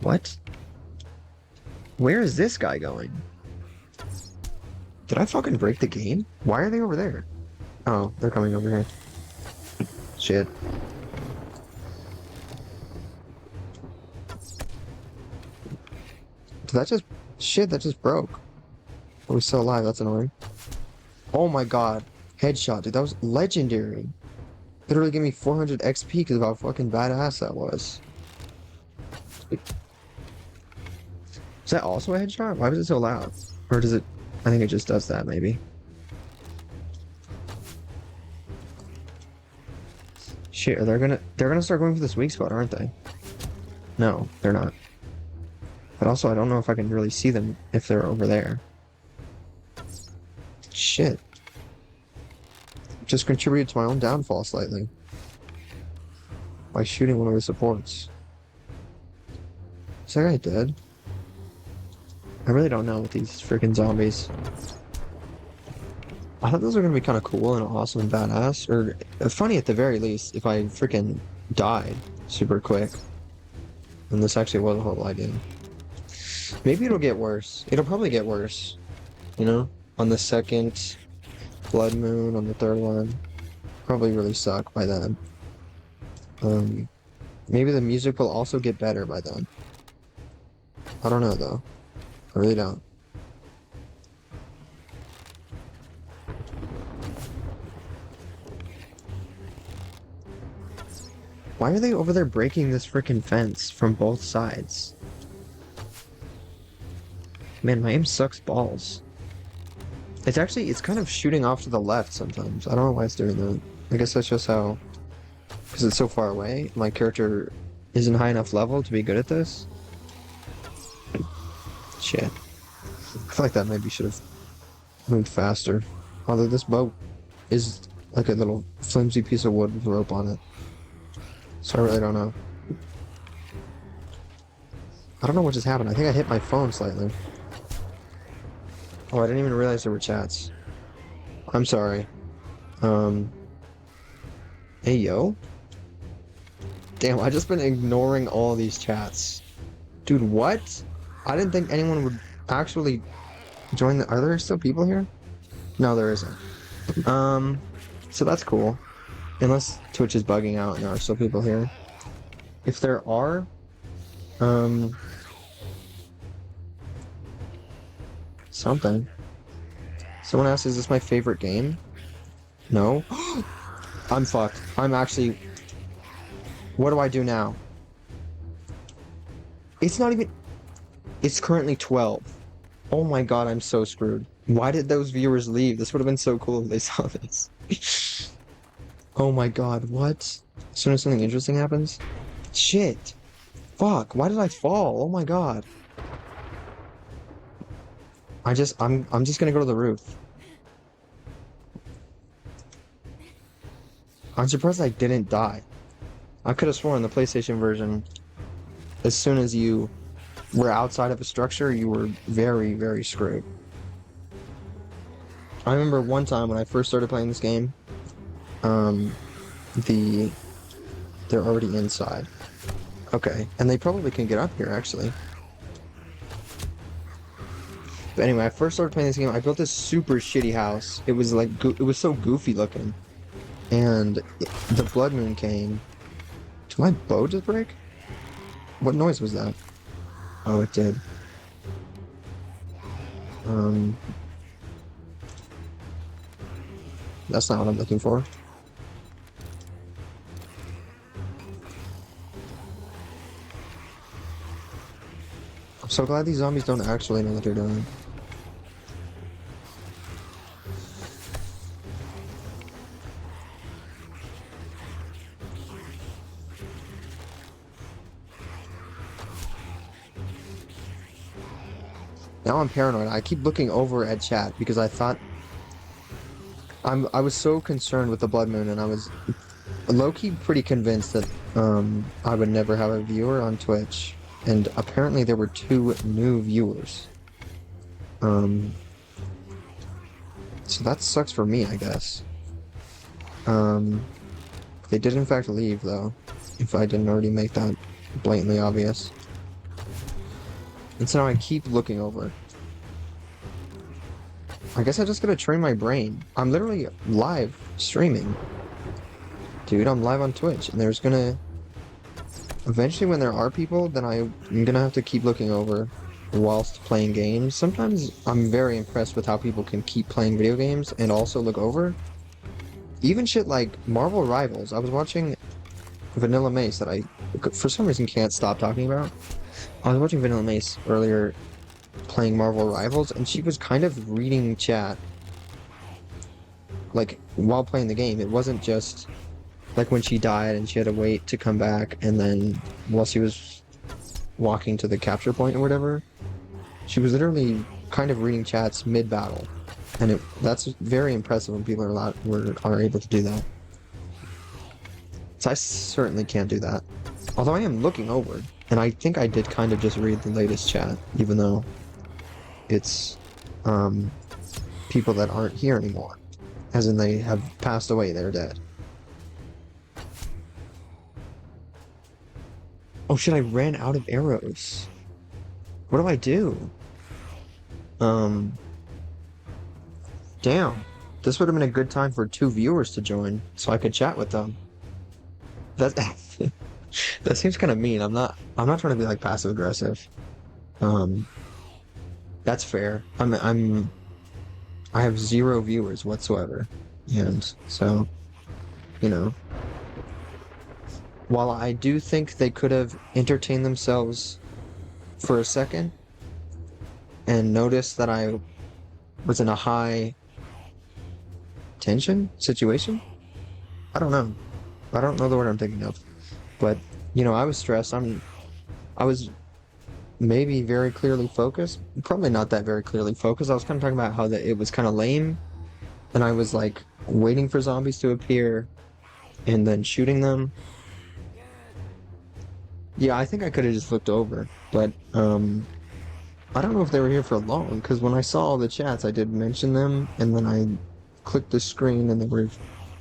What? Where is this guy going? Did I fucking break the game? Why are they over there? Oh, they're coming over here. Shit. Did that just... Shit, that just broke. Are we still alive? That's annoying. Oh my god. Headshot, dude. That was legendary. Literally gave me 400 XP because of how fucking badass that was. Is that also a headshot? Why was it so loud? Or does it... I think it just does that, maybe. Shit, they're gonna start going for this weak spot, aren't they? No, they're not. But also, I don't know if I can really see them if they're over there. Shit. Just contributed to my own downfall slightly. By shooting one of the supports. Is that guy dead? I really don't know with these freaking zombies. I thought those were gonna be kind of cool and awesome and badass, or funny at the very least, if I freaking died super quick. And this actually was a horrible idea. Maybe it'll get worse. It'll probably get worse. You know? On the second blood moon, on the third one. Probably really suck by then. Maybe the music will also get better by then. I don't know though. I really don't. Why are they over there breaking this freaking fence from both sides? Man, my aim sucks balls. It's kind of shooting off to the left sometimes. I don't know why it's doing that. I guess that's just how, because it's so far away, my character isn't high enough level to be good at this. Shit. I feel like that maybe should have moved faster. Although this boat is like a little flimsy piece of wood with a rope on it. So I really don't know. I don't know what just happened. I think I hit my phone slightly. Oh, I didn't even realize there were chats. I'm sorry. Hey, yo? Damn, I just been ignoring all these chats. Dude, what? I didn't think anyone would actually join the... Are there still people here? No, there isn't. So that's cool. Unless Twitch is bugging out and there are still people here. If there are, something. Someone asked, is this my favorite game? No. I'm fucked. I'm actually... What do I do now? It's not even... It's currently 12. Oh my god, I'm so screwed. Why did those viewers leave? This would have been so cool if they saw this. Oh my god, what? As soon as something interesting happens? Shit! Fuck, why did I fall? Oh my god. I'm just gonna go to the roof. I'm surprised I didn't die. I could have sworn the PlayStation version, as soon as you were outside of a structure, you were very, very screwed. I remember one time when I first started playing this game, they're already inside. Okay, and they probably can get up here, actually. But anyway, I first started playing this game, I built this super shitty house. It was like, it was so goofy looking. And the blood moon came. Did my bow just break? What noise was that? Oh, it did. That's not what I'm looking for. I'm so glad these zombies don't actually know what they're doing. Now I'm paranoid. I keep looking over at chat because I thought I was so concerned with the blood moon, and I was low-key pretty convinced that I would never have a viewer on Twitch, and apparently there were 2 new viewers. So that sucks for me, I guess. They did in fact leave though, if I didn't already make that blatantly obvious. And so now I keep looking over. I guess I just gotta train my brain. I'm literally live streaming. Dude, I'm live on Twitch, and there's gonna... Eventually when there are people, then I'm gonna have to keep looking over whilst playing games. Sometimes I'm very impressed with how people can keep playing video games and also look over. Even shit like Marvel Rivals. I was watching Vanilla Mace that I, for some reason, can't stop talking about. I was watching Vanilla Mace earlier playing Marvel Rivals, and she was kind of reading chat like while playing the game. It wasn't just like when she died and she had to wait to come back, and then while she was walking to the capture point or whatever, she was literally kind of reading chats mid-battle, and that's very impressive when people are able to do that. So I certainly can't do that. Although I am looking over, and I think I did kind of just read the latest chat, even though it's people that aren't here anymore. As in they have passed away, they're dead. Oh shit, I ran out of arrows. What do I do? Damn. This would have been a good time for 2 viewers to join, so I could chat with them. That that seems kind of mean. I'm not trying to be like passive aggressive. Um, that's fair. I have 0 viewers whatsoever. And so, you know, while I do think they could have entertained themselves for a second and noticed that I was in a high tension situation, I don't know. I don't know the word I'm thinking of. But, you know, I was stressed. I was maybe very clearly focused. Probably not that very clearly focused. I was kind of talking about how it was kind of lame. And I was like waiting for zombies to appear and then shooting them. Yeah, I think I could have just flipped over. But I don't know if they were here for long, because when I saw all the chats, I did mention them, and then I clicked the screen and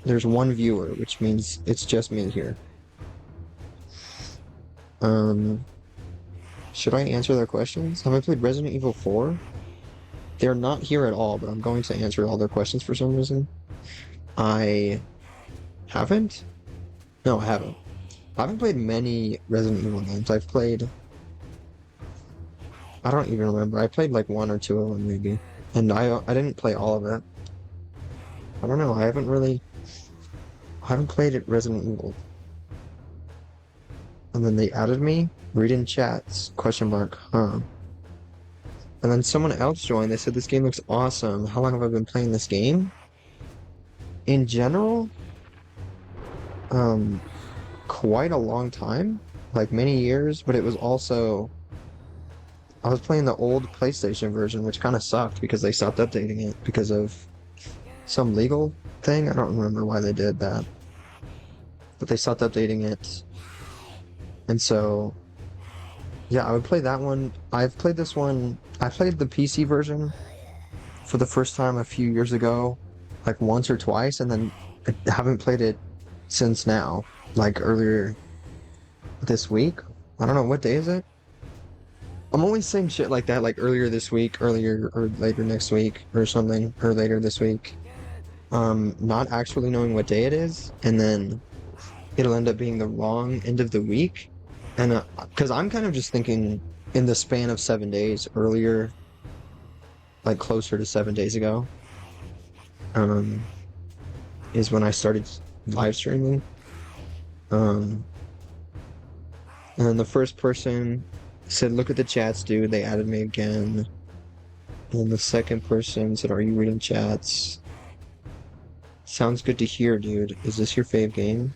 there's 1 viewer, which means it's just me here. Should I answer their questions? Have I played Resident Evil 4? They're not here at all, but I'm going to answer all their questions for some reason. I haven't? No, I haven't. I haven't played many Resident Evil games. I don't even remember. I played like 1 or 2 of them maybe. And I didn't play all of it. I don't know. I haven't played it Resident Evil. And then they added me, read in chats, question mark, huh? And then someone else joined, they said this game looks awesome. How long have I been playing this game? In general, quite a long time, like many years, but it was also, I was playing the old PlayStation version, which kind of sucked because they stopped updating it because of some legal thing. I don't remember why they did that, but they stopped updating it. And so, yeah, I would play that one. I've played this one. I played the PC version for the first time a few years ago, like once or twice, and then I haven't played it since now, like earlier this week. I don't know, what day is it? I'm always saying shit like that, like earlier this week, earlier or later next week or something, or later this week. Not actually knowing what day it is, and then it'll end up being the wrong end of the week. And because I'm kind of just thinking in the span of 7 days earlier, like closer to 7 days ago, is when I started live streaming. And then the first person said, look at the chats, dude. They added me again. And the second person said, are you reading chats? Sounds good to hear, dude. Is this your fave game?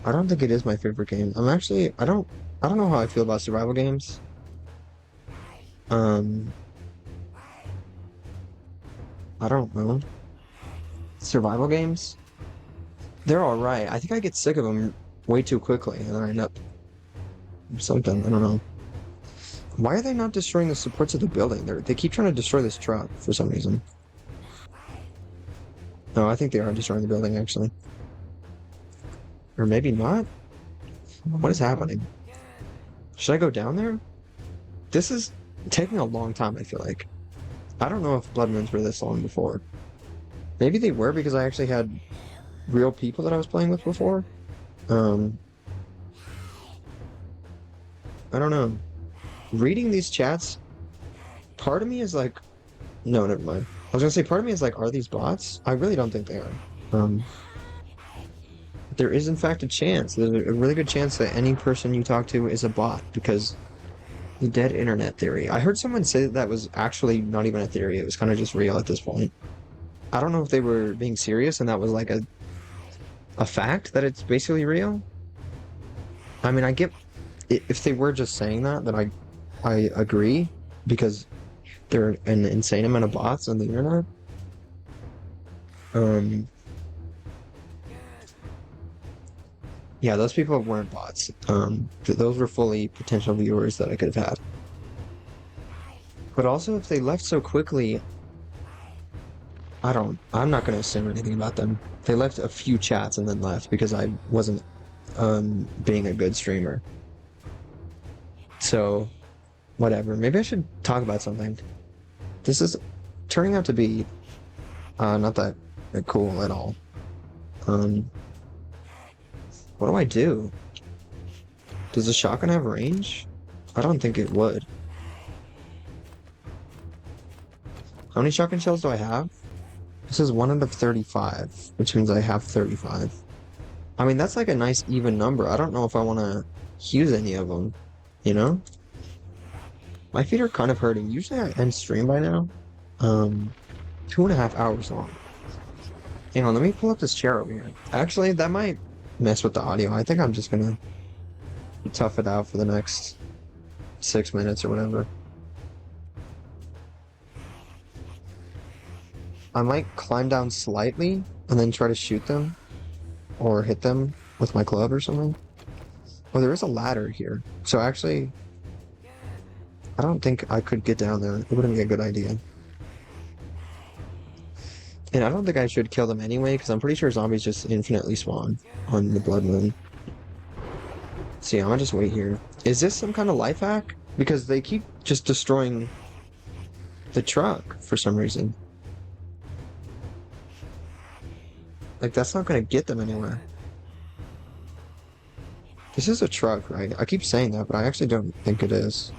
I don't think it is my favorite game. I don't know how I feel about survival games. I don't know. Survival games? They're alright. I think I get sick of them way too quickly and I end up something. I don't know. Why are they not destroying the supports of the building? They keep trying to destroy this truck for some reason. No, I think they are destroying the building, actually. Or maybe not? What is happening? Should I go down there? This is taking a long time, I feel like. I don't know if Blood Moons were this long before. Maybe they were because I actually had real people that I was playing with before. I don't know. Reading these chats, part of me is like, no, never mind. I was gonna say, part of me is like, are these bots? I really don't think they are. There is in fact a chance. There's a really good chance that any person you talk to is a bot because the dead internet theory. I heard someone say that was actually not even a theory. It was kind of just real at this point. I don't know if they were being serious and that was like a fact that it's basically real. I mean, I get if they were just saying that, then I agree because there are an insane amount of bots on the internet. Yeah, those people weren't bots. Those were fully potential viewers that I could have had. But also, if they left so quickly, I'm not gonna assume anything about them. They left a few chats and then left because I wasn't being a good streamer. So, whatever. Maybe I should talk about something. This is turning out to be not that cool at all. Um, what do I do? Does the shotgun have range? I don't think it would. How many shotgun shells do I have? This is 1 out of 35, which means I have 35. I mean, that's like a nice even number. I don't know if I want to use any of them, you know? My feet are kind of hurting. Usually I end stream by now. 2.5 hours long. Hang on, let me pull up this chair over here. Actually, that might mess with the audio. I think I'm just gonna tough it out for the next 6 minutes or whatever. I might climb down slightly and then try to shoot them or hit them with my club or something. Oh, there is a ladder here. So actually, I don't think I could get down there. It wouldn't be a good idea. And I don't think I should kill them anyway, because I'm pretty sure zombies just infinitely spawn on the Blood Moon. See, I'm gonna just wait here. Is this some kind of life hack? Because they keep just destroying the truck for some reason. Like, that's not gonna get them anywhere. This is a truck, right? I keep saying that, but I actually don't think it is.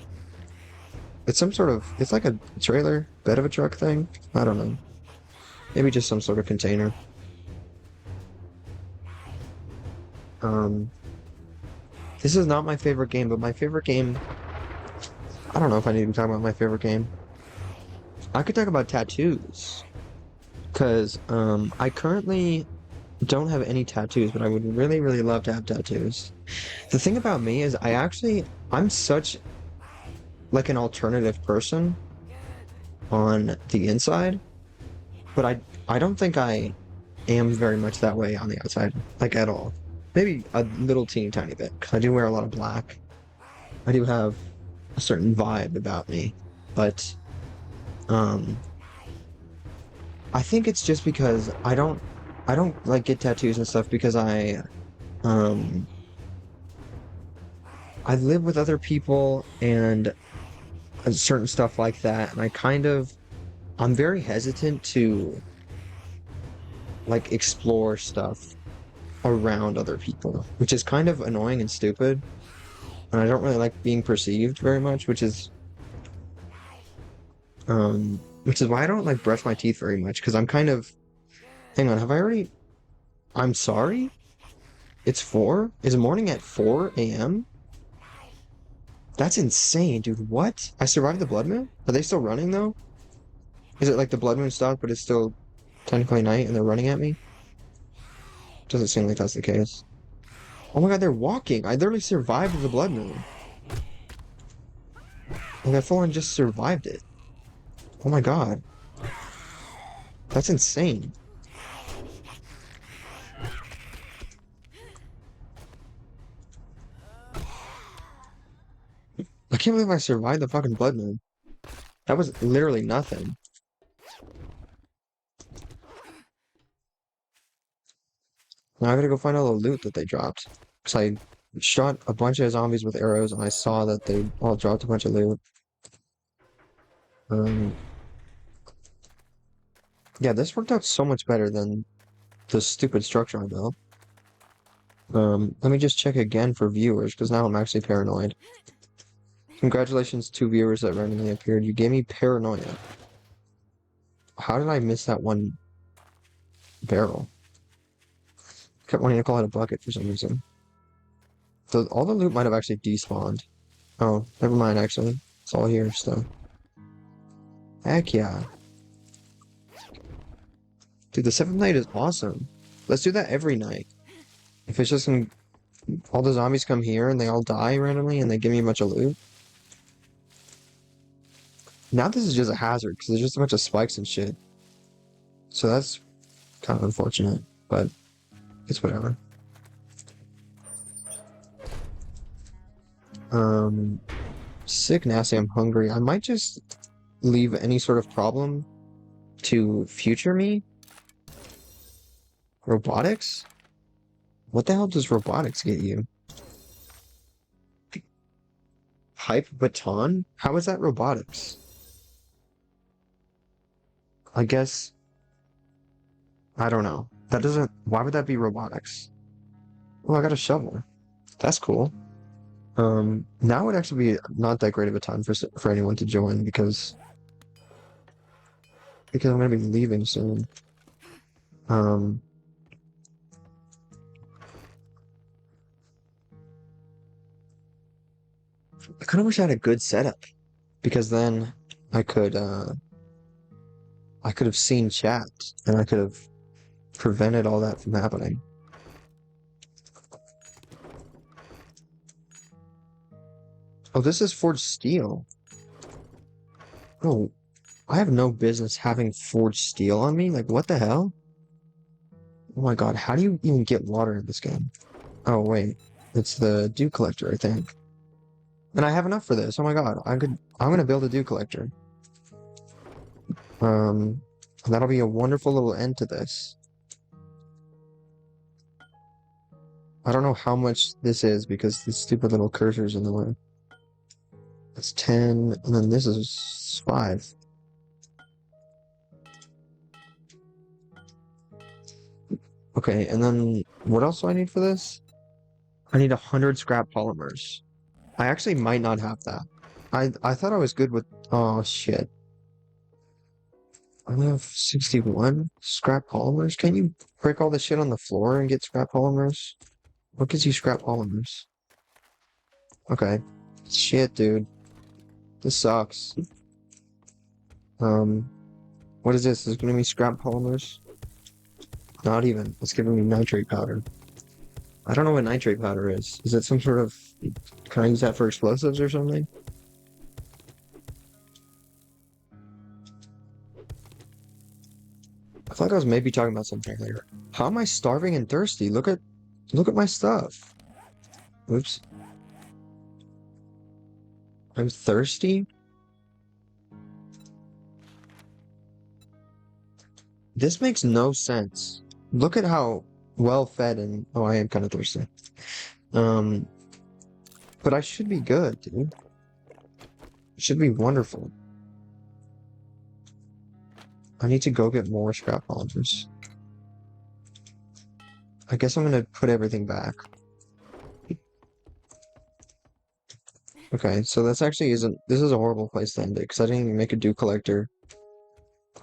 It's some sort of... It's like a trailer, bed of a truck thing? I don't know. Maybe just some sort of container. This is not my favorite game, but my favorite game... I don't know if I need to be talking about my favorite game. I could talk about tattoos. Because, I currently don't have any tattoos, but I would really, really love to have tattoos. The thing about me is I'm such, like, an alternative person on the inside, but I don't think I am very much that way on the outside, like, at all. Maybe a little teeny tiny bit, because I do wear a lot of black. I do have a certain vibe about me, but, I think it's just because I don't like get tattoos and stuff because I live with other people and certain stuff like that, and I'm very hesitant to like explore stuff around other people, which is kind of annoying and stupid, and I don't really like being perceived very much, which is why I don't like brush my teeth very much, because I'm kind of... Hang on, have I already... I'm sorry? It's 4? Is it morning at 4 a.m.? That's insane, dude. What? I survived the Blood Moon? Are they still running, though? Is it like the Blood Moon stopped, but it's still technically night and they're running at me? Doesn't seem like that's the case. Oh my god, they're walking! I literally survived the Blood Moon. Like, I full on just survived it. Oh my god. That's insane. I can't believe I survived the fucking Blood Moon. That was literally nothing. Now I gotta go find all the loot that they dropped. Because I shot a bunch of zombies with arrows and I saw that they all dropped a bunch of loot. Yeah, this worked out so much better than the stupid structure I built. Let me just check again for viewers, because now I'm actually paranoid. Congratulations to viewers that randomly appeared. You gave me paranoia. How did I miss that one barrel? Kept wanting to call it a bucket for some reason. So all the loot might have actually despawned. Oh, never mind, actually. It's all here still. Heck yeah. Dude, the 7th night is awesome. Let's do that every night. If it's just all the zombies come here and they all die randomly and they give me a bunch of loot. Now this is just a hazard because there's just a bunch of spikes and shit. So that's kind of unfortunate, but it's whatever. Sick, nasty, I'm hungry. I might just leave any sort of problem to future me? Robotics? What the hell does robotics get you? Hype baton? How is that robotics? I guess, I don't know. That doesn't, why would that be robotics? Oh, I got a shovel. That's cool. Now would actually be not that great of a time for anyone to join because I'm gonna be leaving soon. Um, I kind of wish I had a good setup because then I could I could have seen chat and I could have prevented all that from happening. Oh, this is forged steel. Oh, I have no business having forged steel on me. Like, what the hell? Oh my god, how do you even get water in this game? Oh wait, it's the dew collector, I think. And I have enough for this. Oh my god, I'm gonna build a dew collector. Um, that'll be a wonderful little end to this. I don't know how much this is because the stupid little cursor's in the way. That's 10, and then this is 5. Okay, and then what else do I need for this? I need 100 scrap polymers. I actually might not have that. I thought I was good with. Oh shit! I only have 61 scrap polymers. Can you break all the shit on the floor and get scrap polymers? What gives you scrap polymers? Okay. Shit, dude. This sucks. Um, what is this? Is it gonna be scrap polymers? Not even. It's giving me nitrate powder. I don't know what nitrate powder is. Is it some sort of... Can I use that for explosives or something? I thought I was maybe talking about something later. How am I starving and thirsty? Look at my stuff. Oops. I'm thirsty? This makes no sense. Look at how well fed and oh, I am kind of thirsty. Um, but I should be good, dude. It should be wonderful. I need to go get more scrap polymers. I guess I'm gonna put everything back. Okay, so this actually isn't. This is a horrible place to end it because I didn't even make a dew collector.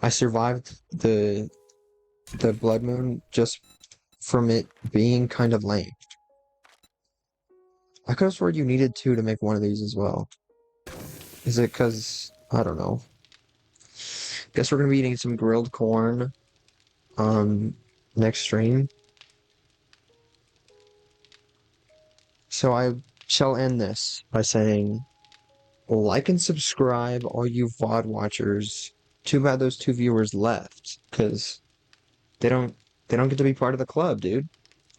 I survived the blood moon just from it being kind of lame. I could have sworn you needed 2 to make one of these as well. Is it because I don't know? Guess we're gonna be eating some grilled corn next stream. So I shall end this by saying like and subscribe, all you VOD watchers. Too bad those 2 viewers left, because they don't get to be part of the club, dude.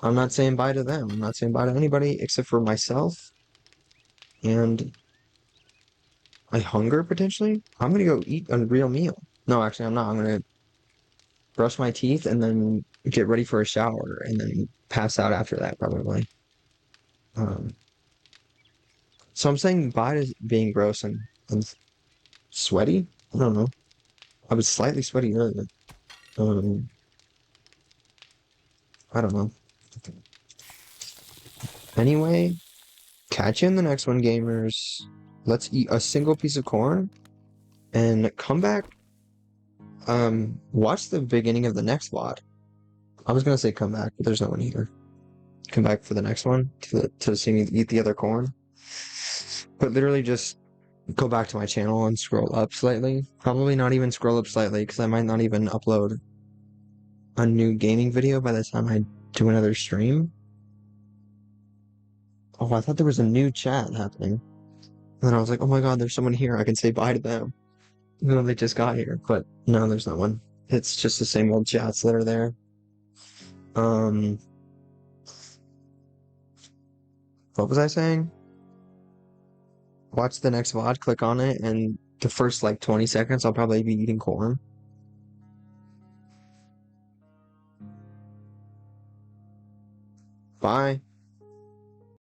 I'm not saying bye to them. I'm not saying bye to anybody except for myself. And I hunger potentially. I'm gonna go eat a real meal. No, actually, I'm not. I'm gonna brush my teeth and then get ready for a shower and then pass out after that, probably. Um, so I'm saying bye to being gross and sweaty. I don't know. I was slightly sweaty earlier. Um, I don't know. Anyway, catch you in the next one, gamers. Let's eat a single piece of corn and come back. Watch the beginning of the next VOD. I was gonna say come back, but there's no one here. Come back for the next one to see me eat the other corn. But literally just go back to my channel and scroll up slightly. Probably not even scroll up slightly because I might not even upload a new gaming video by the time I do another stream. Oh, I thought there was a new chat happening. And then I was like, oh my god, there's someone here. I can say bye to them. Even though they just got here. But no, there's no one. It's just the same old chats that are there. What was I saying? Watch the next VOD, click on it, and the first like 20 seconds I'll probably be eating corn. Bye.